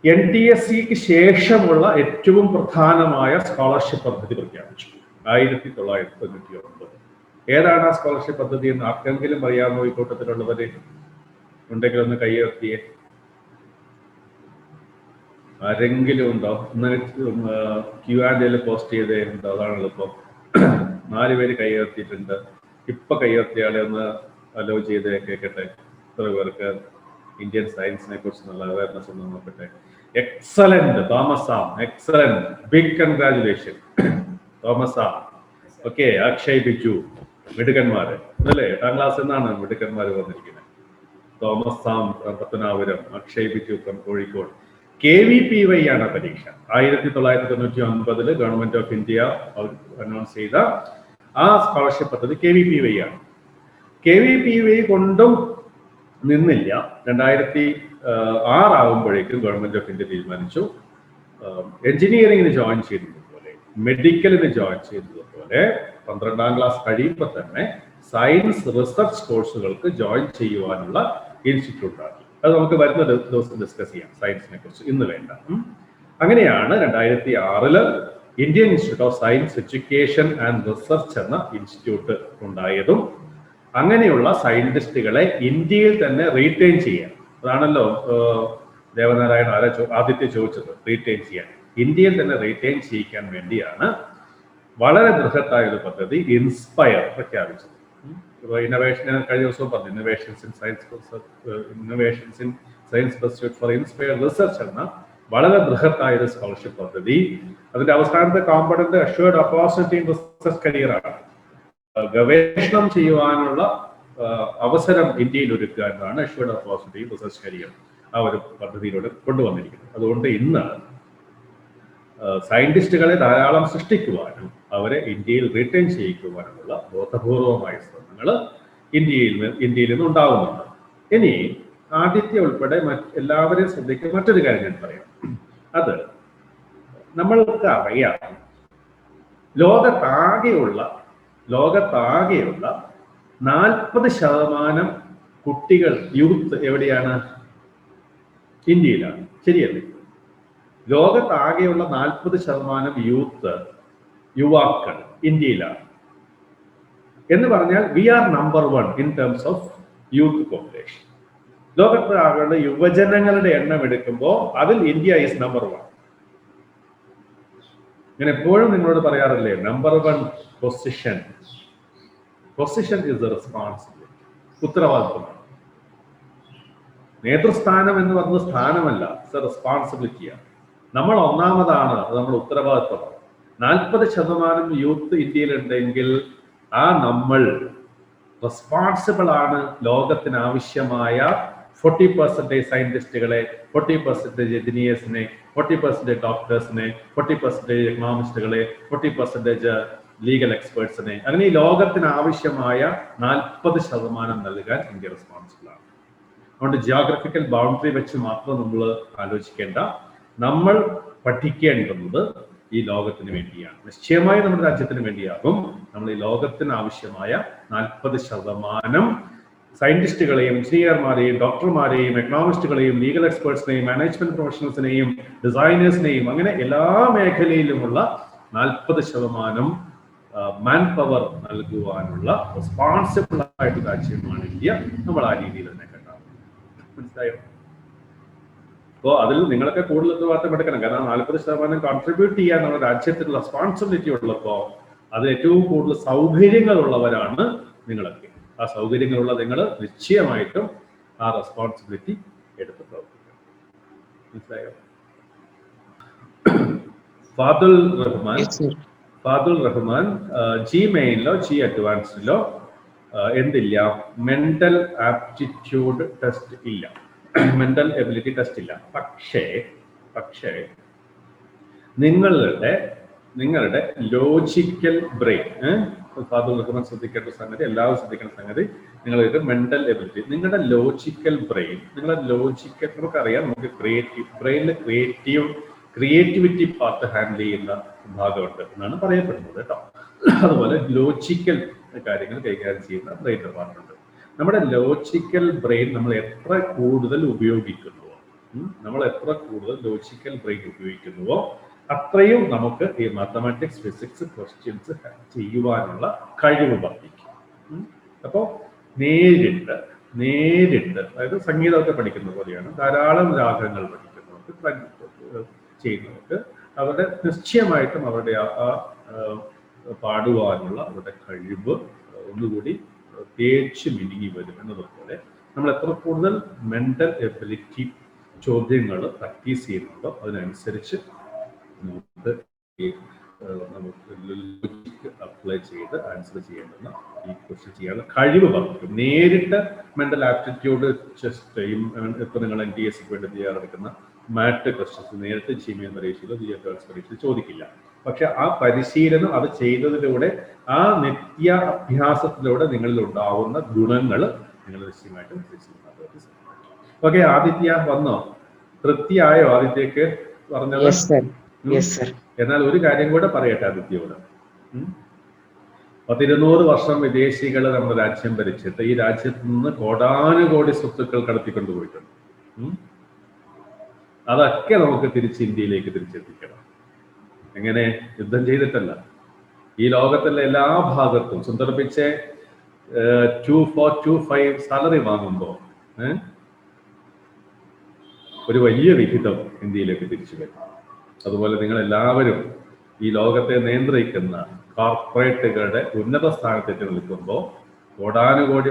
NTSC-ക്ക് ശേഷമുള്ള ഏറ്റവും പ്രധാനമായ സ്കോളർഷിപ്പ് പദ്ധതി പ്രഖ്യാപിച്ചു. 1999. ഏതാണ് ആ സ്കോളർഷിപ്പ് പദ്ധതി എന്ന് ആർക്കെങ്കിലും അറിയാമോ? ഈ കൂട്ടത്തിലുള്ളവര് ഉണ്ടെങ്കിൽ ഒന്ന് കൈയുയർത്തിയേ. ആരെങ്കിലും ഉണ്ടോ? ഇന്നലെ Q&A പോസ്റ്റ് ചെയ്തേ ഉണ്ടോ? അതാണ് എളുപ്പം. 4 പേര് കൈയുയർത്തിയിട്ടുണ്ട്. ഇപ്പൊ കൈയുയർത്തിയാളെ ഒന്ന് അലോ ചെയ്ത് കേൾക്കട്ടെ. എത്ര പേർക്ക് ഇന്ത്യൻ സയൻസിനെ കുറിച്ച് നല്ല അവയർനെസ് ഒന്ന് നോക്കട്ടെ. Excellent Thomas Sam, excellent, big congratulation Thomas Sam. Okay, Akshay Biju, മിടുക്കന്മാര് അല്ലേ? 8ാം ക്ലാസ് എന്നാണ് മിടുക്കന്മാര് വന്നിരിക്കുന്നത്. തോമസ് സാം പത്തനാപുരം, അക്ഷയ് ബിജു ഫ്രം കോഴിക്കോട്. KVPY ആണ് പരീക്ഷ. 1999 ഗവൺമെന്റ് ഓഫ് ഇന്ത്യ അനൗൺസ് ചെയ്ത ആ സ്കോളർഷിപ്പ് പദ്ധതി KVPY ആണ്. KVPY കൊണ്ടും നിന്നില്ല. 2006 ആകുമ്പോഴേക്കും ഗവൺമെന്റ് ഓഫ് ഇന്ത്യ തീരുമാനിച്ചു എഞ്ചിനീയറിംഗിന് ജോയിൻ ചെയ്തതുപോലെ, മെഡിക്കലിന് ജോയിൻ ചെയ്തതുപോലെ 12ാം ക്ലാസ് കഴിയുമ്പോൾ തന്നെ സയൻസ് റിസർച്ച് കോഴ്സുകൾക്ക് ജോയിൻ ചെയ്യുവാനുള്ള ഇൻസ്റ്റിറ്റ്യൂട്ട് ആക്കി. അത് നമുക്ക് വരുന്ന ദിവസം ഡിസ്കസ് ചെയ്യാം സയൻസിനെ കുറിച്ച്, ഇന്ന് വേണ്ട. അങ്ങനെയാണ് 2006 Indian Institute of Science Education and research എന്ന ഇൻസ്റ്റിറ്റ്യൂട്ട് ഉണ്ടായതും അങ്ങനെയുള്ള സയന്റിസ്റ്റുകളെ ഇന്ത്യയിൽ തന്നെ റീറ്റെയിൻ ചെയ്യാൻ, അതാണല്ലോ ദേവനാരായണ ആദിത്യ ചോദിച്ചത്, റീറ്റെയിൻ ചെയ്യാൻ, ഇന്ത്യയിൽ തന്നെ റീറ്റെയിൻ ചെയ്യിക്കാൻ വേണ്ടിയാണ് വളരെ ബൃഹത്തായ ഒരു പദ്ധതി ഇൻസ്പയർ പ്രഖ്യാപിച്ചത്. ഇന്നോവേഷൻ കഴിഞ്ഞ ദിവസവും പറഞ്ഞു, innovations in science pursuit for inspire research എന്ന വളരെ ബൃഹത്തായ ഒരു സ്കോളർഷിപ്പ് പദ്ധതി. അതിന്റെ അവസാനത്തെ component assured opportunity in research കരിയറാണ്. ഗവേഷണം ചെയ്യുവാനുള്ള അവസരം ഇന്ത്യയിൽ ഒരുക്കുക എന്നതാണ് assured opportunity in research career ആ ഒരു പദ്ധതിയിലൂടെ കൊണ്ടുവന്നിരിക്കുന്നത്. അതുകൊണ്ട് ഇന്ന് സയന്റിസ്റ്റുകളെ ധാരാളം സൃഷ്ടിക്കുവാനും അവരെ ഇന്ത്യയിൽ റിട്ടേൺ ചെയ്യിക്കുവാനുമുള്ള ബോധപൂർവമായ ശ്രമങ്ങൾ ഇന്ത്യയിൽ നിന്ന് ഉണ്ടാകുന്നുണ്ട്. ഇനി ആദിത്യ ഉൾപ്പെടെ എല്ലാവരെയും ശ്രദ്ധിക്കുന്ന മറ്റൊരു കാര്യം ഞാൻ പറയാം. അത് നമ്മൾക്ക് അറിയാം, ലോകത്താകെയുള്ള 40% കുട്ടികൾ, യൂത്ത് എവിടെയാണ്? ഇന്ത്യയിലാണ്. ശരിയല്ലേ? ലോകത്താകെയുള്ള 40% യുവാക്കൾ ഇന്ത്യയിലാണ്. എന്ന് പറഞ്ഞാൽ we are number 1 in terms of youth population. ലോകത്ത് ആകെയുള്ള യുവജനങ്ങളുടെ എണ്ണം എടുക്കുമ്പോൾ അതിൽ ഇന്ത്യ ഈസ് നമ്പർ 1. ഞാൻ എപ്പോഴും നിങ്ങളോട് പറയാറില്ലേ, number 1 position is A responsibility, ഉത്തരവാദിത്വമാണ്. നേതൃസ്ഥാനം എന്ന് പറയുന്നത് സ്ഥാനമല്ല, ഇറ്റ്സ് എ റെസ്പോൺസിബിലിറ്റിയാണ്. നമ്മൾ ഒന്നാമതാണ്, അത് നമ്മുടെ ഉത്തരവാദിത്വമാണ്. 40% യൂത്ത് ഇന്ത്യയിലുണ്ടെങ്കിൽ നമ്മൾ റെസ്പോൺസിബിൾ ആണ്. ലോകത്തിന് ആവശ്യമായ 40% സയന്റിസ്റ്റുകളെ, 40% എഞ്ചിനീയേഴ്സിനെ, 40% ഡോക്ടേഴ്സിനെ, 40% എക്കണോമിസ്റ്റുകളെ, 40% ലീഗൽ എക്സ്പേർട്സിനെ, അങ്ങനെ ഈ ലോകത്തിന് ആവശ്യമായ 40% നൽകാൻ ഇന്ത്യ റെസ്പോൺസിബിൾ ആണ്. അതുകൊണ്ട് ജിയോഗ്രഫിക്കൽ ബൗണ്ടറി വെച്ച് മാത്രം നമ്മൾ ആലോചിക്കേണ്ട. നമ്മൾ പഠിക്കേണ്ടുന്നത് ഈ ലോകത്തിന് വേണ്ടിയാണ്. നിശ്ചയമായി നമ്മുടെ രാജ്യത്തിന് വേണ്ടിയാകും. നമ്മൾ ഈ ലോകത്തിന് ആവശ്യമായ 40% സയന്റിസ്റ്റുകളെയും എഞ്ചിനീയർമാരെയും ഡോക്ടർമാരെയും എക്കണോമിസ്റ്റുകളെയും ലീഗൽ എക്സ്പേർട്സിനെയും മാനേജ്മെന്റ് പ്രൊഫഷണൽസിനെയും ഡിസൈനേഴ്സിനെയും അങ്ങനെ എല്ലാ മേഖലയിലുമുള്ള 40% മാൻ പവർ നൽകുവാനുള്ള റെസ്പോൺസിബിൾ ആയിട്ട് രാജ്യമാണ് ഇന്ത്യ. നമ്മൾ ആ രീതിയിൽ തന്നെ കണ്ടാൽ മനസ്സിലായോ? അപ്പോൾ അതിൽ നിങ്ങളൊക്കെ കൂടുതൽ ഉത്തരവാദിത്തം എടുക്കണം. കാരണം 40% കോൺട്രിബ്യൂട്ട് ചെയ്യാൻ നമ്മുടെ രാജ്യത്തിന് റെസ്പോൺസിബിലിറ്റി ഉള്ളപ്പോൾ അത് ഏറ്റവും കൂടുതൽ സൗകര്യങ്ങളുള്ളവരാണ് നിങ്ങളൊക്കെ. ആ സൗകര്യങ്ങളുള്ള നിങ്ങൾ നിശ്ചയമായിട്ടും ആ റെസ്പോൺസിബിലിറ്റി എടുത്ത് പ്രവർത്തിക്കണം. മനസ്സിലായോ? ഫാദുൽ റഹ്മാൻ GMainലോ അഡ്വാൻസിലോ എന്തില്ല? മെന്റൽ ആപ്റ്റിറ്റ്യൂഡ് ടെസ്റ്റ് ഇല്ല, മെന്റൽ എബിലിറ്റി ടെസ്റ്റ് ഇല്ല. പക്ഷേ നിങ്ങളുടെ ലോജിക്കൽ ബ്രെയിൻ, ഫാദുൽ റഹ്മാൻ ശ്രദ്ധിക്കേണ്ട സംഗതി, എല്ലാവരും ശ്രദ്ധിക്കേണ്ട സംഗതി, നിങ്ങളുടെ മെന്റൽ എബിലിറ്റി, നിങ്ങളുടെ ലോജിക്കൽ ബ്രെയിൻ, നമുക്കറിയാം, നമുക്ക് ബ്രെയിനിൽ ക്രിയേറ്റിവിറ്റി പാർട്ട് ഹാൻഡിൽ ചെയ്യുന്ന ഭാഗമുണ്ട് എന്നാണ് പറയപ്പെടുന്നത് കേട്ടോ. അതുപോലെ ലോജിക്കൽ കാര്യങ്ങൾ കൈകാര്യം ചെയ്യുന്ന ബ്രെയിൻ പാർട്ടുണ്ട്. നമ്മുടെ ലോജിക്കൽ ബ്രെയിൻ നമ്മൾ എത്ര കൂടുതൽ ഉപയോഗിക്കുന്നുവോ, ലോജിക്കൽ ബ്രെയിൻ ഉപയോഗിക്കുന്നുവോ അത്രയും നമുക്ക് ഈ മാത്തമാറ്റിക്സ്, ഫിസിക്സ് ക്വസ്റ്റ്യൻസ് ചെയ്യുവാനുള്ള കഴിവ് വർദ്ധിക്കും. അപ്പോൾ നേരിട്ട് അതായത് സംഗീതമൊക്കെ പഠിക്കുന്ന പോലെയാണ്, ധാരാളം രാഗങ്ങൾ പഠിക്കുന്നവർക്ക്, ചെയ്യുന്നവർക്ക് അവരുടെ നിശ്ചയമായിട്ടും അവരുടെ ആ പാടുവാനുള്ള അവരുടെ കഴിവ് ഒന്നുകൂടി തേച്ച് മിനുങ്ങി വരും എന്നതുപോലെ നമ്മൾ എത്ര കൂടുതൽ മെന്റൽ എബിലിറ്റി ചോദ്യങ്ങൾ പ്രാക്ടീസ് ചെയ്യുന്നുണ്ടോ അതിനനുസരിച്ച് നമുക്ക് ലോജിക്ക് അപ്ലൈ ചെയ്ത് ആൻസർ ചെയ്യേണ്ടുന്ന ഈ ക്വസ്റ്റ്യൻ ചെയ്യാനുള്ള കഴിവ് വർദ്ധിക്കും. നേരിട്ട് മെന്റൽ ആപ്റ്റിറ്റ്യൂഡ് ചെയ്യും. ഇപ്പൊ നിങ്ങൾ NTS വേണ്ടി തയ്യാറെടുക്കുന്ന മാറ്റ് ക്വസ്റ്റ്യൻസ് നേരിട്ട് GMain പരീക്ഷയിലോ GS പരീക്ഷയിൽ ചോദിക്കില്ല. പക്ഷെ ആ പരിശീലനം അത് ചെയ്തതിലൂടെ, ആ നിത്യ അഭ്യാസത്തിലൂടെ നിങ്ങളിൽ ഉണ്ടാവുന്ന ഗുണങ്ങൾ നിങ്ങൾ നിശ്ചയമായിട്ടും മനസ്സിലാക്കും. ഓക്കെ, ആദിത്യ വന്നോ? തൃപ്തിയായോ ആദിത്യക്ക് പറഞ്ഞത്? എന്നാൽ ഒരു കാര്യം കൂടെ പറയട്ടെ ആദിത്യയോട്. 100-200 വർഷം വിദേശികൾ നമ്മുടെ രാജ്യം ഭരിച്ചിട്ട് ഈ രാജ്യത്ത് നിന്ന് കോടാനുകോടി സ്വത്തുക്കൾ കടത്തിക്കൊണ്ടുപോയിട്ടുണ്ട്. അതൊക്കെ നമുക്ക് ഇന്ത്യയിലേക്ക് തിരിച്ചെത്തിക്കണം. എങ്ങനെ? യുദ്ധം ചെയ്തിട്ടല്ല. ഈ ലോകത്തിലെ എല്ലാ ഭാഗത്തും സുന്ദർ പിച്ചെ 2425 സാലറി വാങ്ങുമ്പോൾ ഒരു വലിയ വിഹിതം ഇന്ത്യയിലേക്ക് തിരിച്ചു വരും. അതുപോലെ നിങ്ങൾ എല്ലാവരും ഈ ലോകത്തെ നിയന്ത്രിക്കുന്ന കോർപ്പറേറ്റുകളുടെ ഉന്നത സ്ഥാനത്തേക്ക് നിൽക്കുമ്പോൾ കോടാനുകോടി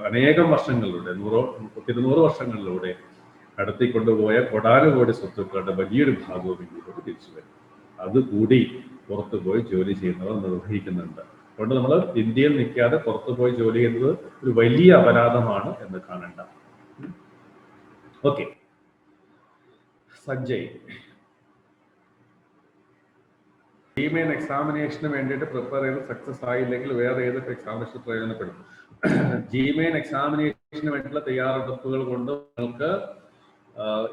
അനേകം വർഷങ്ങളിലൂടെ 100 വർഷങ്ങളിലൂടെ കടത്തിക്കൊണ്ടുപോയ കോടാനുകോടി സ്വത്തുക്കളുടെ വലിയൊരു ഭാഗവും ഇന്ത്യയിലോട്ട് തിരിച്ചു വരും. അതുകൂടി പുറത്തുപോയി ജോലി ചെയ്യുന്നവർ നിർവഹിക്കുന്നുണ്ട്. അതുകൊണ്ട് നമ്മൾ ഇന്ത്യയിൽ നിൽക്കാതെ പുറത്തുപോയി ജോലി ചെയ്യുന്നത് ഒരു വലിയ അപരാധമാണ് എന്ന് കാണണ്ട. ഓക്കെ, സഞ്ജയ്, ജിമെയിൻ എക്സാമിനേഷന് വേണ്ടിയിട്ട് പ്രിപ്പയർ ചെയ്ത് സക്സസ് ആയില്ലെങ്കിൽ വേറെ ഏതൊക്കെ എക്സാമിനേഷൻ പ്രയോജനപ്പെടും? ജിമെയിൻ എക്സാമിനേഷന് വേണ്ടിയിട്ടുള്ള തയ്യാറെടുപ്പുകൾ കൊണ്ട് നിങ്ങൾക്ക്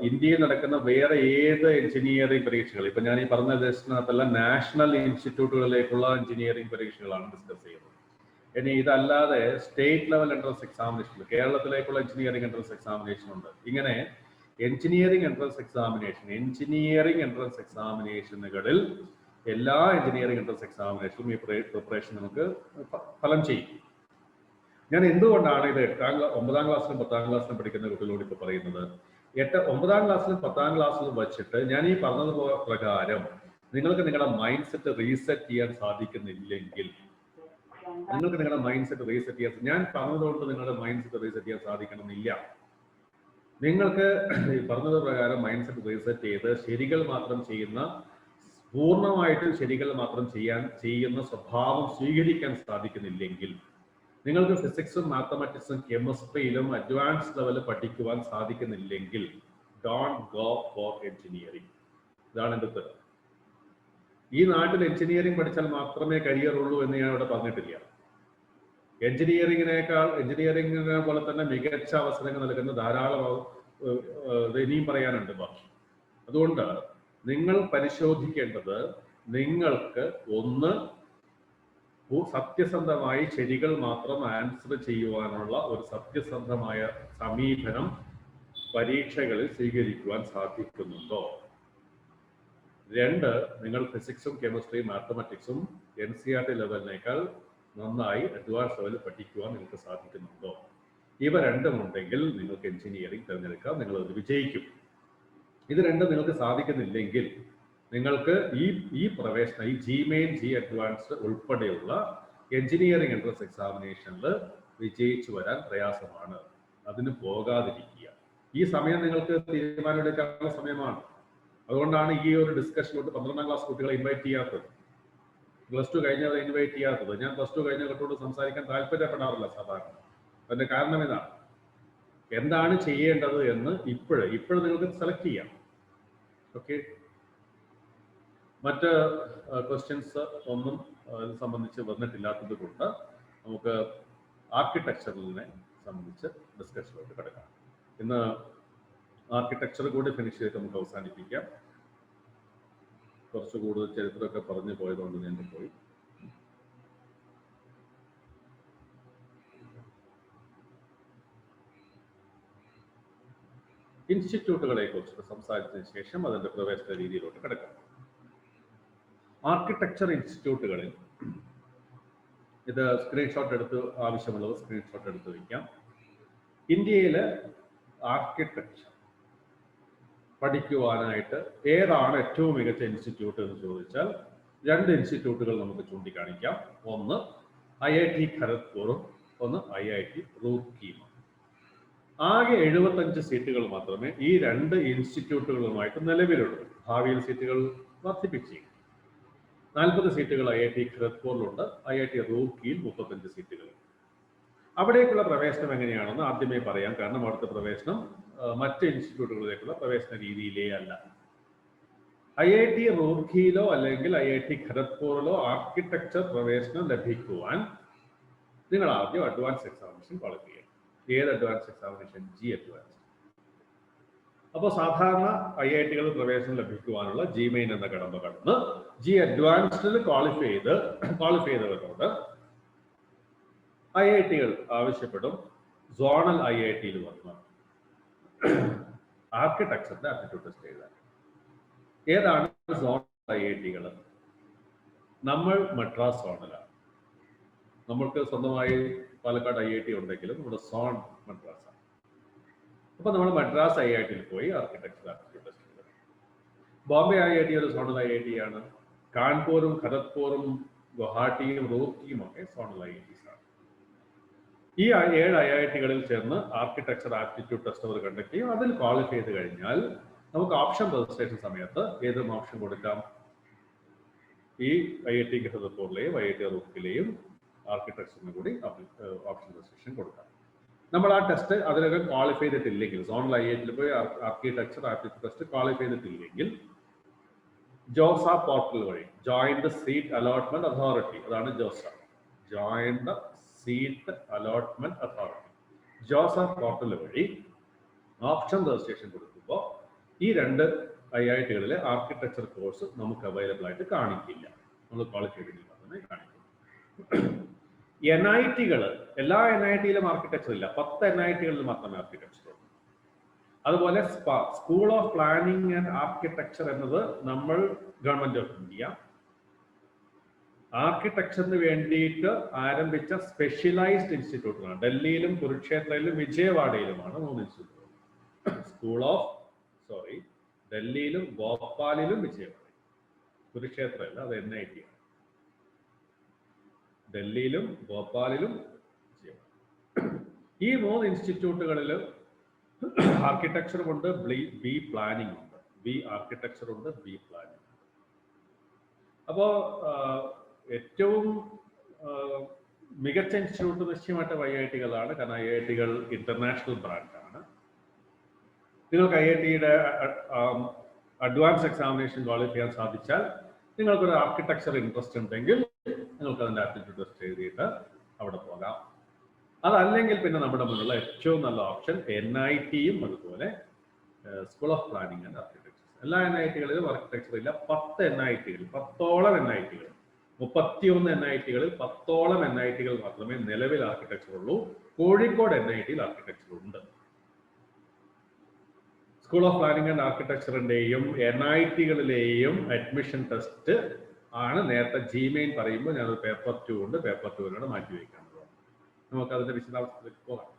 ഇന്ത്യയിൽ നടക്കുന്ന വേറെ ഏത് എഞ്ചിനീയറിംഗ് പരീക്ഷകൾ, ഇപ്പൊ ഞാൻ ഈ പറഞ്ഞ ദേശത്തിനകത്തെല്ലാം നാഷണൽ ഇൻസ്റ്റിറ്റ്യൂട്ടുകളിലേക്കുള്ള എഞ്ചിനീയറിംഗ് പരീക്ഷകളാണ് ഡിസ്കസ് ചെയ്യുന്നത്. ഇനി ഇതല്ലാതെ സ്റ്റേറ്റ് ലെവൽ എൻട്രൻസ് എക്സാമിനേഷൻ, കേരളത്തിലേക്കുള്ള എഞ്ചിനീയറിംഗ് എൻട്രൻസ് എക്സാമിനേഷൻ ഉണ്ട്. ഇങ്ങനെ എഞ്ചിനീയറിംഗ് എൻട്രൻസ് എക്സാമിനേഷനുകളിൽ എല്ലാ എഞ്ചിനീയറിംഗ് എൻട്രൻസ് എക്സാമിനേഷനും ഈ പ്രിപ്പറേഷൻ നമുക്ക് ഫലം ചെയ്യും. ഞാൻ എന്തുകൊണ്ടാണ് ഇത് 9ാം ക്ലാസ്സിലും 10ാം ക്ലാസ്സിലും പഠിക്കുന്ന കുട്ടികളോട് ഇപ്പോൾ പറയുന്നത്? 9ാം ക്ലാസ്സിലും 10ാം ക്ലാസ്സിലും വെച്ചിട്ട് ഞാൻ ഈ പറഞ്ഞത് പ്രകാരം നിങ്ങൾക്ക് നിങ്ങളുടെ മൈൻഡ് സെറ്റ് റീസെറ്റ് ചെയ്യാൻ സാധിക്കുന്നില്ലെങ്കിൽ, നിങ്ങൾക്ക് നിങ്ങളുടെ മൈൻഡ് സെറ്റ് റീസെറ്റ് ചെയ്യാൻ, ഞാൻ പറഞ്ഞതുകൊണ്ട് നിങ്ങളുടെ മൈൻഡ് സെറ്റ് റീസെറ്റ് ചെയ്യാൻ സാധിക്കണമെന്നില്ല. നിങ്ങൾക്ക് പറഞ്ഞത് പ്രകാരം മൈൻഡ് സെറ്റ് റീസെറ്റ് ചെയ്ത് ശരികൾ മാത്രം ചെയ്യുന്ന, പൂർണ്ണമായിട്ടും ശരികൾ മാത്രം ചെയ്യുന്ന സ്വഭാവം സ്വീകരിക്കാൻ സാധിക്കുന്നില്ലെങ്കിൽ, നിങ്ങൾക്ക് ഫിസിക്സും മാത്തമാറ്റിക്സും കെമിസ്ട്രിയിലും അഡ്വാൻസ് ലെവൽ പഠിക്കുവാൻ സാധിക്കുന്നില്ലെങ്കിൽ, ഡോണ്ട് ഗോ ഫോർ എഞ്ചിനീയറിംഗ്. ഇതാണ് എൻ്റെ ഉത്തരം. ഈ നാട്ടിൽ എഞ്ചിനീയറിംഗ് പഠിച്ചാൽ മാത്രമേ കരിയർ ഉള്ളൂ എന്ന് ഞാൻ ഇവിടെ പറഞ്ഞിട്ടില്ല. എഞ്ചിനീയറിംഗിനെ പോലെ തന്നെ മികച്ച അവസരങ്ങൾ നൽകുന്ന ധാരാളം ഇനിയും പറയാനുണ്ട് ബാക്കി. അതുകൊണ്ട് നിങ്ങൾ പരിശോധിക്കേണ്ടത്, നിങ്ങൾക്ക് ഒന്ന് സത്യസന്ധമായി ശരികൾ മാത്രം ആൻസർ ചെയ്യുവാനുള്ള ഒരു സത്യസന്ധമായ സമീപനം പരീക്ഷകളിൽ സ്വീകരിക്കുവാൻ സാധിക്കുന്നുണ്ടോ? 2, നിങ്ങൾ ഫിസിക്സും കെമിസ്ട്രിയും മാത്തമാറ്റിക്സും NCERT ലെവലിനേക്കാൾ നന്നായി അഡ്വാൻസ് ലെവലിൽ പഠിക്കുവാൻ നിങ്ങൾക്ക് സാധിക്കുന്നുണ്ടോ? ഇവ രണ്ടും ഉണ്ടെങ്കിൽ നിങ്ങൾക്ക് എഞ്ചിനീയറിംഗ് തിരഞ്ഞെടുക്കാം, നിങ്ങൾ അത് വിജയിക്കും. ഇത് രണ്ടും നിങ്ങൾക്ക് സാധിക്കുന്നില്ലെങ്കിൽ നിങ്ങൾക്ക് ഈ പ്രവേശന, ഈ ജിമെയിൻ, ജി അഡ്വാൻസ്ഡ് ഉൾപ്പെടെയുള്ള എഞ്ചിനീയറിംഗ് എൻട്രൻസ് എക്സാമിനേഷനിൽ വിജയിച്ചു വരാൻ പ്രയാസമാണ്. അതിന് പോകാതിരിക്കുക. ഈ സമയം നിങ്ങൾക്ക് തീരുമാനമെടുക്കാനുള്ള സമയമാണ്. അതുകൊണ്ടാണ് ഈ ഒരു ഡിസ്കഷനിലോട്ട് 12ാം ക്ലാസ് കുട്ടികളെ ഇൻവൈറ്റ് ചെയ്യാത്തത്, +2 കഴിഞ്ഞവരെ ഇൻവൈറ്റ് ചെയ്യാത്തത്. ഞാൻ +2 കഴിഞ്ഞ കുട്ടികളോട് സംസാരിക്കാൻ താല്പര്യപ്പെടാറില്ല സാധാരണ. അതിന്റെ കാരണം ഇതാണ്, എന്താണ് ചെയ്യേണ്ടത് എന്ന് ഇപ്പോഴും നിങ്ങൾക്ക് സെലക്ട് ചെയ്യാം. ഓക്കെ, മറ്റ് ക്വസ്റ്റ്യൻസ് ഒന്നും ഇത് സംബന്ധിച്ച് വന്നിട്ടില്ലാത്തത് കൊണ്ട് നമുക്ക് ആർക്കിടെക്ചറിനെ സംബന്ധിച്ച് ഡിസ്കഷനിലോട്ട് കിടക്കാം. ഇന്ന് ആർക്കിടെക്ചർ കൂടി ഫിനിഷ് ചെയ്ത് നമുക്ക് അവസാനിപ്പിക്കാം. കുറച്ച് കൂടുതൽ ചരിത്രമൊക്കെ പറഞ്ഞു പോയതുകൊണ്ട് ഞാൻ പോയി. ഇൻസ്റ്റിറ്റ്യൂട്ടുകളെ കുറിച്ച് സംസാരിച്ചതിന് ശേഷം അതിന്റെ പ്രവേശന രീതിയിലോട്ട് കിടക്കാം. ആർക്കിടെക്ചർ ഇൻസ്റ്റിറ്റ്യൂട്ടുകളിൽ ഇത് സ്ക്രീൻഷോട്ട് എടുത്ത്, ആവശ്യമുള്ളത് സ്ക്രീൻഷോട്ട് എടുത്ത് വയ്ക്കാം. ഇന്ത്യയിൽ ആർക്കിടെക്ചർ പഠിക്കുവാനായിട്ട് ഏതാണ് ഏറ്റവും മികച്ച ഇൻസ്റ്റിറ്റ്യൂട്ട് എന്ന് ചോദിച്ചാൽ 2 ഇൻസ്റ്റിറ്റ്യൂട്ടുകൾ നമുക്ക് ചൂണ്ടിക്കാണിക്കാം. ഒന്ന് IIT ഖരഗ്പൂറും ഒന്ന് IIT റൂർക്കിയും. ആകെ 75 സീറ്റുകൾ മാത്രമേ ഈ 2 ഇൻസ്റ്റിറ്റ്യൂട്ടുകളുമായിട്ട് നിലവിലുള്ളൂ. ഭാവിയിൽ സീറ്റുകൾ വർദ്ധിപ്പിച്ചു. 40 സീറ്റുകൾ IIT ഖരഗ്പൂരിലുണ്ട്, IIT റൂർക്കിയിൽ 35 സീറ്റുകൾ. അവിടേക്കുള്ള പ്രവേശനം എങ്ങനെയാണെന്ന് ആദ്യമേ പറയാം. കാരണം അവിടുത്തെ പ്രവേശനം മറ്റ് ഇൻസ്റ്റിറ്റ്യൂട്ടുകളിലേക്കുള്ള പ്രവേശന രീതിയിലേ അല്ല. IIT റൂർക്കിയിലോ അല്ലെങ്കിൽ IIT ഖരഗ്പൂരിലോ ആർക്കിടെക്ചർ പ്രവേശനം ലഭിക്കുവാൻ നിങ്ങൾ ആദ്യം അഡ്വാൻസ് എക്സാമിനേഷൻ ക്വാളിഫൈ ചെയ്യണം. ഏത് അഡ്വാൻസ് എക്സാമിനേഷൻ? G advance. അപ്പോൾ സാധാരണ IIT-കളിൽ പ്രവേശനം ലഭിക്കുവാനുള്ള ജിമെയിൻ എന്ന കടമ്പ കടന്ന് ജി അഡ്വാൻസ്ഡിൽ ക്വാളിഫൈ ചെയ്തവരോട് IIT-കൾ ആവശ്യപ്പെടും സോണൽ IIT-യിൽ വന്ന് ആർക്കിടെക്ചറിന്റെ ആപ്റ്റിറ്റ്യൂഡ് ടെസ്റ്റ് എഴുതാൻ. ഏതാണ് സോണൽ IIT-കൾ നമ്മൾ മദ്രാസ് സോണിലാണ്. നമ്മൾക്ക് സ്വന്തമായി പാലക്കാട് IIT ഉണ്ടെങ്കിലും നമ്മുടെ സോൺ മദ്രാസാണ്. അപ്പോൾ നമ്മൾ മദ്രാസ് IIT-ൽ പോയി ആർക്കിടെക്ചർ ആപ്റ്റിറ്റ്യൂഡ് ടെസ്റ്റ് ചെയ്തു. ബോംബെ IIT ഒരു സോണൽ IIT ആണ്. കാൺപൂരും ഖരഗ്പൂരും ഗുവാഹട്ടിയും റൂർക്കിയും ഒക്കെ സോണൽ IITs ആണ്. ഈ 7 IIT-കളിൽ ചേർന്ന് ആർക്കിടെക്ചർ ആപ്റ്റിറ്റ്യൂഡ് ടെസ്റ്റ് അവർ കണ്ടക്ട് ചെയ്യും. അതിൽ ക്വാളിഫൈ ചെയ്ത് കഴിഞ്ഞാൽ നമുക്ക് ഓപ്ഷൻ രജിസ്ട്രേഷൻ സമയത്ത് ഏതും ഓപ്ഷൻ കൊടുക്കാം. ഈ IIT ഖരഗ്പൂരിലെയും IIT റൂർക്കിലെയും ആർക്കിടെക്ചറിന് കൂടി ഓപ്ഷൻ രജിസ്ട്രേഷൻ കൊടുക്കാം. നമ്മൾ ആ ടെസ്റ്റ് അതിനകം ക്വാളിഫൈ ചെയ്തിട്ടില്ലെങ്കിൽ, സോണൽ IIT-ൽ പോയി ആർക്കിടെക്ചർ ആപ്റ്റിറ്റ്യൂഡ് ടെസ്റ്റ് ക്വാളിഫൈ ചെയ്തിട്ടില്ലെങ്കിൽ ജോസ പോർട്ടൽ വഴി, ജോയിന്റ് സീറ്റ് അലോട്ട്മെന്റ് അതോറിറ്റി, അതാണ് Jose, joint seat allotment authority, Jose portal വഴി ഓപ്ഷൻ രജിസ്ട്രേഷൻ കൊടുക്കുമ്പോൾ ഈ 2 IIT-കളിലെ ആർക്കിടെക്ചർ കോഴ്സ് നമുക്ക് അവൈലബിൾ ആയിട്ട് കാണിക്കില്ല. നമ്മൾ ക്വാളിഫൈ ചെയ്തില്ല തന്നെ കാണിക്കും. NIT-കൾ, എല്ലാ NIT-യിലും ആർക്കിടെക്ചർ ഇല്ല. 10 NIT-കളിൽ മാത്രമേ ആർക്കിടെക്ചർ ഉള്ളൂ. അതുപോലെ school of planning and architecture എന്നത് നമ്മൾ ഗവൺമെന്റ് ഓഫ് ഇന്ത്യ ആർക്കിടെക്ചറിന് വേണ്ടിയിട്ട് ആരംഭിച്ച സ്പെഷ്യലൈസ്ഡ് ഇൻസ്റ്റിറ്റ്യൂട്ടുകളാണ്. ഡൽഹിയിലും കുരുക്ഷേത്രയിലും വിജയവാഡയിലുമാണ് 3 ഇൻസ്റ്റിറ്റ്യൂട്ടുകൾ. ഡൽഹിയിലും ഭോപ്പാലിലും വിജയവാഡയും. കുരുക്ഷേത്രമല്ല, അത് NIT ആണ്. ഡൽഹിയിലും ഭോപ്പാലിലും വിജയവാഡ. ഈ 3 ഇൻസ്റ്റിറ്റ്യൂട്ടുകളിൽ ആർക്കിടെക്ചറും ഉണ്ട്, ബി പ്ലാനിംഗ് ഉണ്ട്. ബി ആർക്കിടെക്ചർ ഉണ്ട്, ബി പ്ലാനിംഗ്. അപ്പോൾ ഏറ്റവും മികച്ച ഇൻസ്റ്റിറ്റ്യൂട്ട് നിശ്ചയമായിട്ട് IIT-കളാണ്. കാരണം IIT-കൾ ഇന്റർനാഷണൽ ബ്രാൻഡാണ്. നിങ്ങൾക്ക് IIT-യുടെ അഡ്വാൻസ് എക്സാമിനേഷൻ ക്വാളിഫൈ ചെയ്യാൻ സാധിച്ചാൽ, നിങ്ങൾക്കൊരു ആർക്കിടെക്ചർ ഇൻട്രസ്റ്റ് ഉണ്ടെങ്കിൽ നിങ്ങൾക്ക് അതിൻ്റെ ആപ്റ്റിറ്റ്യൂഡ് ടെസ്റ്റ് എഴുതിയിട്ട് അവിടെ പോകാം. അതല്ലെങ്കിൽ പിന്നെ നമ്മുടെ മുന്നിലുള്ള ഏറ്റവും നല്ല ഓപ്ഷൻ NIT-യും അതുപോലെ school of planning and architecture. എല്ലാ NIT-കളിലും ആർക്കിടെക്ചർ ഇല്ല. 10 NIT-കളിൽ 10ഓളം NIT-കൾ, 31 NIT-കളിൽ 10ഓളം NIT-കൾ മാത്രമേ നിലവിൽ ആർക്കിടെക്ചർ ഉള്ളൂ. കോഴിക്കോട് NIT-യിൽ ആർക്കിടെക്ചർ ഉണ്ട്. സ്കൂൾ ഓഫ് പ്ലാനിംഗ് ആൻഡ് ആർക്കിടെക്ചറിന്റെയും NIT-കളിലെയും അഡ്മിഷൻ ടെസ്റ്റ് ആണ് നേരത്തെ GMain പറയുമ്പോൾ ഞാനൊരു പേപ്പർ 2 ഉണ്ട്, പേപ്പർ 2 മാറ്റി വയ്ക്കുന്നത്. നമുക്ക് അതിന്റെ വിശദാംശത്തിലേക്ക് പോകാം.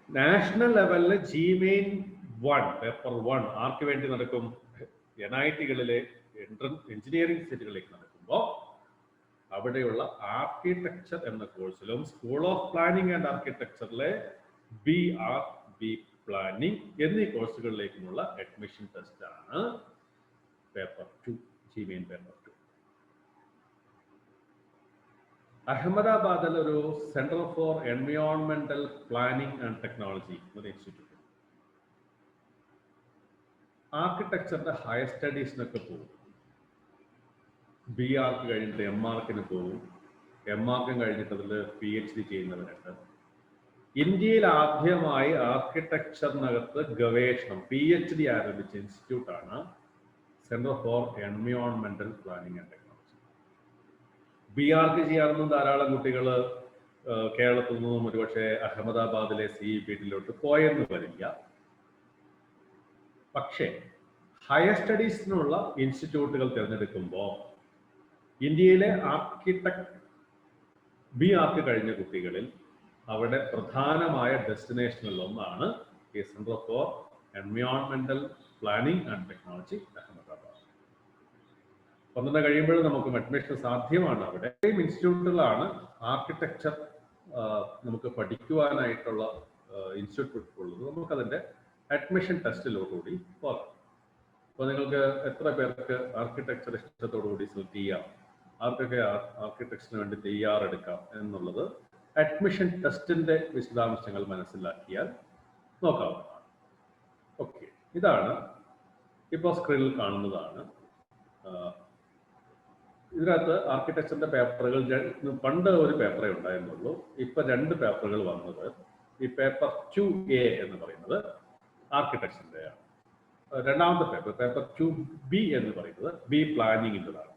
നാഷണൽ ലെവലില് GMain 1 പേപ്പർ 1 ആർക്ക് വേണ്ടി നടക്കും? NIT-കളിലെ എഞ്ചിനീയറിംഗ് സീറ്റുകളിലേക്ക് നടക്കുമ്പോൾ അവിടെയുള്ള ആർക്കിടെക്ചർ എന്ന കോഴ്സിലും സ്കൂൾ ഓഫ് പ്ലാനിംഗ് ആൻഡ് ആർക്കിടെക്ചറിലെ ബി പ്ലാനിംഗ് എന്നീ കോഴ്സുകളിലേക്കുമുള്ള അഡ്മിഷൻ ടെസ്റ്റ് ആണ് പേപ്പർ 2, GMain പേപ്പർ 2. അഹമ്മദാബാദിൽ ഒരു സെന്റർ ഫോർ എൻവയോൺമെന്റൽ പ്ലാനിംഗ് ആൻഡ് ടെക്നോളജി എന്ന ഇൻസ്റ്റിറ്റ്യൂട്ട്. ആർക്കിടെക്ചറിന്റെ ഹയർ സ്റ്റഡീസിനൊക്കെ പോകും. BArch കഴിഞ്ഞിട്ട് MArchന് പോകും. MArch കഴിഞ്ഞിട്ട് അതിൽ PhD ചെയ്യുന്നവരുണ്ട്. ഇന്ത്യയിൽ ആദ്യമായി ആർക്കിടെക്ചറിനകത്ത് ഗവേഷണം PhD ആരംഭിച്ച ഇൻസ്റ്റിറ്റ്യൂട്ടാണ് സെന്റർ ഫോർ എൻവയോൺമെന്റൽ പ്ലാനിംഗ് ആൻഡ് ടെക്നോളജി. BArch ചെയ്യാവുന്ന ധാരാളം കുട്ടികൾ കേരളത്തിൽ നിന്നും ഒരുപക്ഷെ അഹമ്മദാബാദിലെ CEPT-ലോട്ട് പോയെന്ന് വരില്ല. പക്ഷേ ഹയർ സ്റ്റഡീസിനുള്ള ഇൻസ്റ്റിറ്റ്യൂട്ടുകൾ തിരഞ്ഞെടുക്കുമ്പോൾ ഇന്ത്യയിലെ BArch കഴിഞ്ഞ കുട്ടികളിൽ അവിടെ പ്രധാനമായ ഡെസ്റ്റിനേഷനിൽ ഒന്നാണ് ഈ സെന്റർ ഫോർ എൻവയോൺമെന്റൽ പ്ലാനിംഗ് ആൻഡ് ടെക്നോളജി അഹമ്മദാബാദ്. 12 കഴിയുമ്പോഴും നമുക്ക് അഡ്മിഷൻ സാധ്യമാണ്. അവിടെ ഇൻസ്റ്റിറ്റ്യൂട്ടുകളാണ് ആർക്കിടെക്ചർ നമുക്ക് പഠിക്കുവാനായിട്ടുള്ള ഇൻസ്റ്റിറ്റ്യൂട്ട് ഉള്ളത്. നമുക്കതിൻ്റെ അഡ്മിഷൻ ടെസ്റ്റിലോടുകൂടി പോകാം. അപ്പോൾ നിങ്ങൾക്ക് എത്ര പേർക്ക് ആർക്കിടെക്ചർ ഇഷ്ടത്തോടുകൂടി സെലക്ട് ചെയ്യാം, ആർക്കൊക്കെ ആർക്കിടെക്ചറിന് വേണ്ടി തയ്യാറെടുക്കാം എന്നുള്ളത് അഡ്മിഷൻ ടെസ്റ്റിന്റെ വിശദാംശങ്ങൾ മനസ്സിലാക്കിയാൽ നോക്കാവുന്നതാണ്. ഓക്കെ, ഇതാണ് ഇപ്പോൾ സ്ക്രീനിൽ കാണുന്നതാണ്. ഇതിനകത്ത് ആർക്കിടെക്ചറിന്റെ പേപ്പറുകൾ പണ്ട് ഒരു പേപ്പറേ ഉണ്ടായിരുന്നുള്ളൂ. ഇപ്പൊ 2 പേപ്പറുകൾ വന്നത്. ഈ പേപ്പർ 2A എന്ന് പറയുന്നത് ആർക്കിടെക്ചറിന്റെയാണ്. രണ്ടാമത്തെ പേപ്പർ 2B എന്ന് പറയുന്നത് ബി പ്ലാനിങ്ങിൻ്റെതാണ്.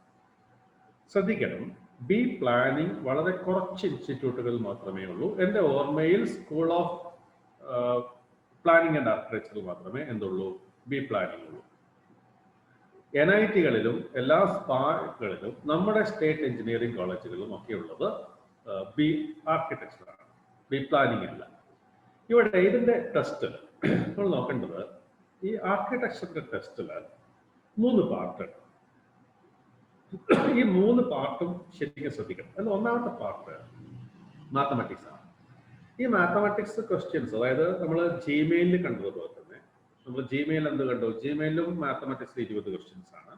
ശ്രദ്ധിക്കണം, ബി പ്ലാനിങ് വളരെ കുറച്ച് ഇൻസ്റ്റിറ്റ്യൂട്ടുകൾ മാത്രമേ ഉള്ളൂ. എൻ്റെ ഓർമ്മയിൽ സ്കൂൾ ഓഫ് പ്ലാനിങ് ആൻഡ് ആർക്കിടെക്ചറിൽ മാത്രമേ എന്തുള്ളൂ, ബി പ്ലാനിങ് ഉള്ളൂ. NIT-കളിലും എല്ലാ സ്പാകളിലും നമ്മുടെ സ്റ്റേറ്റ് എഞ്ചിനീയറിംഗ് കോളേജുകളിലും ഒക്കെ ഉള്ളത് ബി ആർക്കിടെക്ചറാണ്, ബി പ്ലാനിങ് അല്ല. ഇവിടെ ഇതിന്റെ ടെസ്റ്റ് നമ്മൾ നോക്കേണ്ടത് ഈ ആർക്കിടെക്ചറിന്റെ ടെസ്റ്റിൽ 3 പാർട്ടുണ്ട്. ഈ 3 പാർട്ടും ശരിക്കും ശ്രദ്ധിക്കണം. അതിൽ ഒന്നാമത്തെ പാർട്ട് മാത്തമാറ്റിക്സ് ആണ്. ഈ മാത്തമാറ്റിക്സ് ക്വസ്റ്റ്യൻസ്, അതായത് നമ്മൾ ജിമെയിലിൽ കണ്ടതുപോലെ തന്നെ, നമ്മൾ ജിമെയിൽ എന്ത് കണ്ടു, ജിമെയിലും മാത്തമാറ്റിക്സ് 20 ക്വസ്റ്റ്യൻസ് ആണ്,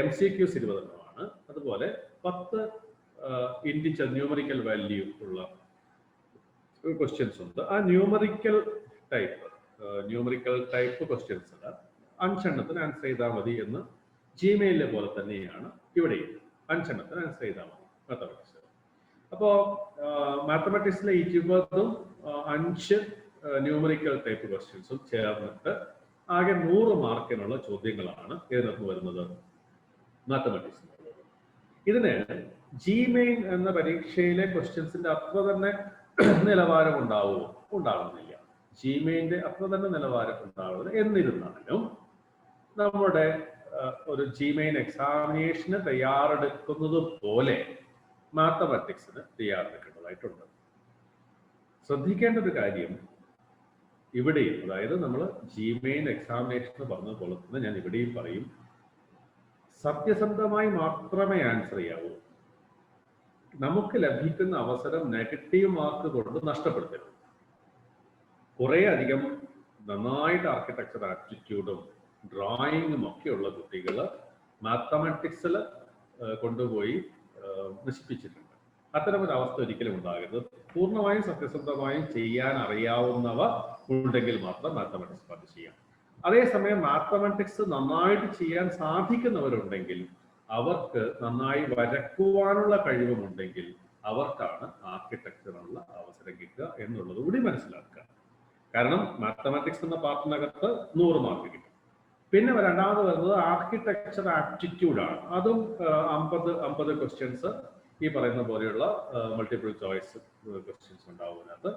MCQs 20 എണ്ണമാണ്. അതുപോലെ 10 ഇൻഡിജർ ന്യൂമറിക്കൽ വാല്യൂ ഉള്ള ക്വസ്റ്റ്യൻസ് ഉണ്ട്. ആ ന്യൂമറിക്കൽ ടൈപ്പ് ക്വസ്റ്റ്യൻസ് 5 എണ്ണത്തിന് ആൻസർ ചെയ്താൽ മതി എന്ന് ജിമെയിലിലെ പോലെ തന്നെയാണ് ഇവിടെയും 5 എണ്ണത്തിന് ആൻസർ ചെയ്താൽ മതി മാത്തമാറ്റിക്സ്. അപ്പോൾ മാത്തമാറ്റിക്സിലെ 20ഉം 5 ന്യൂമറിക്കൽ ടൈപ്പ് ക്വസ്റ്റ്യൻസും ചേർന്നിട്ട് ആകെ 100 മാർക്കിനുള്ള ചോദ്യങ്ങളാണ് ഇതിനകത്ത് വരുന്നത് മാത്തമാറ്റിക്സ്. ഇതിന് ജിമെയിൻ എന്ന പരീക്ഷയിലെ ക്വസ്റ്റ്യൻസിന്റെ അത്ര തന്നെ നിലവാരം ഉണ്ടാകുന്നില്ല. ജിമെയിന്റെ അത്ര തന്നെ നിലവാരം ഉണ്ടാകുന്നത്. എന്നിരുന്നാലും നമ്മുടെ ഒരു ജിമെയിൻ എക്സാമിനേഷന് തയ്യാറെടുക്കുന്നത് പോലെ മാത്തമാറ്റിക്സിന് തയ്യാറെടുക്കേണ്ടതായിട്ടുണ്ട്. ശ്രദ്ധിക്കേണ്ട ഒരു കാര്യം ഇവിടെയും, അതായത് നമ്മൾ ജിമെയിൻ എക്സാമിനേഷൻ പറഞ്ഞ പോലെ തന്നെ ഞാൻ ഇവിടെയും പറയും, സത്യസന്ധമായി മാത്രമേ ആൻസർ ചെയ്യാവൂ. നമുക്ക് ലഭിക്കുന്ന അവസരം നെഗറ്റീവ് മാർക്ക് കൊണ്ട് നഷ്ടപ്പെടുത്തരുത്. കുറെ അധികം നന്നായിട്ട് ആർക്കിടെക്ചർ ആപ്റ്റിറ്റ്യൂഡും ഡ്രോയിങ്ങും ഒക്കെയുള്ള കുട്ടികൾ മാത്തമാറ്റിക്സിൽ കൊണ്ടുപോയി നശിപ്പിച്ചിട്ടുണ്ട്. അത്തരമൊരു അവസ്ഥ ഒരിക്കലും ഉണ്ടാകരുത്. പൂർണ്ണമായും സത്യസന്ധമായും ചെയ്യാൻ അറിയാവുന്നവ ഉണ്ടെങ്കിൽ മാത്രം മാത്തമാറ്റിക്സ് പാസ് ചെയ്യാം. അതേസമയം മാത്തമാറ്റിക്സ് നന്നായിട്ട് ചെയ്യാൻ സാധിക്കുന്നവരുണ്ടെങ്കിൽ, അവർക്ക് നന്നായി വരക്കുവാനുള്ള കഴിവുമുണ്ടെങ്കിൽ അവർക്കാണ് ആർക്കിടെക്ചറിനുള്ള അവസരം കിട്ടുക എന്നുള്ളത് കൂടി മനസ്സിലാക്കുക. കാരണം മാത്തമാറ്റിക്സ് എന്ന പാർട്ടിനകത്ത് 100 മാർക്ക് കിട്ടും. പിന്നെ രണ്ടാമത് വരുന്നത് ആർക്കിടെക്ചർ ആപ്റ്റിറ്റ്യൂഡാണ്. അതും 50 ക്വസ്റ്റ്യൻസ് ഈ പറയുന്ന പോലെയുള്ള മൾട്ടിപ്പിൾ ചോയ്സ് ക്വസ്റ്റ്യൻസ് ഉണ്ടാവുന്നത്.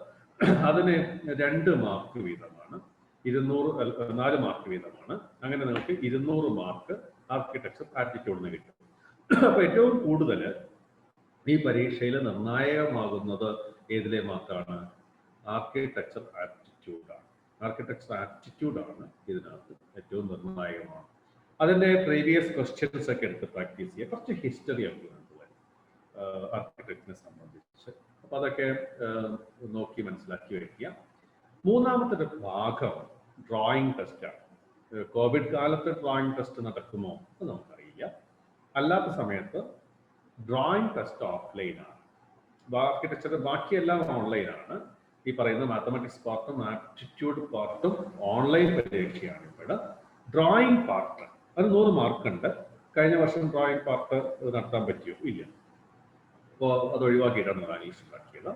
അതിന് 2 മാർക്ക് വീതമാണ്, 4 മാർക്ക് വീതമാണ്. അങ്ങനെ നിങ്ങൾക്ക് 200 മാർക്ക് ആർക്കിടെക്ചർ ആപ്റ്റിറ്റ്യൂഡിന് കിട്ടും. അപ്പൊ ഏറ്റവും കൂടുതൽ ഈ പരീക്ഷയിൽ നിർണായകമാകുന്നത് ഏതിലെ മാർക്കാണ്? ആർക്കിടെക്ചർ ആപ്റ്റിറ്റ്യൂഡാണ്. ആർക്കിടെക്ചർ ആപ്റ്റിറ്റ്യൂഡാണ് ഇതിനകത്ത് ഏറ്റവും നിർണായകമാണ്. അതിന്റെ പ്രീവിയസ് ക്വസ്റ്റ്യൻസ് ഒക്കെ എടുത്ത് പ്രാക്ടീസ് ചെയ്യുക. കുറച്ച് ഹിസ്റ്ററി ഒക്കെ ഉണ്ട് ആർക്കിടെക്ചറിനെ സംബന്ധിച്ച്. അപ്പൊ അതൊക്കെ നോക്കി മനസ്സിലാക്കി വയ്ക്കുക. മൂന്നാമത്തെ ഒരു ഭാഗം ഡ്രോയിങ് ടെസ്റ്റാണ്. കോവിഡ് കാലത്ത് ഡ്രോയിങ് ടെസ്റ്റ് നടക്കുമോ എന്ന് നമുക്കറിയില്ല. അല്ലാത്ത സമയത്ത് ഡ്രോയിങ് ടെസ്റ്റ് ഓഫ്ലൈനാണ്. ആർക്കിടെക്ചർ ബാക്കിയെല്ലാം ഓൺലൈനാണ്. ഈ പറയുന്ന മാത്തമാറ്റിക്സ് പാർട്ടും ആപ്റ്റിറ്റ്യൂഡ് പാർട്ടും ഓൺലൈൻ പരീക്ഷയാണ്. ഇവിടെ ഡ്രോയിങ് പാർട്ട് അത് 100 മാർക്കുണ്ട്. കഴിഞ്ഞ വർഷം ഡ്രോയിങ് പാർട്ട് നടത്താൻ പറ്റിയോ? ഇല്ല. അപ്പോൾ അത് ഒഴിവാക്കിയിട്ടാണ് റാലീസ് ഉണ്ടാക്കിയത്.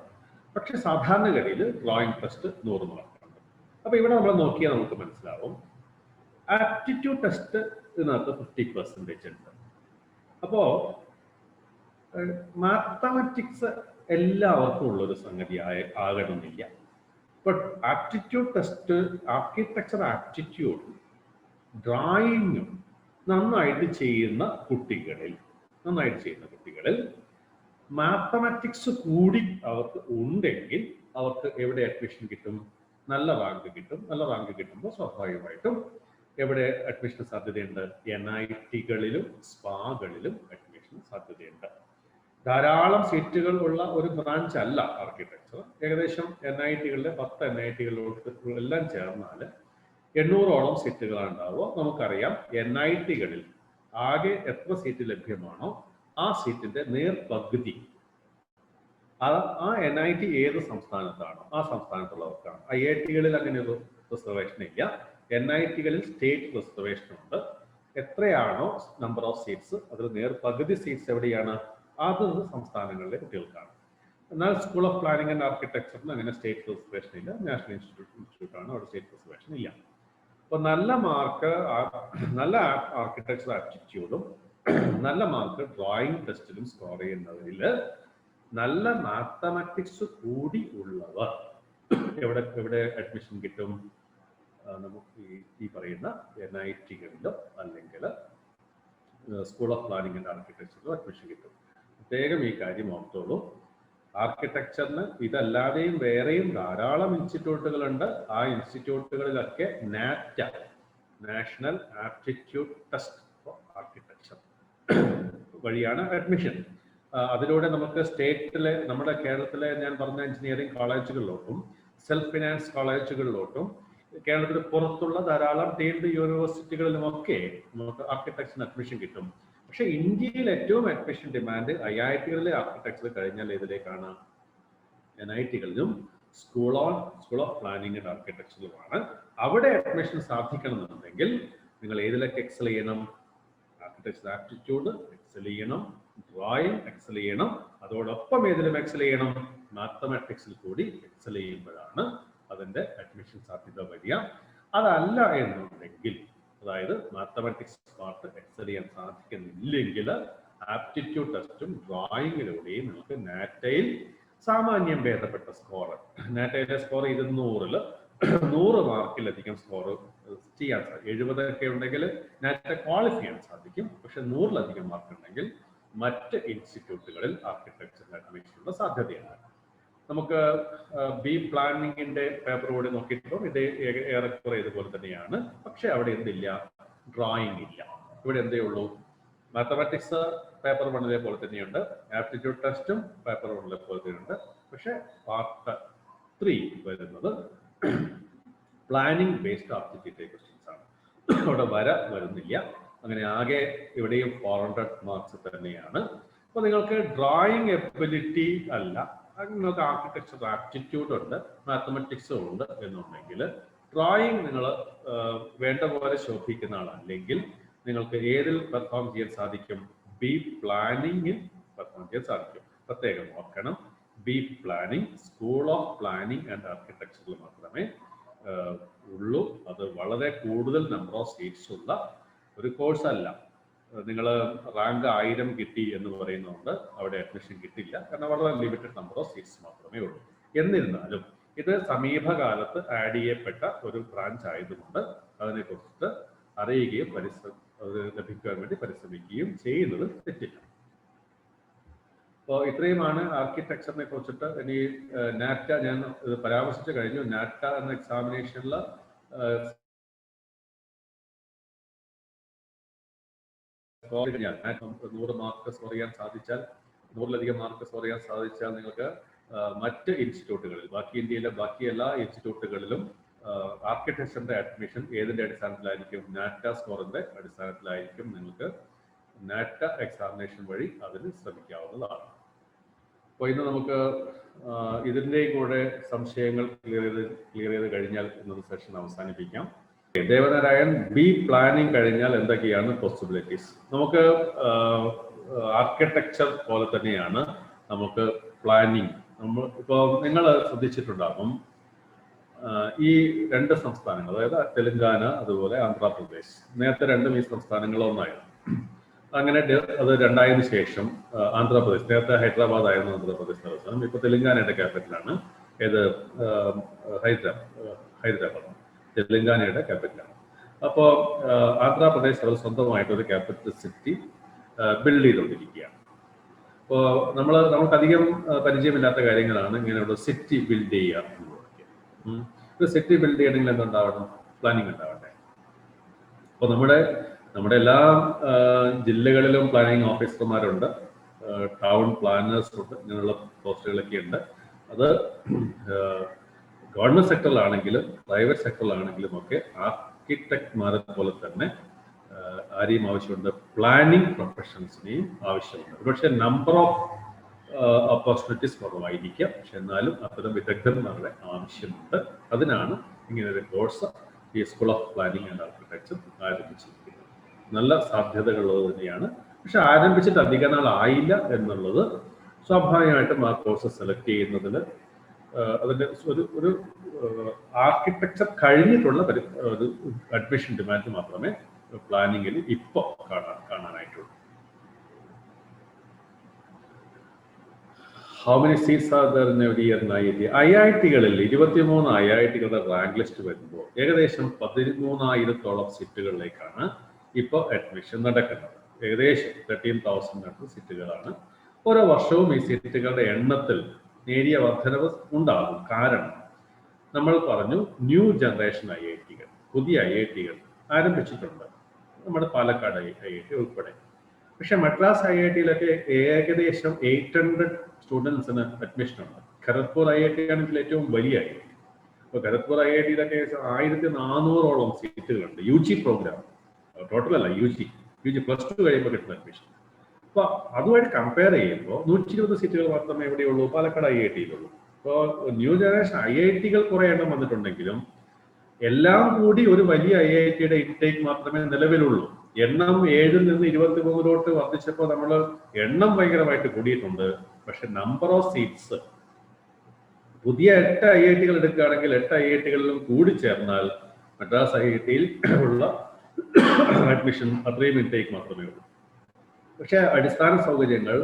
പക്ഷെ സാധാരണഗതിയിൽ ഡ്രോയിങ് ടെസ്റ്റ് 100 മാർക്കുണ്ട്. അപ്പൊ ഇവിടെ നമ്മൾ നോക്കിയാൽ നമുക്ക് മനസ്സിലാവും ആപ്റ്റിറ്റ്യൂഡ് ടെസ്റ്റ് ഇതിനകത്ത് 50% ഉണ്ട്. അപ്പോ മാത്തമാറ്റിക്സ് എല്ലാവർക്കും ഉള്ളൊരു സംഗതി ആകണമെന്നില്ല. ബട്ട് ആപ്റ്റിറ്റ്യൂഡ് ടെസ്റ്റ്, ആർക്കിടെക്ചർ ആപ്റ്റിറ്റ്യൂഡും ഡ്രോയിങ്ങും നന്നായിട്ട് ചെയ്യുന്ന കുട്ടികളിൽ മാത്തമാറ്റിക്സ് കൂടി അവർക്ക് ഉണ്ടെങ്കിൽ അവർക്ക് എവിടെ അഡ്മിഷൻ കിട്ടും? നല്ല റാങ്ക് കിട്ടും. നല്ല റാങ്ക് കിട്ടുമ്പോൾ സ്വാഭാവികമായിട്ടും എവിടെ അഡ്മിഷൻ സാധ്യതയുണ്ട്? NIT-കളിലും സ്പാകളിലും അഡ്മിഷൻ സാധ്യതയുണ്ട്. ധാരാളം സീറ്റുകൾ ഉള്ള ഒരു ബ്രാഞ്ച് അല്ല ആർക്കിടെക്ചർ. ഏകദേശം NIT-കളിലെ 10 NIT-കളെല്ലാം ചേർന്നാൽ 800ഓളം സീറ്റുകളാണ് ഉണ്ടാവുക. നമുക്കറിയാം NIT-കളിൽ ആകെ എത്ര സീറ്റ് ലഭ്യമാണോ ആ സീറ്റിന്റെ നേർപകുതി ആ NIT ഏത് സംസ്ഥാനത്താണോ ആ സംസ്ഥാനത്തുള്ളവർക്കാണ്. IIT-കളിൽ അങ്ങനെ ഒരു റിസർവേഷൻ ഇല്ല. NIT-കളിൽ സ്റ്റേറ്റ് റിസർവേഷൻ ഉണ്ട്. എത്രയാണോ നമ്പർ ഓഫ് സീറ്റ്സ് അതിൽ നേർപകുതി സീറ്റ്സ് എവിടെയാണ്? അത് സംസ്ഥാനങ്ങളിലെ കുട്ടികൾക്കാണ്. എന്നാൽ സ്കൂൾ ഓഫ് പ്ലാനിംഗ് ആൻഡ് ആർക്കിടെക്ചറിന് അങ്ങനെ സ്റ്റേറ്റ് റിസർവേഷൻ ഇല്ല. നാഷണൽ ഇൻസ്റ്റിറ്റ്യൂട്ട് ആണ്, അവിടെ സ്റ്റേറ്റ് റിസർവേഷൻ ഇല്ല. അപ്പൊ നല്ല മാർക്ക് നല്ല ആർക്കിടെക്ചർ ആപ്റ്റിറ്റ്യൂഡും നല്ല മാർക്ക് ഡ്രോയിങ് ടെസ്റ്റിലും സ്കോർ ചെയ്യുന്നതിൽ നല്ല മാത്തമാറ്റിക്സ് കൂടി ഉള്ളവർ എവിടെ അഡ്മിഷൻ കിട്ടും? നമുക്ക് ഈ പറയുന്ന NIT-കളിലോ അല്ലെങ്കിൽ സ്കൂൾ ഓഫ് പ്ലാനിംഗ് ആൻഡ് ആർക്കിടെക്ചറിൽ അഡ്മിഷൻ കിട്ടും. പ്രത്യേകം ഈ കാര്യം ഓർത്തോളൂ. ആർക്കിടെക്ചറിന് ഇതല്ലാതെയും വേറെയും ധാരാളം ഇൻസ്റ്റിറ്റ്യൂട്ടുകളുണ്ട്. ആ ഇൻസ്റ്റിറ്റ്യൂട്ടുകളിലൊക്കെ NATA, national aptitude test for architecture വഴിയാണ് അഡ്മിഷൻ. അതിലൂടെ നമുക്ക് സ്റ്റേറ്റിലെ, നമ്മുടെ കേരളത്തിലെ ഞാൻ പറഞ്ഞ എഞ്ചിനീയറിംഗ് കോളേജുകളിലോട്ടും സെൽഫ് ഫിനാൻസ് കോളേജുകളിലോട്ടും കേരളത്തിന് പുറത്തുള്ള ധാരാളം ഡീംഡ് യൂണിവേഴ്സിറ്റികളിലുമൊക്കെ നമുക്ക് ആർക്കിടെക്ചറിന് അഡ്മിഷൻ കിട്ടും. പക്ഷെ ഇന്ത്യയിൽ ഏറ്റവും അഡ്മിഷൻ ഡിമാൻഡ് IIT-കളിലെ ആർക്കിടെക്ചർ കഴിഞ്ഞാൽ ഇതിലേക്കാണ് NIT-കളിലും സ്കൂൾ ഓഫ് പ്ലാനിംഗ് ആൻഡ് ആർക്കിടെക്ചറിലുമാണ്. അവിടെ അഡ്മിഷൻ സാധിക്കണമെന്നുണ്ടെങ്കിൽ നിങ്ങൾ ഏതിലൊക്കെ എക്സൽ ചെയ്യണം? ആർക്കിടെക്ചർ ആപ്റ്റിറ്റ്യൂഡ് എക്സൽ ചെയ്യണം, ഡ്രോയിങ് എക്സൽ ചെയ്യണം, അതോടൊപ്പം ഏതിലും എക്സൽ ചെയ്യണം, മാത്തമാറ്റിക്സിൽ കൂടി എക്സൽ ചെയ്യുമ്പോഴാണ് അതിന്റെ അഡ്മിഷൻ സാധ്യത വരിക. അതല്ല എന്നുണ്ടെങ്കിൽ, അതായത് മാത്തമാറ്റിക്സ് പാർട്ട് എക്സൽ ചെയ്യാൻ സാധിക്കുന്നില്ലെങ്കിൽ ആപ്റ്റിറ്റ്യൂഡ് ടെസ്റ്റും ഡ്രോയിങ്ങിലൂടെയും നിങ്ങൾക്ക് നാറ്റയിൽ സാമാന്യം ഭേദപ്പെട്ട സ്കോർ, നാറ്റയിലെ സ്കോർ 200-ൽ 100 മാർക്കിലധികം സ്കോർ ചെയ്യാൻ സാധിക്കും. 70 ഉണ്ടെങ്കിൽ നാറ്റ ക്വാളിഫൈ ചെയ്യാൻ സാധിക്കും. പക്ഷെ 100-ലധികം മാർക്ക് ഉണ്ടെങ്കിൽ മറ്റ് ഇൻസ്റ്റിറ്റ്യൂട്ടുകളിൽ ആർക്കിടെക്ചറിന് അഡ്മിഷനുള്ള സാധ്യതയാണ്. നമുക്ക് ബി പ്ലാനിങ്ങിന്റെ പേപ്പർ കൂടി നോക്കിയിട്ടും ഇത് ഏറെക്കുറെ ഇതുപോലെ തന്നെയാണ്. പക്ഷെ അവിടെ എന്തില്ല? ഡ്രോയിങ് ഇല്ല. ഇവിടെ എന്തേ ഉള്ളൂ? മാത്തമാറ്റിക്സ് പേപ്പർ 1 പോലെ തന്നെയുണ്ട്, ആപ്റ്റിറ്റ്യൂഡ് ടെസ്റ്റും പേപ്പർ 1 പോലെ തന്നെയുണ്ട്. പക്ഷെ പാർട്ട് 3 വരുന്നത് പ്ലാനിംഗ് ബേസ്ഡ് ആപ്റ്റിറ്റ്യൂഡ് ക്വസ്റ്റ്യൻസ് ആണ്. അവിടെ വരുന്നില്ല. അങ്ങനെ ആകെ ഇവിടെയും 400 മാർക്സ് തന്നെയാണ്. അപ്പൊ നിങ്ങൾക്ക് ഡ്രോയിങ് എബിലിറ്റി അല്ല, നിങ്ങൾക്ക് ആർക്കിടെക്ചർ ആപ്റ്റിറ്റ്യൂഡ് ഉണ്ട്, മാത്തമാറ്റിക്സും ഉണ്ട് എന്നുണ്ടെങ്കിൽ ഡ്രോയിങ് നിങ്ങൾ വേണ്ട പോലെ ശോഭിക്കുന്ന ആളല്ലെങ്കിൽ നിങ്ങൾക്ക് ഏതിൽ പെർഫോം ചെയ്യാൻ സാധിക്കും? ബി പ്ലാനിങ്ങിൽ പെർഫോം ചെയ്യാൻ സാധിക്കും. പ്രത്യേകം ഓർക്കണം, B planning school of planning and ആർക്കിടെക്ചറിൽ മാത്രമേ ഉള്ളൂ. അത് വളരെ കൂടുതൽ നമ്പർ ഓഫ് സീറ്റ്സ് ഉള്ള ഒരു കോഴ്സ് അല്ല. നിങ്ങൾ റാങ്ക് 1000 കിട്ടി എന്ന് പറയുന്നതുകൊണ്ട് അവിടെ അഡ്മിഷൻ കിട്ടില്ല. കാരണം വളരെ ലിമിറ്റഡ് നമ്പർ ഓഫ് സീറ്റ്സ് മാത്രമേ ഉള്ളൂ. എന്നിരുന്നാലും ഇത് സമീപകാലത്ത് ആഡ് ചെയ്യപ്പെട്ട ഒരു ബ്രാഞ്ച് ആയതുകൊണ്ട് അതിനെക്കുറിച്ചിട്ട് അറിയുകയും അത് ലഭിക്കാൻ വേണ്ടി പരിശ്രമിക്കുകയും ചെയ്യുന്നത് തെറ്റില്ല. അപ്പോൾ ഇത്രയുമാണ് ആർക്കിടെക്ചറിനെ കുറിച്ചിട്ട്. ഇനി നാറ്റ ഞാൻ പരാമർശിച്ചു കഴിഞ്ഞു. നാറ്റ എന്ന എക്സാമിനേഷനിൽ 100 മാർക്ക് സ്കോർ ചെയ്യാൻ സാധിച്ചാൽ, 100-ലധികം മാർക്ക് സ്കോർ ചെയ്യാൻ സാധിച്ചാൽ നിങ്ങൾക്ക് മറ്റ് ഇൻസ്റ്റിറ്റ്യൂട്ടുകളിൽ, ബാക്കി ഇന്ത്യയിലെ ബാക്കി എല്ലാ ഇൻസ്റ്റിറ്റ്യൂട്ടുകളിലും ആർക്കിടെക്ചറിന്റെ അഡ്മിഷൻ ഏതിന്റെ അടിസ്ഥാനത്തിലായിരിക്കും? നാറ്റ സ്കോറിന്റെ അടിസ്ഥാനത്തിലായിരിക്കും. നിങ്ങൾക്ക് നാറ്റ എക്സാമിനേഷൻ വഴി അതിന് ശ്രമിക്കാവുന്നതാണ്. അപ്പോൾ ഇന്ന് നമുക്ക് ഇതിൻ്റെ കൂടെ സംശയങ്ങൾ ക്ലിയർ ചെയ്ത് കഴിഞ്ഞാൽ ഇന്നത്തെ സെഷൻ അവസാനിപ്പിക്കാം. ദേവനാരായൺ, ബി പ്ലാനിങ് കഴിഞ്ഞാൽ എന്തൊക്കെയാണ് പോസിബിലിറ്റീസ്? നമുക്ക് ആർക്കിടെക്ചർ പോലെ തന്നെയാണ് നമുക്ക് പ്ലാനിങ്. ഇപ്പോൾ നിങ്ങൾ ശ്രദ്ധിച്ചിട്ടുണ്ടാകും, ഈ 2 സംസ്ഥാനങ്ങൾ, അതായത് തെലങ്കാന അതുപോലെ ആന്ധ്രാപ്രദേശ്, നേരത്തെ രണ്ടും ഈ സംസ്ഥാനങ്ങളൊന്നായിരുന്നു. അങ്ങനെ അത് രണ്ടായതിനു ശേഷം ആന്ധ്രാപ്രദേശ്, നേരത്തെ ഹൈദരാബാദ് ആയിരുന്നു ആന്ധ്രാപ്രദേശ് തലസ്ഥാനം, ഇപ്പോൾ തെലങ്കാനയുടെ ക്യാപിറ്റലാണ്. ഏത്? ഹൈദരാബാദ് തെലങ്കാനയുടെ ക്യാപിറ്റലാണ്. അപ്പോൾ ആന്ധ്രാപ്രദേശ് അവർ സ്വന്തമായിട്ടൊരു ക്യാപിറ്റൽ സിറ്റി ബിൽഡ് ചെയ്തുകൊണ്ടിരിക്കുകയാണ്. അപ്പോൾ നമുക്കധികം പരിചയമില്ലാത്ത കാര്യങ്ങളാണ് ഇങ്ങനെയുള്ള സിറ്റി ബിൽഡ് ചെയ്യുക എന്നുള്ളതൊക്കെ. ഇത് സിറ്റി ബിൽഡ് ചെയ്യണമെങ്കിൽ എന്തുണ്ടാവണം? പ്ലാനിങ് ഉണ്ടാവട്ടെ. അപ്പോൾ നമ്മുടെ എല്ലാ ജില്ലകളിലും പ്ലാനിങ് ഓഫീസർമാരുണ്ട്, ടൗൺ പ്ലാനേഴ്സ് ഉണ്ട്, ഇങ്ങനെയുള്ള പോസ്റ്റുകളൊക്കെ ഉണ്ട്. അത് ഗവൺമെന്റ് സെക്ടറിലാണെങ്കിലും പ്രൈവറ്റ് സെക്ടറിലാണെങ്കിലും ഒക്കെ ആർക്കിടെക്ട്മാരെ പോലെ തന്നെ ആരെയും ആവശ്യമുണ്ട്, പ്ലാനിങ് പ്രൊഫഷണൽസിനെയും ആവശ്യമുണ്ട്. പക്ഷേ നമ്പർ ഓഫ് ഓപ്പർച്യൂണിറ്റീസ് കുറവായിരിക്കാം, പക്ഷെ എന്നാലും അത്തരം വിദഗ്ധന്മാരുടെ ആവശ്യമുണ്ട്. അതിനാണ് ഇങ്ങനൊരു കോഴ്സ് ഈ school of planning and architecture ആരംഭിച്ചിരിക്കുന്നത്. നല്ല സാധ്യതകളുള്ളത് തന്നെയാണ്. പക്ഷെ ആരംഭിച്ചിട്ട് അധിക നാൾ ആയില്ല എന്നുള്ളത് സ്വാഭാവികമായിട്ടും ആ കോഴ്സ് സെലക്ട് ചെയ്യുന്നതിൽ അതിൻ്റെ ഒരു ആർക്കിടെക്ചർ കഴിഞ്ഞിട്ടുള്ള ഒരു അഡ്മിഷൻ ഡിമാൻഡ് മാത്രമേ പ്ലാനിങ്ങിൽ ഇപ്പോൾ കാണാനായിട്ടുള്ളൂ. How many seats are there in every year in IIT? IIT-കളിൽ 23 IIT-കളുടെ റാങ്ക് ലിസ്റ്റ് വരുമ്പോൾ ഏകദേശം 13,000-ഓളം സീറ്റുകളിലേക്കാണ് ഇപ്പോൾ അഡ്മിഷൻ നടക്കുന്നത്. ഏകദേശം 13,000 സീറ്റുകളാണ്. ഓരോ വർഷവും ഈ സീറ്റുകളുടെ എണ്ണത്തിൽ നേരിയ വർധനവ് ഉണ്ടാകും. കാരണം നമ്മൾ പറഞ്ഞു ന്യൂ ജനറേഷൻ IIT-കൾ, പുതിയ IIT-കൾ ആരംഭിച്ചിട്ടുണ്ട്, നമ്മുടെ പാലക്കാട് IIT ഉൾപ്പെടെ. പക്ഷെ മദ്രാസ് IIT-യിലൊക്കെ ഏകദേശം 800 സ്റ്റുഡൻസിന് അഡ്മിഷൻ ഉണ്ട്. ഖരഗ്പൂർ IIT ആണെങ്കിൽ ഏറ്റവും വലിയ IIT. ഇപ്പോൾ ഖരഗ്പൂർ IIT-യിലൊക്കെ 1400-ഓളം സീറ്റുകളുണ്ട്. UG പ്രോഗ്രാം, ടോട്ടൽ അല്ല, UG +2 കഴിയുമ്പോൾ കിട്ടുന്ന അഡ്മിഷൻ. അപ്പോൾ അതുമായിട്ട് കമ്പയർ ചെയ്യുമ്പോൾ 120 സീറ്റുകൾ മാത്രമേ എവിടെയുള്ളൂ? പാലക്കാട് IIT-യിലുള്ളൂ. ഇപ്പോൾ ന്യൂ ജനറേഷൻ IIT-കൾ കുറേ എണ്ണം വന്നിട്ടുണ്ടെങ്കിലും എല്ലാം കൂടി ഒരു വലിയ IIT-യുടെ ഇൻടേക്ക് മാത്രമേ നിലവിലുള്ളൂ. എണ്ണം 7-ൽ നിന്ന് 23-ലോട്ട് വർദ്ധിച്ചപ്പോൾ നമ്മൾ എണ്ണം ഭയങ്കരമായിട്ട് കൂടിയിട്ടുണ്ട്. പക്ഷെ നമ്പർ ഓഫ് സീറ്റ്സ് പുതിയ 8 IIT-കൾ എടുക്കുകയാണെങ്കിൽ 8 IIT-കളിലും കൂടി ചേർന്നാൽ മദ്രാസ് IIT-യിൽ ഉള്ള അഡ്മിഷൻ അത്രയും ഇൻടേക്ക് മാത്രമേ ഉള്ളൂ. പക്ഷെ അടിസ്ഥാന സൗകര്യങ്ങൾ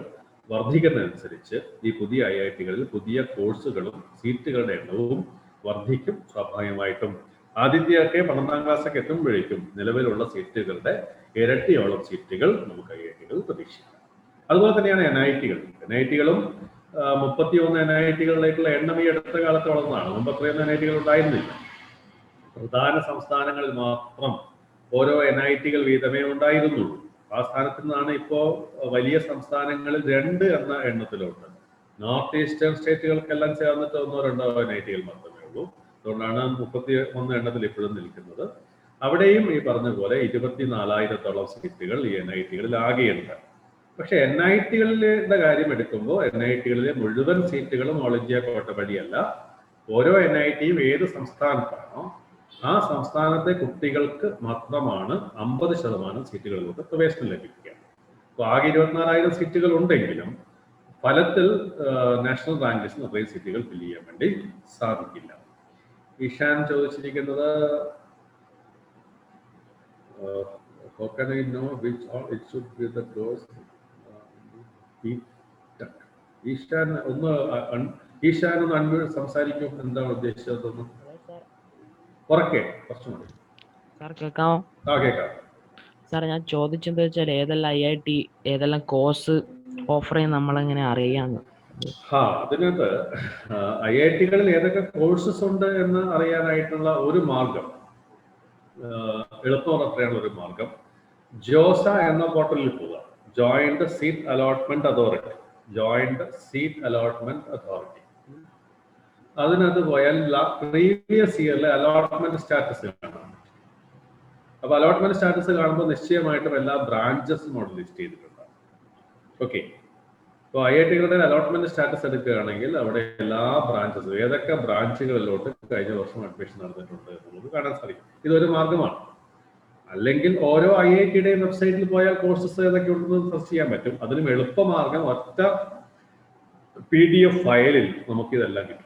വർദ്ധിക്കുന്നതനുസരിച്ച് ഈ പുതിയ IIT-കളിൽ പുതിയ കോഴ്സുകളും സീറ്റുകളുടെ എണ്ണവും വർദ്ധിക്കും സ്വാഭാവികമായിട്ടും. ആദ്യത്തെയൊക്കെ 12ാം ക്ലാസ്സൊക്കെ എത്തുമ്പോഴേക്കും നിലവിലുള്ള സീറ്റുകളുടെ ഇരട്ടിയോളം സീറ്റുകൾ നമുക്ക് IIT-കൾ പ്രതീക്ഷിക്കാം. അതുപോലെ തന്നെയാണ് NIT-കൾ. NIT-കളും 31 NIT-കളിലേക്കുള്ള എണ്ണം ഈ അടുത്ത കാലത്ത് വളർന്നതാണ്. മുമ്പ് അത്രയൊന്നും NIT-കൾ ഉണ്ടായിരുന്നില്ല. പ്രധാന സംസ്ഥാനങ്ങളിൽ മാത്രം ഓരോ NIT-കൾ വീതമേ ഉണ്ടായിരുന്നുള്ളൂ. ആ സ്ഥാനത്ത് നിന്നാണ് ഇപ്പോൾ വലിയ സംസ്ഥാനങ്ങളിൽ 2 എന്ന എണ്ണത്തിലോട്ട്. നോർത്ത് ഈസ്റ്റേൺ സ്റ്റേറ്റുകൾക്കെല്ലാം ചേർന്നിട്ട് 1-2 NIT-കൾ മാത്രമേ ഉള്ളൂ. അതുകൊണ്ടാണ് 31 എണ്ണത്തിൽ ഇപ്പോഴും നിൽക്കുന്നത്. അവിടെയും ഈ പറഞ്ഞ പോലെ 24,000-ഓളം സീറ്റുകൾ ഈ NIT-കളിൽ ആകെയുണ്ട്. പക്ഷെ NIT-കളുടെ കാര്യം എടുക്കുമ്പോൾ NIT-കളിലെ മുഴുവൻ സീറ്റുകളും ഓൾ ഇന്ത്യ കോട്ട വഴിയല്ല. ഓരോ NIT-യും ഏത് സംസ്ഥാനത്താണോ ആ സംസ്ഥാനത്തെ കുട്ടികൾക്ക് മാത്രമാണ് 50% സീറ്റുകളിലോട്ട് പ്രവേശനം ലഭിക്കുക. അപ്പോൾ ആകെ 24,000 സീറ്റുകൾ ഉണ്ടെങ്കിലും ഫലത്തിൽ നാഷണൽ റാങ്ക് ലിസ്റ്റിൽ അത്രയും സീറ്റുകൾ ഫില്ല് ചെയ്യാൻ വേണ്ടി സാധിക്കില്ല. ഇഷാൻ ചോദിച്ചിരിക്കുന്നത് how can I know which or it should be the course? Ishaan ഒന്ന് അൺമ്യൂട്ട് സംസാരിക്കും. എന്താണ് ഉദ്ദേശിച്ചതെന്ന് ഉറക്കെ കുറച്ചും കൂടി. സാർ കേൾക്കാമോ? ആ, കേൾക്കാം സാർ. ഞാൻ ചോദിച്ചെന്താ വെച്ചാൽ ഏതെല്ലാം IIT ഏതെല്ലാം കോഴ്സ് ഓഫർ ചെയ്യുന്ന നമ്മളെങ്ങനെ അറിയാന്ന്? അതിനകത്ത് IIT-കളിൽ ഏതൊക്കെ കോഴ്സസ് ഉണ്ട് എന്ന് അറിയാനായിട്ടുള്ള ഒരു മാർഗം, എളുപ്പം അറിയാനുള്ള ഒരു മാർഗം, ജോസ എന്ന പോർട്ടലിൽ പോവുക. Joint seat allotment authority, joint seat allotment authority. അതിനകത്ത് പോയാൽ പ്രീവിയസ് ഇയറിലെ അലോട്ട്മെന്റ് സ്റ്റാറ്റസ് കാണാം. അപ്പൊ അലോട്ട്മെന്റ് സ്റ്റാറ്റസ് കാണുമ്പോൾ നിശ്ചയമായിട്ടും എല്ലാ ബ്രാഞ്ചസും അവിടെ ലിസ്റ്റ് ചെയ്തിട്ടുണ്ടാകും. ഓക്കെ, ഇപ്പോൾ IIT-കളുടെ അലോട്ട്മെന്റ് സ്റ്റാറ്റസ് എടുക്കുകയാണെങ്കിൽ അവിടെ എല്ലാ ബ്രാഞ്ചസും ഏതൊക്കെ ബ്രാഞ്ചുകളിലോട്ട് കഴിഞ്ഞ വർഷം അഡ്മിഷൻ നടന്നിട്ടുണ്ട് നമുക്ക് കാണാൻ സാധിക്കും. ഇതൊരു മാർഗമാണ്. അല്ലെങ്കിൽ ഓരോ IIT-യുടെയും വെബ്സൈറ്റിൽ പോയാൽ കോഴ്സസ് ഏതൊക്കെ ഉണ്ടെന്ന് സെർച്ച് ചെയ്യാൻ പറ്റും. അതിനും എളുപ്പമാർഗം ഒറ്റ PDF ഫയലിൽ നമുക്കിതെല്ലാം കിട്ടും.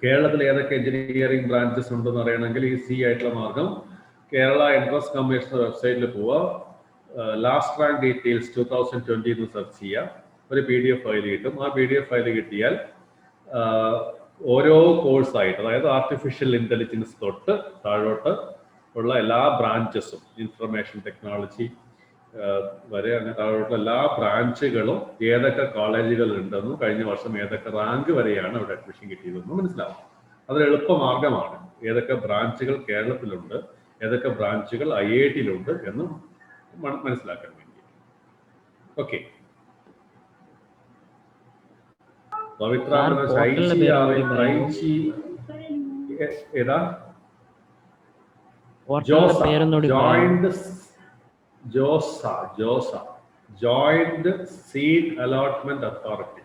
കേരളത്തിൽ ഏതൊക്കെ എഞ്ചിനീയറിംഗ് ബ്രാഞ്ചസ് ഉണ്ടെന്ന് അറിയണമെങ്കിൽ ഈസി ആയിട്ടുള്ള മാർഗം കേരള എൻട്രൻസ് കമ്മീഷണർ വെബ്സൈറ്റിൽ പോവുക, ലാസ്റ്റ് റാങ്ക് ഡീറ്റെയിൽസ് 2020 എന്ന് സെർച്ച് ചെയ്യുക, ഒരു PDF ഫയൽ കിട്ടും. ആ PDF ഫയൽ കിട്ടിയാൽ ഓരോ കോഴ്സായിട്ട്, അതായത് ആർട്ടിഫിഷ്യൽ ഇന്റലിജൻസ് തൊട്ട് താഴോട്ട് ഉള്ള എല്ലാ ബ്രാഞ്ചസും, ഇൻഫർമേഷൻ ടെക്നോളജി വരെ അങ്ങനെ താഴോട്ടുള്ള എല്ലാ ബ്രാഞ്ചുകളും ഏതൊക്കെ കോളേജുകൾ ഉണ്ടെന്നും കഴിഞ്ഞ വർഷം ഏതൊക്കെ റാങ്ക് വരെയാണ് അവിടെ അഡ്മിഷൻ കിട്ടിയതെന്നും മനസ്സിലാവും. അതൊരു എളുപ്പമാർഗമാണ്. ഏതൊക്കെ ബ്രാഞ്ചുകൾ കേരളത്തിലുണ്ട്, ഏതൊക്കെ ബ്രാഞ്ചുകൾ IIT-യിലുണ്ട് എന്നും മനസ്സിലാക്കാൻ വേണ്ടി. ഓക്കെ, പവിത്ര ഏതാ? Joint seat allotment authority.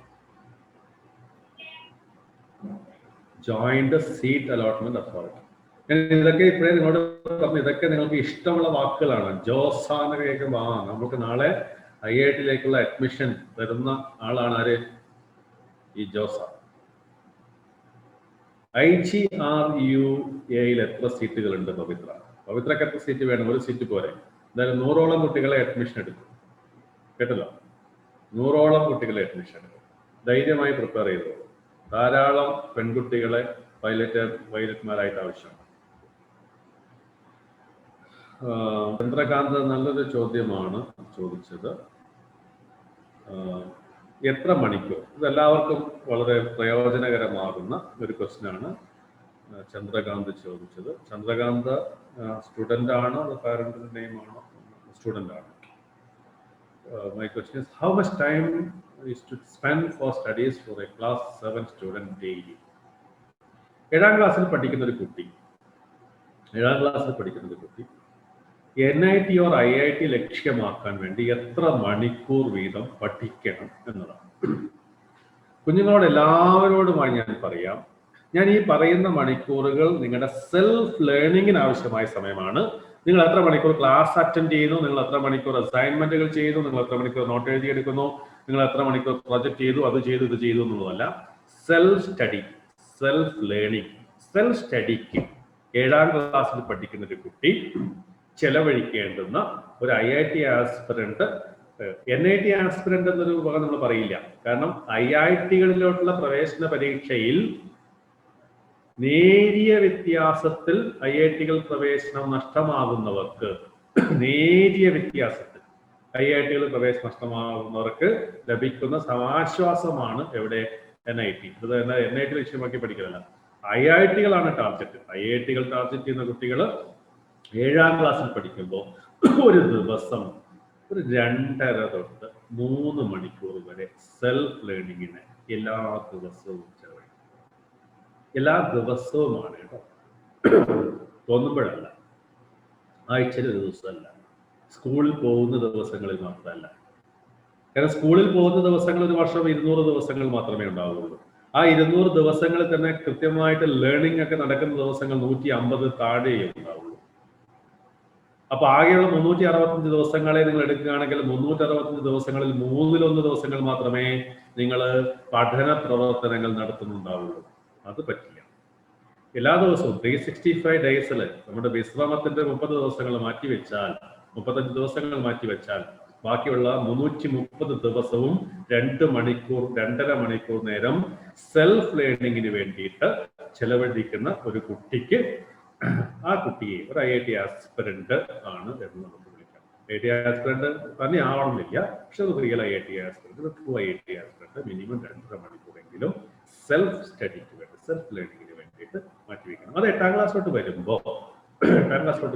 Joint seat allotment authority. ഇതൊക്കെ ഇപ്പോഴേ നിങ്ങളോട് പറഞ്ഞു, ഇതൊക്കെ നിങ്ങൾക്ക് ഇഷ്ടമുള്ള വാക്കുകളാണ്. ജോസ എന്ന് കേൾക്കുമ്പോൾ നമുക്ക് നാളെ IIT-യിലേക്കുള്ള അഡ്മിഷൻ തരുന്ന ആളാണ് ആര്? ഈ ജോസ. IGRUA-യിൽ എത്ര സീറ്റുകളുണ്ട് പവിത്ര? പവിത്രക്ക് എത്ര സീറ്റ് വേണം? ഒരു സീറ്റ് പോരെ. എന്തായാലും 100ഓളം കുട്ടികളെ അഡ്മിഷൻ എടുക്കും. കേട്ടല്ലോ, 100ഓളം കുട്ടികളെ അഡ്മിഷൻ എടുക്കും. ധൈര്യമായി പ്രിപ്പയർ ചെയ്തോളൂ. ധാരാളം പെൺകുട്ടികളെ പൈലറ്റ്മാരായിട്ട് ആവശ്യമാണ്. ചന്ദ്രകാന്ത്, നല്ലൊരു ചോദ്യമാണ്. ചോദിച്ചത് എത്ര മണിക്കൂർ, ഇതെല്ലാവർക്കും വളരെ പ്രയോജനകരമാകുന്ന ഒരു ക്വസ്റ്റ്യനാണ് ചന്ദ്രകാന്ത് ചോദിച്ചത്. ചന്ദ്രകാന്ത് സ്റ്റുഡൻ്റ് ആണോ അത് പാരന്റിന്റെ നെയിം ആണോ? സ്റ്റുഡൻ്റ് ആണ്. My question is, how much time is to spend for studies for a class 7 student daily? 7ാം ക്ലാസ്സിൽ പഠിക്കുന്ന ഒരു കുട്ടി NIT or IIT ലക്ഷ്യമാക്കാൻ വേണ്ടി എത്ര മണിക്കൂർ വീതം പഠിക്കണം എന്നതാണ്. കുഞ്ഞുങ്ങളോട് എല്ലാവരോടുമായി ഞാൻ പറയാം, ഞാൻ ഈ പറയുന്ന മണിക്കൂറുകൾ നിങ്ങളുടെ സെൽഫ് ലേണിംഗിന് ആവശ്യമായ സമയമാണ്. നിങ്ങൾ എത്ര മണിക്കൂർ ക്ലാസ് അറ്റൻഡ് ചെയ്യുന്നു, നിങ്ങൾ എത്ര മണിക്കൂർ അസൈൻമെന്റുകൾ ചെയ്യുന്നു, നിങ്ങൾ എത്ര മണിക്കൂർ നോട്ട് എഴുതിയെടുക്കുന്നു, നിങ്ങൾ എത്ര മണിക്കൂർ പ്രൊജക്ട് ചെയ്തു, അത് ചെയ്തു, ഇത് ചെയ്തു എന്നുള്ളതല്ല. Self study, self learning. Self സ്റ്റഡിക്ക് 7ാം ക്ലാസ്സിൽ പഠിക്കുന്ന ഒരു കുട്ടി ചെലവഴിക്കേണ്ടുന്ന ഒരു IIT ആസ്പിറന്റ്, NIT ആസ്പിറന്റ് എന്നൊരു ഭാഗം നമ്മൾ പറയില്ല. കാരണം IIT-കളിലോട്ടുള്ള പ്രവേശന പരീക്ഷയിൽ നേരിയ വ്യത്യാസത്തിൽ IIT-കൾ പ്രവേശനം നഷ്ടമാകുന്നവർക്ക്, നേരിയ വ്യത്യാസത്തിൽ IIT-കൾ പ്രവേശനം നഷ്ടമാകുന്നവർക്ക് ലഭിക്കുന്ന സമാശ്വാസമാണ് എവിടെ? NIT. ഇത് NIT ലക്ഷ്യമാക്കി പഠിക്കലല്ല, IIT-കളാണ് ടാർഗറ്റ്. IIT-കൾ ടാർഗറ്റ് ചെയ്യുന്ന കുട്ടികൾ 7ാം ക്ലാസ്സിൽ പഠിക്കുമ്പോൾ ഒരു ദിവസം ഒരു 2.5 തൊട്ട് 3 മണിക്കൂർ വരെ സെൽഫ് ലേണിങ്ങിന് എല്ലാ ദിവസവും ചെലവഴിക്കും. എല്ലാ ദിവസവുമാണ് കേട്ടോ, തോന്നുമ്പോഴല്ല, ആഴ്ചയിൽ ഒരു ദിവസമല്ല, സ്കൂളിൽ പോകുന്ന ദിവസങ്ങളിൽ മാത്രമല്ല. കാരണം സ്കൂളിൽ പോകുന്ന ദിവസങ്ങൾ ഒരു വർഷം 200 ദിവസങ്ങൾ മാത്രമേ ഉണ്ടാവുകയുള്ളൂ. ആ 200 ദിവസങ്ങളിൽ തന്നെ കൃത്യമായിട്ട് ലേണിംഗ് ഒക്കെ നടക്കുന്ന ദിവസങ്ങൾ 150 താഴെയേ ഉണ്ടാവുള്ളൂ. അപ്പൊ ആകെയുള്ള 365 ദിവസങ്ങളെ നിങ്ങൾ എടുക്കുകയാണെങ്കിൽ 365 ദിവസങ്ങളിൽ 1/3 ദിവസങ്ങൾ മാത്രമേ നിങ്ങൾ പഠന പ്രവർത്തനങ്ങൾ നടത്തുന്നുണ്ടാവുള്ളൂ. അത് പറ്റില്ല. എല്ലാ ദിവസവും 365 ഡേയ്സിൽ നമ്മുടെ വിശ്രമത്തിന്റെ 30 ദിവസങ്ങൾ മാറ്റിവെച്ചാൽ, 35 ദിവസങ്ങൾ മാറ്റിവെച്ചാൽ ബാക്കിയുള്ള 330 ദിവസവും 2 മണിക്കൂർ 2.5 മണിക്കൂർ നേരം സെൽഫ് ലേണിങ്ങിന് വേണ്ടിയിട്ട് ചെലവഴിക്കുന്ന ഒരു കുട്ടിക്ക്, ആ കുട്ടിയെ ഒരു IIT ആസ്പിറന്റ് ആണ് എന്ന് നമുക്ക് വിളിക്കാം. IIT ആസ്പിറന്റ് തന്നെ ആവണമെന്നില്ല, പക്ഷെ അത് real IIT aspirant, true IIT aspirant minimum 2.5 മണിക്കൂറെങ്കിലും സെൽഫ് സ്റ്റഡിക്ക് വേണ്ടി, സെൽഫ് ലേണിങ്ങിന് വേണ്ടിയിട്ട് മാറ്റിവെക്കണം. അത് 8ാം ക്ലാസ്സിലോട്ട്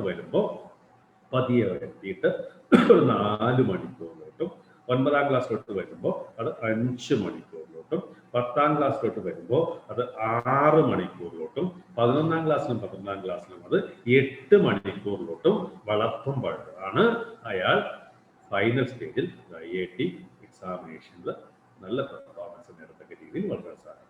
വരുമ്പോൾ പതിയെ എത്തിയിട്ട് ഒരു 4 മണിക്കൂറിലോട്ടും, 9ാം ക്ലാസ്സിലോട്ട് വരുമ്പോൾ അത് 5 മണിക്കൂറിലോട്ടും, 10ാം ക്ലാസ്സിലോട്ട് വരുമ്പോൾ അത് 6 മണിക്കൂറിലോട്ടും, 11ാം ക്ലാസ്സിലും 12ാം ക്ലാസ്സിലും അത് 8 മണിക്കൂറിലോട്ടും വളർത്തുമ്പോഴാണ് അയാൾ ഫൈനൽ സ്റ്റേജിൽ IIT എക്സാമിനേഷനിൽ നല്ല പെർഫോമൻസ് നേടത്തക്ക രീതിയിൽ വളരാൻ സാധിക്കും.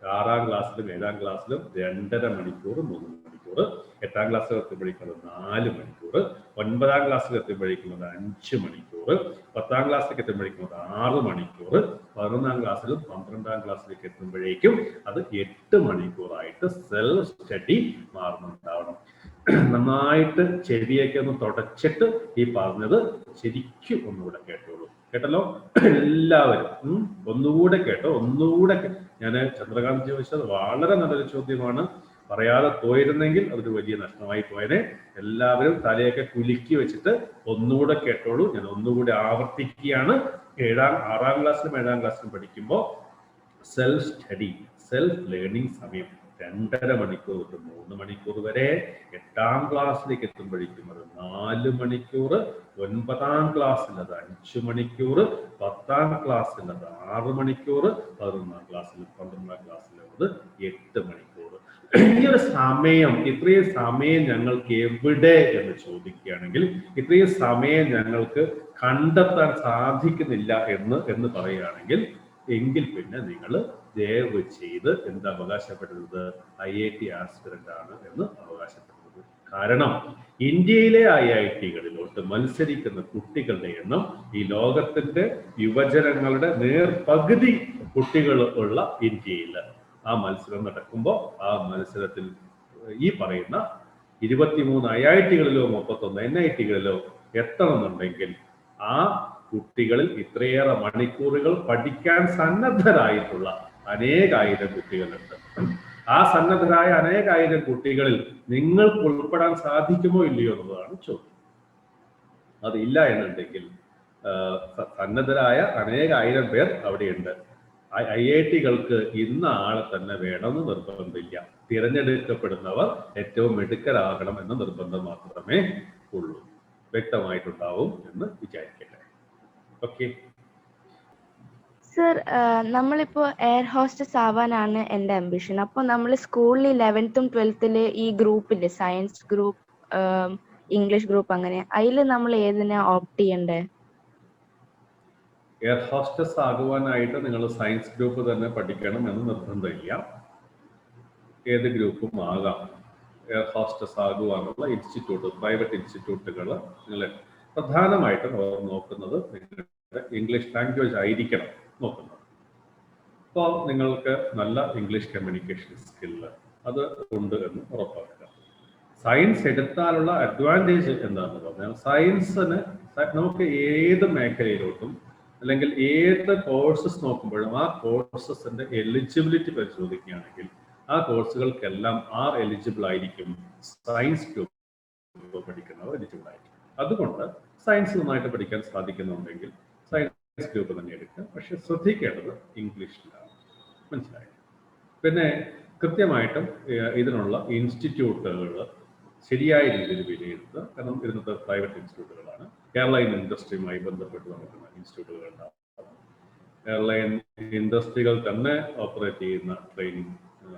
6ാം ക്ലാസ്സിലും 7ാം ക്ലാസ്സിലും 2.5 മണിക്കൂർ, 3 മണിക്കൂർ, 8ാം ക്ലാസ്സിൽ എത്തുമ്പോഴേക്കുന്നത് 4 മണിക്കൂർ, 9ാം ക്ലാസ്സിൽ എത്തുമ്പോഴേക്കുന്നത് 5 മണിക്കൂർ, 10ാം ക്ലാസ്സിലേക്ക് എത്തുമ്പോഴേക്കുന്നത് 6 മണിക്കൂർ, 11ാം ക്ലാസ്സിലും 12ാം ക്ലാസ്സിലേക്ക് എത്തുമ്പോഴേക്കും അത് 8 മണിക്കൂറായിട്ട് സെൽഫ് സ്റ്റഡി മാറുന്നുണ്ടാവണം. നന്നായിട്ട് ചെവിയൊക്കെ ഒന്ന് തുടച്ചിട്ട് ഈ പറഞ്ഞത് ശരിക്കും ഒന്നുകൂടെ കേട്ടല്ലോ എല്ലാവരും. ഒന്നുകൂടെ കേട്ടോ, ഒന്നുകൂടെ. ഞാൻ ചന്ദ്രകാന്ത് ചോദിച്ചത് വളരെ നല്ലൊരു ചോദ്യമാണ്. പറയാതെ പോയിരുന്നെങ്കിൽ അതൊരു വലിയ നഷ്ടമായി പോയനെ. എല്ലാവരും തലയൊക്കെ കുലുക്കി വെച്ചിട്ട് ഒന്നുകൂടെ കേട്ടോളൂ. ഞാൻ ഒന്നുകൂടെ ആവർത്തിക്കുകയാണ്. 6ാം ക്ലാസ്സിലും 7ാം ക്ലാസ്സിലും പഠിക്കുമ്പോൾ സെൽഫ് സ്റ്റഡി, സെൽഫ് ലേണിംഗ് സമയം 2.5 മണിക്കൂർ തൊട്ട് 3 മണിക്കൂർ വരെ, 8ാം ക്ലാസ്സിലേക്ക് എത്തുമ്പോഴേക്കും അത് 4 മണിക്കൂർ, 9ാം ക്ലാസ്സിൽ അത് 5 മണിക്കൂർ, 10ാം ക്ലാസ്സിൽ അത് 6 മണിക്കൂർ, 11ാം ക്ലാസ്സിലും 12ാം ക്ലാസ്സിലും അത് 8 മണിക്കൂർ. ഈ ഒരു സമയം, ഇത്രയും സമയം ഞങ്ങൾക്ക് എവിടെ എന്ന് ചോദിക്കുകയാണെങ്കിൽ, ഇത്രയും സമയം ഞങ്ങൾക്ക് കണ്ടെത്താൻ സാധിക്കുന്നില്ല എന്ന് പറയുകയാണെങ്കിൽ, എങ്കിൽ പിന്നെ നിങ്ങൾ ദയവ് ചെയ്ത് എന്ത് അവകാശപ്പെടുന്നത്? IIT ആസ്പിറന്റ് ആണ് എന്ന് അവകാശപ്പെടുന്നത്. കാരണം ഇന്ത്യയിലെ IIT-കളിലോട്ട് മത്സരിക്കുന്ന കുട്ടികളുടെ എണ്ണം ഈ ലോകത്തിന്റെ യുവജനങ്ങളുടെ നേർപകുതി കുട്ടികൾ ഉള്ള ഇന്ത്യയിൽ ആ മത്സരം നടക്കുമ്പോൾ, ആ മത്സരത്തിൽ ഈ പറയുന്ന 23 IIT-കളിലോ 31 NIT-കളിലോ എത്തണമെന്നുണ്ടെങ്കിൽ ആ കുട്ടികളിൽ ഇത്രയേറെ മണിക്കൂറുകൾ പഠിക്കാൻ സന്നദ്ധരായിട്ടുള്ള അനേകായിരം കുട്ടികളുണ്ട്. ആ സന്നദ്ധരായ അനേകായിരം കുട്ടികളിൽ നിങ്ങൾക്ക് ഉൾപ്പെടാൻ സാധിക്കുമോ ഇല്ലയോ എന്നുള്ളതാണ് ചോദ്യം. അതില്ല എന്നുണ്ടെങ്കിൽ സന്നദ്ധരായ അനേകായിരം പേർ അവിടെയുണ്ട്. IIT-കൾക്ക് ഇന്ന ആളെ തന്നെ വേണമെന്ന് നിർബന്ധമില്ല. തിരഞ്ഞെടുക്കപ്പെടുന്നവർ ഏറ്റവും മിടുക്കരാകണം എന്ന നിർബന്ധം മാത്രമേ ഉള്ളൂ. വ്യക്തമായിട്ടുണ്ടാവും എന്ന് വിചാരിക്കട്ടെ. ഓക്കെ. സർ, നമ്മളിപ്പോ എയർ ഹോസ്റ്റസ് ആവാനാണ് എൻ്റെ അംബിഷൻ. അപ്പോൾ നമ്മൾ സ്കൂളിൽ 11th 12th ഈ ഗ്രൂപ്പില്ലേ, സയൻസ് ഗ്രൂപ്പ്, ഇംഗ്ലീഷ് ഗ്രൂപ്പ്, അങ്ങനെ അതിൽ നമ്മൾ ഏതിനാ ഓപ്റ്റ് ചെയ്യണ്ടേ? എയർ ഹോസ്റ്റസ് ആകുവാനായിട്ട് നിങ്ങൾ സയൻസ് ഗ്രൂപ്പ് തന്നെ പഠിക്കണം എന്ന് നിർബന്ധമില്ല. ഏത് ഗ്രൂപ്പും ആകാം. എയർ ഹോസ്റ്റസ് ആകുവാനുള്ള ഇൻസ്റ്റിറ്റ്യൂട്ട്, പ്രൈവറ്റ് ഇൻസ്റ്റിറ്റ്യൂട്ടുകൾ നിങ്ങൾ പ്രധാനമായിട്ടും അവർ നോക്കുന്നത് നിങ്ങളുടെ ഇംഗ്ലീഷ് ലാംഗ്വേജ് ആയിരിക്കണം നോക്കുന്നത്. അപ്പോൾ നിങ്ങൾക്ക് നല്ല ഇംഗ്ലീഷ് കമ്മ്യൂണിക്കേഷൻ സ്കില്ല് അത് ഉണ്ട് എന്ന് ഉറപ്പാക്കുക. സയൻസ് എടുത്താലുള്ള അഡ്വാൻറ്റേജ് എന്താണെന്ന് പറഞ്ഞാൽ, സയൻസിന് നമുക്ക് ഏത് മേഖലയിലോട്ടും അല്ലെങ്കിൽ ഏത് കോഴ്സസ് നോക്കുമ്പോഴും ആ കോഴ്സസിന്റെ എലിജിബിലിറ്റി പരിശോധിക്കുകയാണെങ്കിൽ ആ കോഴ്സുകൾക്കെല്ലാം എലിജിബിൾ ആയിരിക്കും. സയൻസ് ഗ്രൂപ്പ് പഠിക്കുന്നവർ എലിജിബിൾ ആയിരിക്കും. അതുകൊണ്ട് സയൻസ് നന്നായിട്ട് പഠിക്കാൻ സാധിക്കുന്നുണ്ടെങ്കിൽ സയൻസ് ഗ്രൂപ്പ് തന്നെ എടുക്കുക. പക്ഷെ ശ്രദ്ധിക്കേണ്ടത് ഇംഗ്ലീഷിലാണ്. മനസ്സിലായി? പിന്നെ കൃത്യമായിട്ടും ഇതിനുള്ള ഇൻസ്റ്റിറ്റ്യൂട്ടുകൾ ശരിയായ രീതിയിൽ വിലയിരുത്തുക. കാരണം ഇതിനകത്ത് പ്രൈവറ്റ് ഇൻസ്റ്റിറ്റ്യൂട്ടുകളാണ്. എയർലൈൻ ഇൻഡസ്ട്രിയുമായി ബന്ധപ്പെട്ട് നടക്കുന്ന ഇൻസ്റ്റിറ്റ്യൂട്ടുകൾ ഉണ്ടാവും. എയർലൈൻ ഇൻഡസ്ട്രികൾ തന്നെ ഓപ്പറേറ്റ് ചെയ്യുന്ന ട്രെയിനിങ്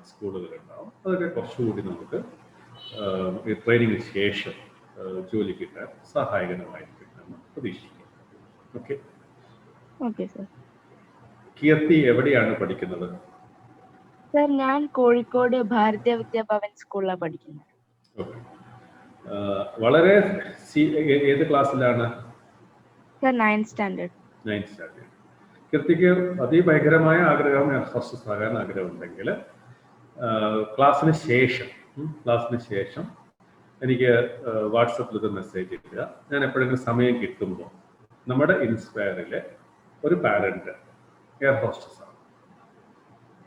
സ്കൂളുകൾ ഉണ്ടാവും. അതൊക്കെ കുറച്ചുകൂടി നമുക്ക് ഈ ട്രെയിനിങ്ങിന് ശേഷം ജോലി കിട്ടാൻ സഹായകരമായിരിക്കും എന്ന് പ്രതീക്ഷിക്കാം. ഓക്കെ. Okay sir. കീർത്തി എവിടെയാണ് പഠിക്കുന്നത്? സർ, ഞാൻ കോഴിക്കോട് ഭാരതീയ വിദ്യാഭവൻ സ്കൂളിലാണ് പഠിക്കുന്നത്. ഓക്കെ. വളരെ ഏത് ക്ലാസ്സിലാണ്? Sir, 9th standard. 9th standard. കീർത്തിക്ക് അതിഭയങ്കരമായ ആഗ്രഹം എയർ ഹോസ്റ്റസ് ആകാൻ ആഗ്രഹമുണ്ടെങ്കിൽ ക്ലാസ്സിന് ശേഷം എനിക്ക് വാട്സപ്പിൽ ഒരു മെസ്സേജ് ഇടുക. ഞാൻ എപ്പോഴെങ്കിലും സമയം കിട്ടുമ്പോൾ നമ്മുടെ ഇൻസ്പയറിലെ ഒരു പാരന്റ് എയർ ഹോസ്റ്റസ് ആണ്.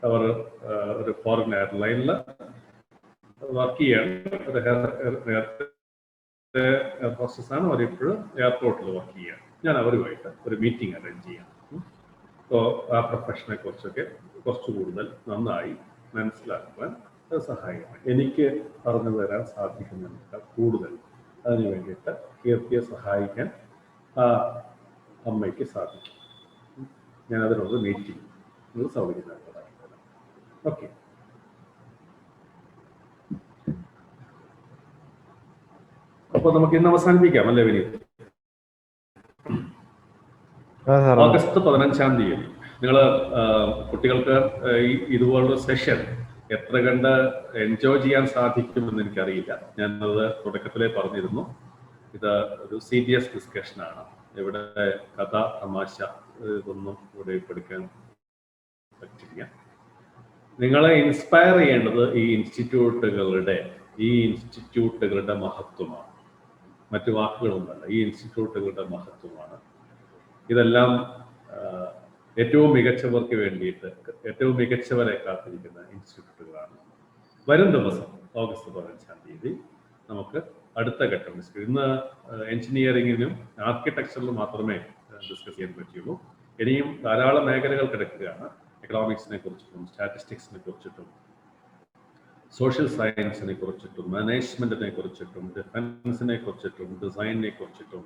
അവർ ഒരു ഫോറിൻ എയർലൈനിൽ വർക്ക് ചെയ്യാണ്. എയർ ഹോസ്റ്റസ് ആണ്. അവർ ഇപ്പോഴും എയർപോർട്ടിൽ വർക്ക് ചെയ്യാണ്. ഞാൻ അവരുമായിട്ട് ഒരു മീറ്റിംഗ് അറേഞ്ച് ചെയ്യാം. അപ്പോൾ ആ പ്രൊഫഷനെ കുറിച്ചൊക്കെ കുറച്ച് കൂടുതൽ നന്നായി മനസ്സിലാക്കുവാൻ അത് സഹായിക്കണം. എനിക്ക് പറഞ്ഞു തരാൻ സാധിക്കുന്നതിനേക്കാൾ കൂടുതൽ അതിന് വേണ്ടിയിട്ട് കീർത്തിയെ സഹായിക്കാൻ ആ അമ്മയ്ക്ക് സാധിക്കും. ഞാൻ അതിനുള്ള മീറ്റിംഗ് സൗകര്യമായിട്ടുള്ളതായി തരാം. ഓക്കെ. അപ്പോൾ നമുക്ക് ഇന്ന് അവസാനിപ്പിക്കാം അല്ലേ വിനീത്? ഓഗസ്റ്റ് 15-ാം തീയതി നിങ്ങൾ കുട്ടികൾക്ക് ഇതുപോലുള്ള സെഷൻ എത്ര കണ്ട് എൻജോയ് ചെയ്യാൻ സാധിക്കുമെന്ന് എനിക്കറിയില്ല. ഞാനത് തുടക്കത്തിലേ പറഞ്ഞിരുന്നു. ഇത് ഒരു സീരിയസ് ഡിസ്കഷനാണ്. ഇവിടെ കഥ, തമാശ ഇതൊന്നും ഇവിടെ എടുക്കാൻ പറ്റില്ല. നിങ്ങളെ ഇൻസ്പയർ ചെയ്യേണ്ടത് ഈ ഇൻസ്റ്റിറ്റ്യൂട്ടുകളുടെ മഹത്വമാണ്. മറ്റു വാക്കുകളൊന്നുമല്ല, ഈ ഇൻസ്റ്റിറ്റ്യൂട്ടുകളുടെ മഹത്വമാണ്. ഇതെല്ലാം ഏറ്റവും മികച്ചവർക്ക് വേണ്ടിയിട്ട് ഏറ്റവും മികച്ചവരെ കാത്തിരിക്കുന്ന ഇൻസ്റ്റിറ്റ്യൂട്ടുകളാണ്. വരും ദിവസം ഓഗസ്റ്റ് 15-ാം തീയതി നമുക്ക് അടുത്ത ഘട്ടം ഇന്ന് എഞ്ചിനീയറിങ്ങിനും ആർക്കിടെക്ചറിലും മാത്രമേ ഡിസ്കസ് ചെയ്യാൻ പറ്റുള്ളൂ. ഇനിയും ധാരാളം മേഖലകൾ കിടക്കുകയാണ്. എക്കണോമിക്സിനെ കുറിച്ചിട്ടും സ്റ്റാറ്റിസ്റ്റിക്സിനെ കുറിച്ചിട്ടും സോഷ്യൽ സയൻസിനെ കുറിച്ചിട്ടും മാനേജ്മെന്റിനെ കുറിച്ചിട്ടും ഡിഫൻസിനെ കുറിച്ചിട്ടും ഡിസൈനിനെ കുറിച്ചിട്ടും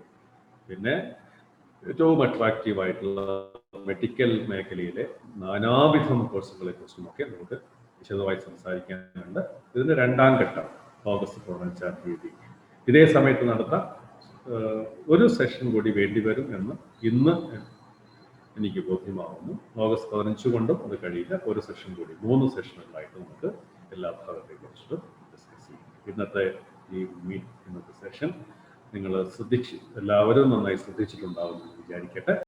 പിന്നെ ഏറ്റവും അട്രാക്റ്റീവായിട്ടുള്ള മെഡിക്കൽ മേഖലയിലെ നാനാവിധം കോഴ്സുകളെ കുറിച്ചുമൊക്കെ നമുക്ക് വിശദമായി സംസാരിക്കാനുണ്ട്. ഇതിൻ്റെ 2ാം ഘട്ടം ഓഗസ്റ്റ് 15-ാം തീയതി ഇതേ സമയത്ത് നടത്താം. ഒരു സെഷൻ കൂടി വേണ്ടിവരും എന്ന് ഇന്ന് എനിക്ക് ബോധ്യമാവുന്നു. ഓഗസ്റ്റ് 15 കൊണ്ടും അത് കഴിയില്ല. ഒരു സെഷൻ കൂടി 3 സെഷനുകളായിട്ട് നമുക്ക് എല്ലാ ഭാഗത്തെക്കുറിച്ചും ഡിസ്കസ് ചെയ്യും. ഇന്നത്തെ സെഷൻ നിങ്ങൾ എല്ലാവരും നന്നായി ശ്രദ്ധിച്ചിട്ടുണ്ടാവുമെന്ന് വിചാരിക്കട്ടെ.